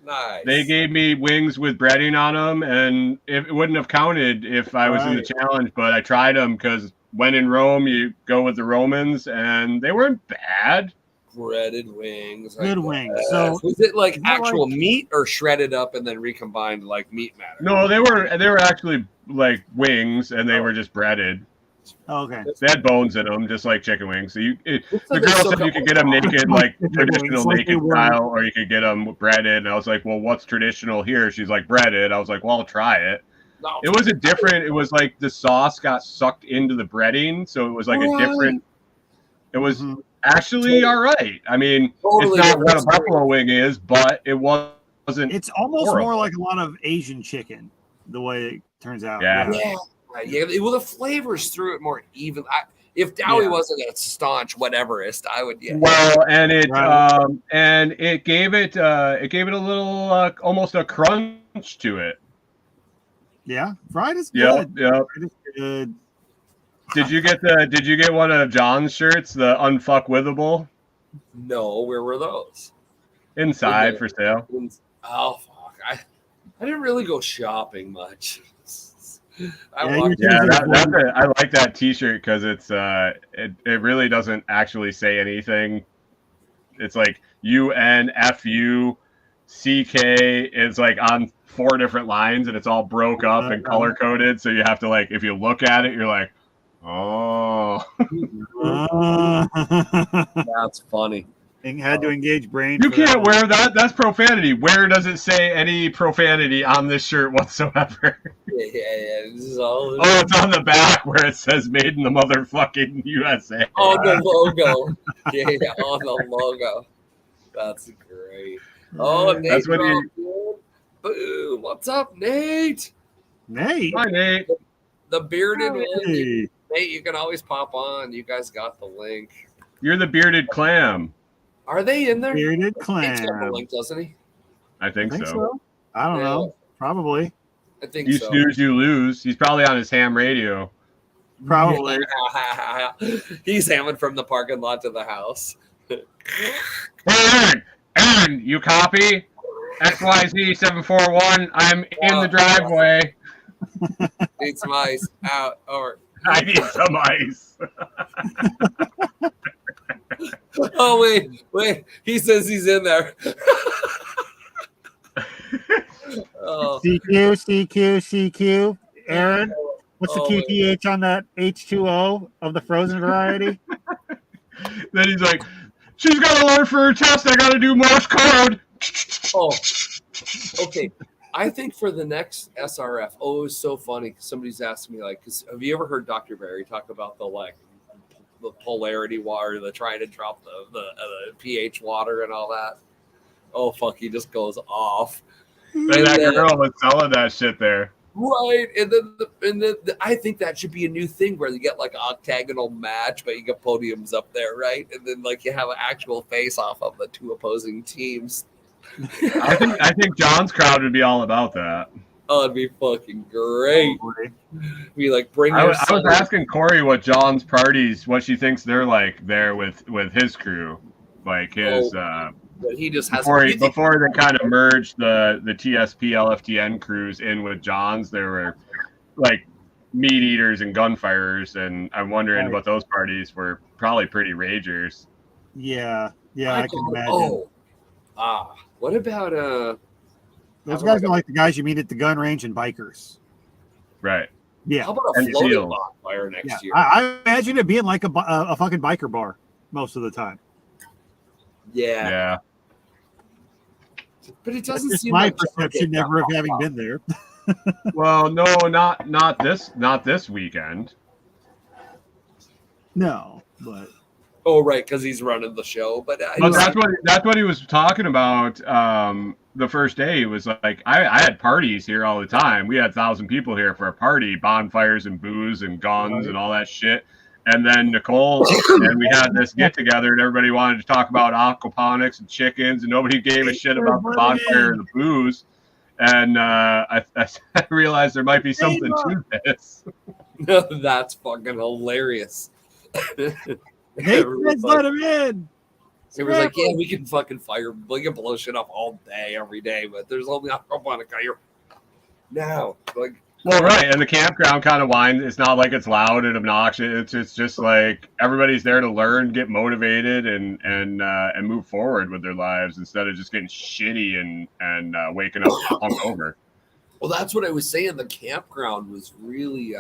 Speaker 1: Nice.
Speaker 3: They gave me wings with breading on them, and it wouldn't have counted if I was in the
Speaker 2: Right.
Speaker 3: challenge, but I tried them because when in Rome, you go with the Romans, and they weren't bad.
Speaker 1: breaded wings.
Speaker 2: Good
Speaker 1: I
Speaker 2: wings.
Speaker 1: guess.
Speaker 2: So
Speaker 1: was it like
Speaker 2: is that
Speaker 1: actual meat or shredded up and then recombined like meat matter?
Speaker 3: No, they were actually like wings, and they were just breaded.
Speaker 2: okay.
Speaker 3: They had bones in them, just like chicken wings. So the
Speaker 1: like
Speaker 3: girl
Speaker 1: they
Speaker 3: said you could get them naked, like traditional
Speaker 2: like they
Speaker 3: naked
Speaker 2: were.
Speaker 3: style, or you could get them breaded. And I was like, well, what's traditional here? She's like, breaded. I was like, well, I'll try it.
Speaker 1: No.
Speaker 3: It was a different. It was like the sauce got sucked into the breading, so it was like a different. It was
Speaker 2: Mhm.
Speaker 3: actually all right. I mean,
Speaker 1: Totally
Speaker 3: it's not what a
Speaker 1: different
Speaker 3: buffalo wing is, but it wasn't.
Speaker 2: It's almost
Speaker 3: horrible.
Speaker 2: more like a lot of Asian chicken, the way it turns out.
Speaker 3: Yeah.
Speaker 1: Yeah. Yeah. Well, the flavors through it more even. If Dowie
Speaker 2: Yeah.
Speaker 1: wasn't a staunch whateverist, I would. Yeah.
Speaker 3: Well, and
Speaker 2: Right.
Speaker 3: it gave it a little almost a crunch to it.
Speaker 2: Yeah. Fried is
Speaker 3: Yep,
Speaker 2: good.
Speaker 3: yep.
Speaker 2: Fried is good.
Speaker 3: Did you get one of John's shirts, the unfuckwithable,
Speaker 1: No. Where were those?
Speaker 3: inside for sale?
Speaker 1: Oh fuck! I didn't really go shopping much. I
Speaker 2: Yeah,
Speaker 1: walked.
Speaker 3: Yeah, I like that T-shirt because it really doesn't actually say anything. It's like UNFUCK. It's like on 4 different lines, and it's all broke up and color coded. So you have to like, if you look at it, you're like, oh.
Speaker 1: That's funny.
Speaker 2: Had to engage brain.
Speaker 3: You
Speaker 2: for that
Speaker 3: can't
Speaker 2: one.
Speaker 3: wear that. That's profanity. Where does it say any profanity on this shirt whatsoever?
Speaker 1: Yeah. This is all.
Speaker 3: Oh, it's on the back where it says "Made in the motherfucking USA."
Speaker 1: On the logo. Yeah, on the logo. That's great. Oh, Nate.
Speaker 3: That's what you.
Speaker 1: Boom. What's up, Nate?
Speaker 2: Nate.
Speaker 3: Hi, Nate.
Speaker 1: The bearded one.
Speaker 2: Hey.
Speaker 1: Nate, you can always pop on. You guys got the link.
Speaker 3: You're the bearded clam.
Speaker 1: Are they in there?
Speaker 2: Bearded
Speaker 1: Nate's got the
Speaker 2: clam.
Speaker 1: link, doesn't he?
Speaker 3: I think so.
Speaker 2: I don't know. Probably.
Speaker 1: I think
Speaker 3: You
Speaker 1: so.
Speaker 3: snooze, you lose. He's probably on his ham radio.
Speaker 2: Probably.
Speaker 1: He's hamming from the parking lot to the house.
Speaker 3: Hey, Aaron, you copy? XYZ 741. I'm in the driveway.
Speaker 1: Need some ice out or.
Speaker 3: I need some ice.
Speaker 1: Oh wait! He says he's in there. Oh.
Speaker 2: CQ. Aaron, what's the
Speaker 1: Oh,
Speaker 2: QTH on that H2O of the frozen variety?
Speaker 3: Then he's like, she's got to learn for her test. I got to do Morse code.
Speaker 1: Oh, okay. I think for the next SRF, it was so funny. Somebody's asked me, like, have you ever heard Dr. Barry talk about the polarity water, the trying to drop the pH water and all that? Oh, fuck. He just goes off.
Speaker 3: Like that girl was selling that shit there.
Speaker 1: Right. And then I think that should be a new thing where you get like an octagonal match, but you get podiums up there, right? And then like you have an actual face off of the 2 opposing teams.
Speaker 3: I think John's crowd would be all about that.
Speaker 1: Oh, it'd be fucking great. Be like, bring
Speaker 3: I
Speaker 1: your
Speaker 3: was asking Corey what John's parties, what she thinks they're like there with his crew, like his
Speaker 1: but he just has
Speaker 3: before they kind of merged the TSP LFTN crews in with John's. There were like meat eaters and gunfires, and I'm wondering what those parties were. Probably pretty ragers.
Speaker 2: Yeah, I can imagine.
Speaker 1: What about
Speaker 2: those guys are like the guys you meet at the gun range and bikers.
Speaker 3: Right.
Speaker 2: Yeah.
Speaker 1: How about a floating bonfire next year?
Speaker 2: I imagine it being like a fucking biker bar most of the time.
Speaker 1: Yeah. But it doesn't seem
Speaker 2: my
Speaker 1: like
Speaker 2: perception never of having been there.
Speaker 3: Well, no, not this weekend.
Speaker 2: No, but
Speaker 1: Oh, right, because he's running the show. But
Speaker 3: But that's what he was talking about. The first day, he was like, I had parties here all the time. We had 1,000 people here for a party, bonfires and booze and guns and all that shit. And then Nicole and we had this get together, and everybody wanted to talk about aquaponics and chickens, and nobody gave a shit about the bonfire and the booze. And I realized there might be something to this.
Speaker 1: That's fucking hilarious.
Speaker 2: Hey, let's let him in.
Speaker 1: It was like, yeah, we can fucking we can blow shit up all day, every day, but there's only aquaponic here now. Like,
Speaker 3: well, right, and the campground kind of whines. It's not like it's loud and obnoxious. It's just like everybody's there to learn, get motivated, and move forward with their lives instead of just getting shitty and waking up hungover.
Speaker 1: Well, that's what I was saying. The campground was really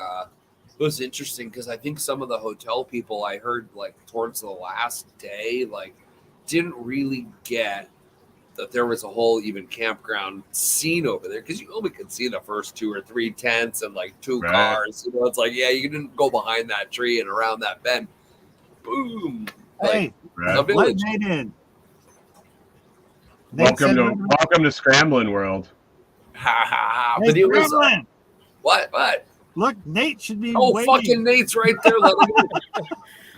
Speaker 1: was interesting because I think some of the hotel people I heard like towards the last day like didn't really get that there was a whole even campground scene over there because you only could see the first 2 or 3 tents and like 2 cars. You know, it's like, yeah, you didn't go behind that tree and around that bend. Boom.
Speaker 2: Hey,
Speaker 1: a village.
Speaker 2: Let Nate in.
Speaker 3: Welcome to Scrambling World.
Speaker 1: Ha ha ha.
Speaker 2: Hey,
Speaker 1: But it was
Speaker 2: Scrambling.
Speaker 1: What?
Speaker 2: Look, Nate should be
Speaker 1: Oh, fucking Nate's right there. Let him in.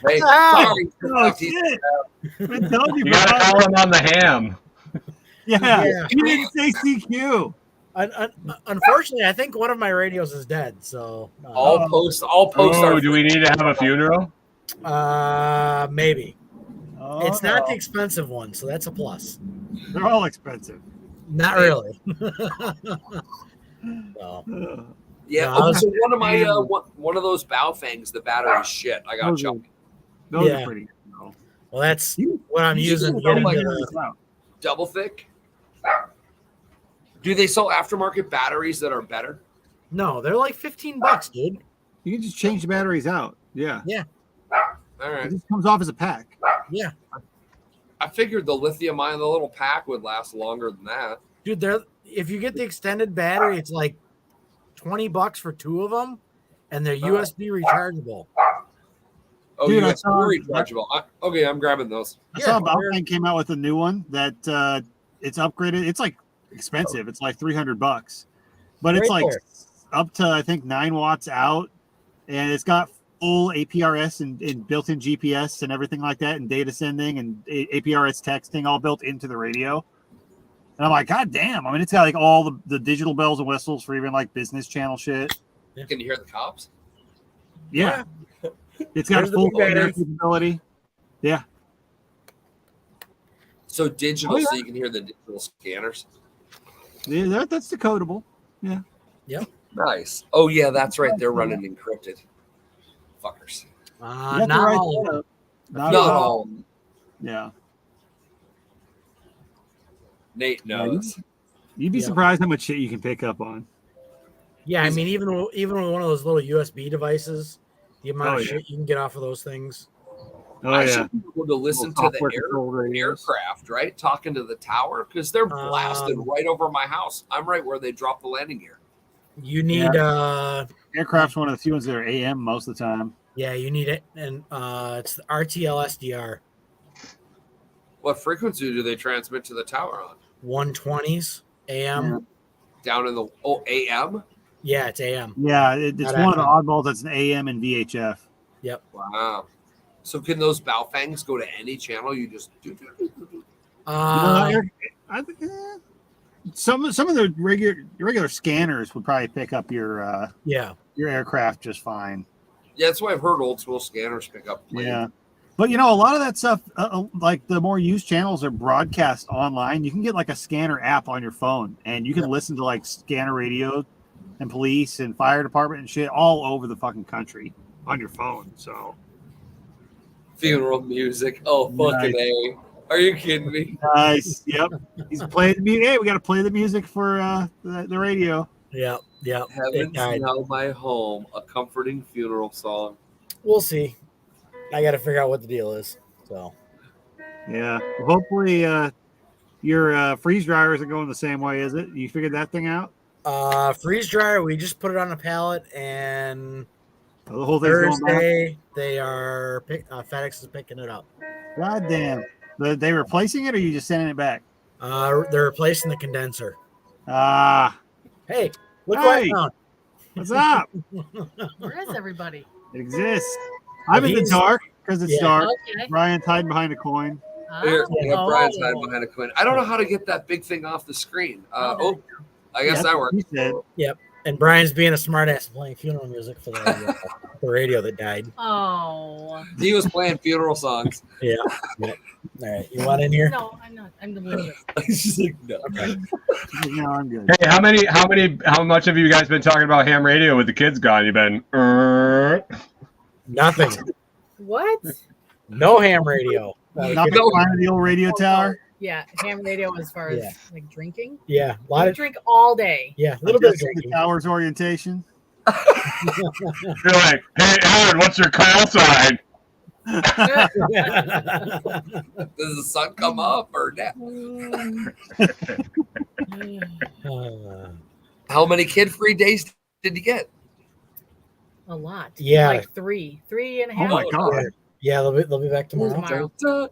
Speaker 1: Hey, sorry.
Speaker 2: Oh, shit. Been telling
Speaker 3: You gotta call him on the ham.
Speaker 2: Yeah,
Speaker 5: Yeah.
Speaker 2: you didn't say CQ.
Speaker 5: Unfortunately, I think one of my radios is dead. So
Speaker 1: I'll post.
Speaker 3: Oh, do we need to have a funeral?
Speaker 5: maybe
Speaker 2: Oh,
Speaker 5: it's not the expensive one, so that's a plus.
Speaker 2: they're all expensive.
Speaker 5: Not really. So,
Speaker 1: Yeah.
Speaker 5: No,
Speaker 1: So one of my one of those bow fangs, the battery's shit. I got
Speaker 2: Those are-
Speaker 1: chucked.
Speaker 2: Those
Speaker 5: Yeah.
Speaker 2: are pretty good. though.
Speaker 5: well, that's
Speaker 2: You-
Speaker 5: what I'm
Speaker 1: you
Speaker 5: using.
Speaker 1: can
Speaker 5: Getting
Speaker 1: go
Speaker 5: to
Speaker 1: like
Speaker 5: the-
Speaker 1: Double thick. Do they sell aftermarket batteries that are better?
Speaker 5: No, they're like $15, dude.
Speaker 2: You can just change the batteries out. Yeah.
Speaker 1: All right.
Speaker 2: It just comes off as a pack.
Speaker 5: Yeah,
Speaker 1: I figured the lithium ion, the little pack, would last longer than that.
Speaker 5: dude. If you get the extended battery, it's like $20 for 2 of them, and they're USB rechargeable.
Speaker 1: Oh,
Speaker 2: Dude, I
Speaker 1: USB
Speaker 2: saw-
Speaker 1: rechargeable. Okay, I'm grabbing those.
Speaker 2: I saw
Speaker 5: Yeah,
Speaker 2: Balkan came out with a new one that it's upgraded. It's like expensive. It's like $300, but it's
Speaker 5: Right
Speaker 2: like
Speaker 5: there.
Speaker 2: up to I think 9 watts out, and it's got full APRS and built-in GPS and everything like that, and data sending and APRS texting all built into the radio. And I'm like, God damn! I mean, it's got like all the digital bells and whistles for even like business channel shit.
Speaker 1: Can you hear the cops?
Speaker 2: Yeah, it's got
Speaker 5: There's
Speaker 2: a
Speaker 5: the
Speaker 2: full
Speaker 5: big battery.
Speaker 2: capability. Yeah.
Speaker 1: So digital,
Speaker 2: Oh, yeah.
Speaker 1: so you can hear the digital scanners.
Speaker 2: Yeah, that's decodable.
Speaker 1: Nice. Oh yeah, that's right. They're running encrypted. Fuckers.
Speaker 2: You have to
Speaker 5: Not
Speaker 2: write
Speaker 5: all
Speaker 2: that
Speaker 5: of them.
Speaker 2: up. Not
Speaker 1: Not
Speaker 2: all.
Speaker 1: all.
Speaker 2: Yeah.
Speaker 1: Nate knows.
Speaker 2: You'd be
Speaker 5: Yeah.
Speaker 2: surprised how much shit you can pick up on.
Speaker 5: Yeah, I mean, even with one of those little USB devices, the amount
Speaker 2: Oh,
Speaker 5: of
Speaker 2: yeah.
Speaker 5: shit you can get off of those things.
Speaker 2: Oh
Speaker 1: I
Speaker 2: yeah.
Speaker 1: should be able to listen
Speaker 2: Little
Speaker 1: to the
Speaker 2: software-controlled radios.
Speaker 1: aircraft, right? Talking to the tower because they're blasted right over my house. I'm right where they drop the landing gear.
Speaker 5: You need
Speaker 2: Aircraft's one of the few ones that are AM most of the time.
Speaker 5: you need it, and it's the RTL SDR
Speaker 1: What frequency do they transmit to the tower on?
Speaker 5: 120s AM.
Speaker 1: Down in the AM?
Speaker 5: Yeah, it's AM.
Speaker 2: Yeah, it's
Speaker 5: Not
Speaker 2: one of the
Speaker 5: FM.
Speaker 2: oddballs that's an AM and VHF.
Speaker 1: Wow. So can those bow fangs go to any channel? You just do.
Speaker 2: I think some of the regular scanners would probably pick up your aircraft just fine.
Speaker 1: Yeah, that's why I've heard old school scanners pick up.
Speaker 2: Yeah. But a lot of that stuff, like the more used channels are broadcast online. You can get like a scanner app on your phone, and you can listen to like scanner radio and police and fire department and shit all over the fucking country on your phone. So
Speaker 1: Funeral music. Oh, fucking
Speaker 2: Nice.
Speaker 1: A. Are you kidding me?
Speaker 2: nice. Yep. He's playing the music. Hey, we got to play the music for the radio.
Speaker 5: Yep.
Speaker 1: Heaven's Now My Home, a comforting funeral song.
Speaker 5: We'll see. I got to figure out what the deal is. So
Speaker 2: Yeah. Hopefully, your freeze dryers are going the same way. Is it? You figured that thing out?
Speaker 5: freeze dryer, we just put it on a pallet, and
Speaker 2: The whole thing's going back.
Speaker 5: Thursday, they are FedEx is picking it up.
Speaker 2: God damn. They replacing it, or you just sending it back?
Speaker 5: They're replacing the condenser.
Speaker 2: Ah,
Speaker 5: Hey, look
Speaker 2: Hey.
Speaker 5: what I found.
Speaker 2: what's up?
Speaker 6: Where is everybody?
Speaker 2: It exists. I'm in the
Speaker 5: He's-
Speaker 2: dark because it's
Speaker 5: yeah.
Speaker 2: dark.
Speaker 6: Okay.
Speaker 2: Brian's hiding behind a coin.
Speaker 1: Here,
Speaker 6: Oh.
Speaker 1: yeah, Brian's hiding behind a coin. I don't know how to get that big thing off the screen.
Speaker 6: Oh,
Speaker 1: I guess that worked.
Speaker 2: He said.
Speaker 5: And Brian's being a smartass playing funeral music for the radio that died.
Speaker 6: Oh.
Speaker 1: He was playing funeral songs.
Speaker 5: Yeah. All right, you want in here?
Speaker 6: No, I'm not. I'm the linguist.
Speaker 1: He's just like, no.
Speaker 2: No, I'm good.
Speaker 3: Hey, how much have you guys been talking about ham radio with the kids gone? You've been,
Speaker 5: Nothing.
Speaker 6: What?
Speaker 5: No ham radio.
Speaker 2: Not behind the old radio tower.
Speaker 6: Yeah, ham radio as far as
Speaker 5: Yeah.
Speaker 6: like drinking.
Speaker 5: Yeah, a lot
Speaker 6: I
Speaker 5: of
Speaker 6: drink all day.
Speaker 5: a little bit of
Speaker 2: Adjusting the
Speaker 5: drinking.
Speaker 2: tower's orientation.
Speaker 3: you're like, hey, Aaron, what's your call sign?
Speaker 1: Does the sun come up or down? How many kid-free days did you get?
Speaker 6: A lot.
Speaker 5: Yeah.
Speaker 6: Like three and a
Speaker 2: Oh
Speaker 6: half.
Speaker 2: my god.
Speaker 5: Yeah, they'll be back tomorrow.
Speaker 6: Tomorrow.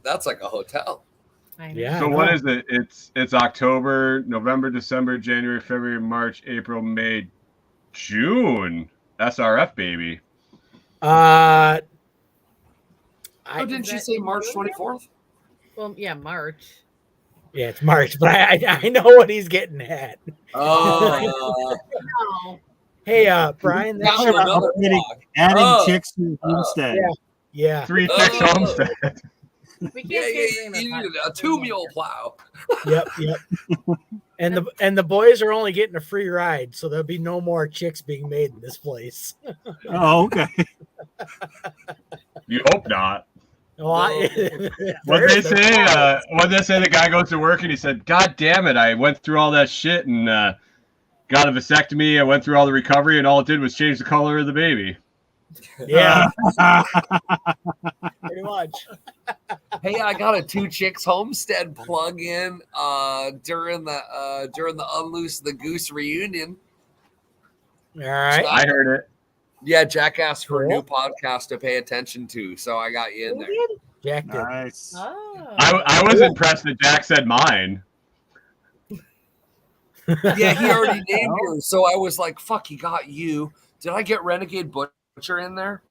Speaker 1: That's like a hotel.
Speaker 6: I know.
Speaker 5: Yeah.
Speaker 3: So
Speaker 5: I
Speaker 3: what
Speaker 5: know.
Speaker 3: is it? It's October, November, December, January, February, March, April, May, June. SRF baby.
Speaker 5: I
Speaker 1: Oh, didn't you say March 24th?
Speaker 6: Well, yeah, March.
Speaker 5: yeah, it's March, but I know what he's getting at.
Speaker 1: Oh,
Speaker 6: No.
Speaker 5: Hey, Brian,
Speaker 1: Now
Speaker 5: that's
Speaker 1: you're
Speaker 5: your,
Speaker 1: another
Speaker 2: Upgrading-
Speaker 1: block.
Speaker 2: Adding
Speaker 1: Oh.
Speaker 2: chicks to the homestead.
Speaker 5: yeah,
Speaker 3: 3
Speaker 1: Oh.
Speaker 3: 6 homestead.
Speaker 6: We can't
Speaker 1: Yeah,
Speaker 6: say
Speaker 1: you
Speaker 6: anything about
Speaker 1: needed
Speaker 6: that.
Speaker 1: a 2-mule plow.
Speaker 5: yep. And the boys are only getting a free ride, so there'll be no more chicks being made in this place.
Speaker 2: Oh, okay.
Speaker 3: You hope not.
Speaker 5: Well, I-
Speaker 3: What they
Speaker 5: There's the
Speaker 3: say?
Speaker 5: problem.
Speaker 3: What they say? The guy goes to work and he said, "God damn it! I went through all that shit and got a vasectomy. I went through all the recovery, and all it did was change the color of the baby."
Speaker 5: yeah, pretty much.
Speaker 1: Hey, I got a 2 chicks homestead plug in during the Unloose the Goose reunion.
Speaker 5: All right.
Speaker 3: I heard it.
Speaker 1: Yeah, Jack asked for a new
Speaker 5: Cool.
Speaker 1: podcast to pay attention to, so I got you in there.
Speaker 5: Jack did.
Speaker 2: Nice.
Speaker 6: Oh.
Speaker 3: I was impressed that Jack said mine.
Speaker 1: Yeah, he already named yours, so I was like, "Fuck, he got you." Did I get Renegade Butcher in there?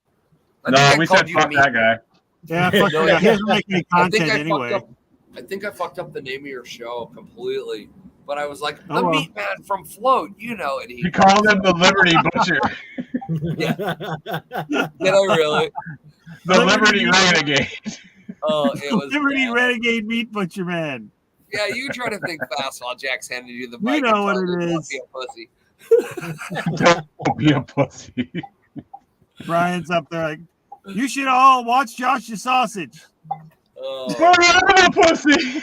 Speaker 1: I
Speaker 3: No,
Speaker 1: think I
Speaker 3: we
Speaker 1: called
Speaker 3: said
Speaker 1: you
Speaker 3: fuck
Speaker 1: meat.
Speaker 3: that guy.
Speaker 2: Yeah, fuck
Speaker 1: No,
Speaker 2: yeah. He
Speaker 1: yeah.
Speaker 2: doesn't make any
Speaker 1: I think
Speaker 2: content
Speaker 1: I
Speaker 2: anyway.
Speaker 1: fucked up. I think I fucked up the name of your show completely. But I was like, the
Speaker 2: Oh, well.
Speaker 1: meat man from Float, you know, and
Speaker 3: He called him the Liberty Butcher,
Speaker 1: did I really?
Speaker 3: the Liberty Renegade.
Speaker 1: Oh, it was
Speaker 2: Liberty
Speaker 1: bad.
Speaker 2: Renegade Meat Butcher Man.
Speaker 1: Yeah, you try to think fast while Jack's handing you the
Speaker 2: You
Speaker 1: mic.
Speaker 2: know
Speaker 1: and
Speaker 2: what
Speaker 1: telling
Speaker 2: it
Speaker 1: you,
Speaker 2: is.
Speaker 1: "Don't be a pussy."
Speaker 3: Don't be a pussy.
Speaker 2: Brian's up there like, you should all watch Josh's sausage.
Speaker 1: Oh,
Speaker 3: I'm a pussy.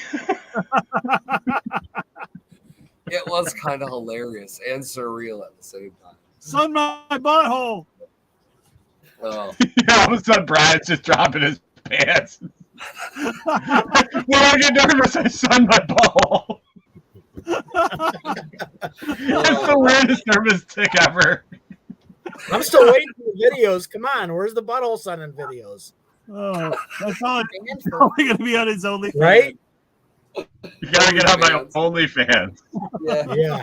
Speaker 1: it was kind of hilarious and surreal at the same time.
Speaker 2: Sun my butthole.
Speaker 1: Oh,
Speaker 3: Yeah, all of a sudden Brian's just dropping his pants. When I get nervous, I sun my ball. That's the weirdest nervous tick ever.
Speaker 5: I'm still waiting for the videos. Come on, where's the butthole sun in videos?
Speaker 2: Oh, that's all.
Speaker 6: And
Speaker 2: It's
Speaker 6: for-
Speaker 2: only going to be on his only.
Speaker 5: Right?
Speaker 3: You gotta get on my OnlyFans.
Speaker 1: yeah.
Speaker 5: Yeah.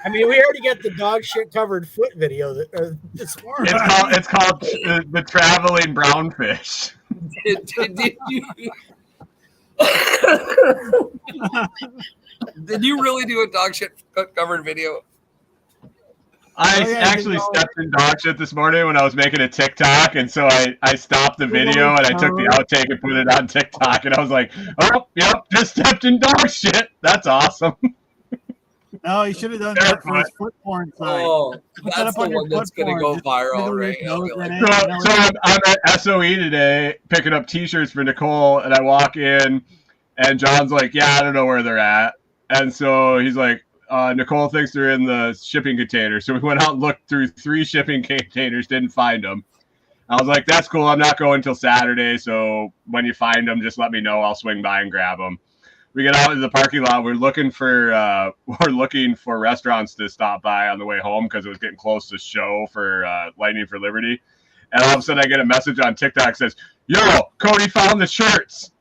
Speaker 5: I mean, we already got the dog shit covered foot video this morning.
Speaker 3: It's called the traveling brownfish.
Speaker 1: Did you? Did you really do a dog shit covered video?
Speaker 3: I
Speaker 2: Oh, yeah,
Speaker 3: actually
Speaker 2: you know-
Speaker 3: stepped in dog shit this morning when I was making a TikTok, and so I stopped the video and I took the outtake and put it on TikTok, and I was like, "Oh, yep, just stepped in dog shit. That's awesome."
Speaker 2: No, he should have done that for his foot porn site.
Speaker 1: Oh,
Speaker 2: that
Speaker 1: that's
Speaker 2: up
Speaker 1: the
Speaker 2: on your
Speaker 1: one that's
Speaker 2: foot
Speaker 1: going to
Speaker 2: porn.
Speaker 1: go
Speaker 2: Just
Speaker 1: viral,
Speaker 2: wiggle
Speaker 1: right?
Speaker 2: your
Speaker 1: I'll be
Speaker 2: nose
Speaker 1: like,
Speaker 2: in it.
Speaker 3: So I'm at SOE today picking up T-shirts for Nicole, and I walk in, and John's like, "Yeah, I don't know where they're at," and so he's like, "Nicole thinks they're in the shipping container." So we went out and looked through 3 shipping containers, didn't find them. I was like, "That's cool. I'm not going until Saturday, so when you find them, just let me know. I'll swing by and grab them." we get out in the parking lot. We're looking for restaurants to stop by on the way home because it was getting close to show for Lightning for Liberty. And all of a sudden, I get a message on TikTok that says, "Yo, Cody found the shirts."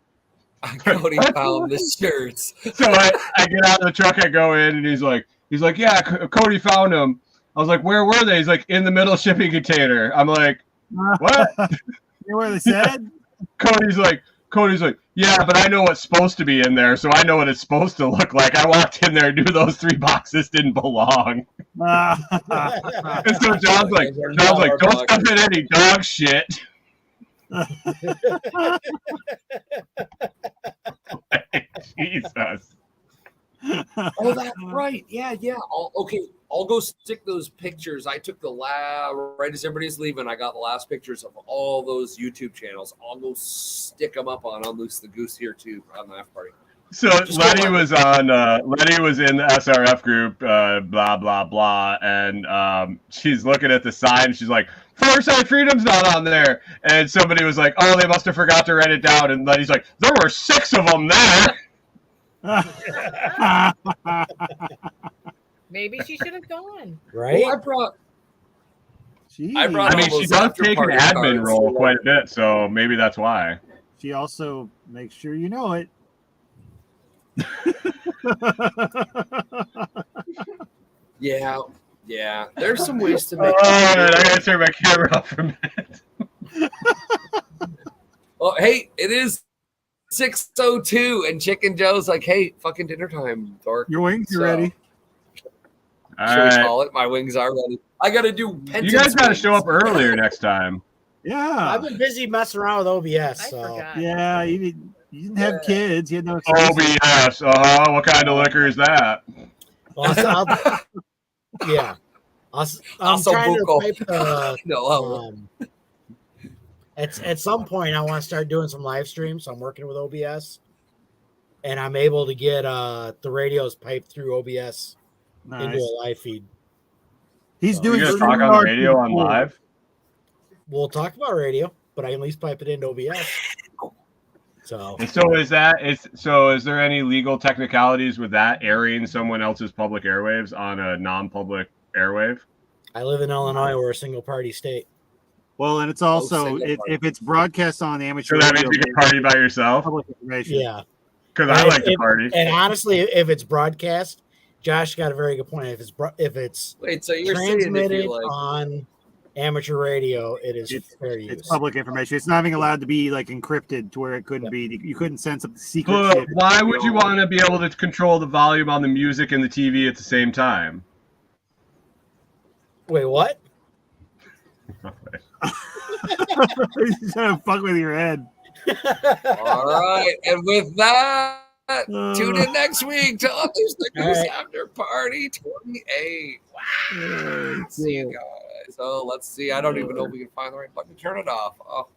Speaker 1: Cody found the shirts.
Speaker 3: So I get out of the truck, I go in, and he's like, "Yeah, Cody found them." I was like, "Where were they?" He's like, "In the middle shipping container." I'm like, "What?"
Speaker 2: You know what they said?
Speaker 3: Cody's like, "Yeah, but I know what's supposed to be in there, so I know what it's supposed to look like. I walked in there, knew those 3 boxes didn't belong." And so John's like, "Don't stuff in any dog shit." Jesus.
Speaker 1: Oh, that's right. Yeah. I'll go stick those pictures. I took the right as everybody's leaving. I got the last pictures of all those YouTube channels. I'll go stick them up on Unloose the Goose here too on the after party.
Speaker 3: So Letty was in the SRF group, blah blah blah, and she's looking at the sign. She's like, "Fireside Freedom's not on there," and somebody was like, "Oh, they must have forgot to write it down." And Letty's like, "There were 6 of them there."
Speaker 6: Maybe she should have gone.
Speaker 5: Right?
Speaker 1: Well,
Speaker 2: She
Speaker 3: does take an admin role quite a bit, so maybe that's why.
Speaker 2: She also makes sure you know it.
Speaker 1: Yeah. There's some ways to make.
Speaker 3: Oh, man, I gotta turn my camera off for a minute.
Speaker 1: Well, hey, it is 6:02, and Chicken Joe's like, "Hey, fucking dinner time, dork."
Speaker 2: Your wings are ready.
Speaker 1: Should we call it? My wings are ready. I gotta do.
Speaker 3: You guys gotta show up earlier next time.
Speaker 2: Yeah.
Speaker 5: I've been busy messing around with OBS.
Speaker 6: I
Speaker 5: So.
Speaker 6: forgot.
Speaker 2: Yeah, you didn't have kids. You had no excuse.
Speaker 3: OBS. What kind of liquor is that?
Speaker 5: Well, yeah. I'm trying to
Speaker 1: Buco.
Speaker 5: type the.
Speaker 1: No,
Speaker 5: At some point, I want to start doing some live streams. So I'm working with OBS, and I'm able to get the radios piped through OBS into a live feed.
Speaker 2: He's doing.
Speaker 3: You gonna talk on the radio on live?
Speaker 5: We'll talk about radio, but I can at least pipe it into OBS. So
Speaker 3: is there any legal technicalities with that airing someone else's public airwaves on a non-public airwave?
Speaker 5: I live in Illinois. We're a single party state.
Speaker 2: Well, and it's also if it's broadcast on amateur
Speaker 3: So that
Speaker 2: radio,
Speaker 3: means you can party by yourself?
Speaker 2: public information.
Speaker 5: Yeah.
Speaker 3: Because I like to party.
Speaker 5: And honestly, if it's broadcast, Josh got a very good point. If it's
Speaker 1: wait, so you're saying
Speaker 5: transmitted
Speaker 1: if you, like,
Speaker 5: on amateur radio, it is fair use.
Speaker 2: It's public information. It's not even allowed to be like encrypted to where it couldn't be. You couldn't send some secret
Speaker 3: But
Speaker 2: shit.
Speaker 3: why would you want to be able to control the volume on the music and the TV at the same time?
Speaker 5: Wait, what?
Speaker 2: He's trying to fuck with your head.
Speaker 1: All right, and with that, tune in next week to Unloose the Goose After Party 28. Wow. See you guys. So let's see. I don't even know if we can find the right button to turn it off. Oh.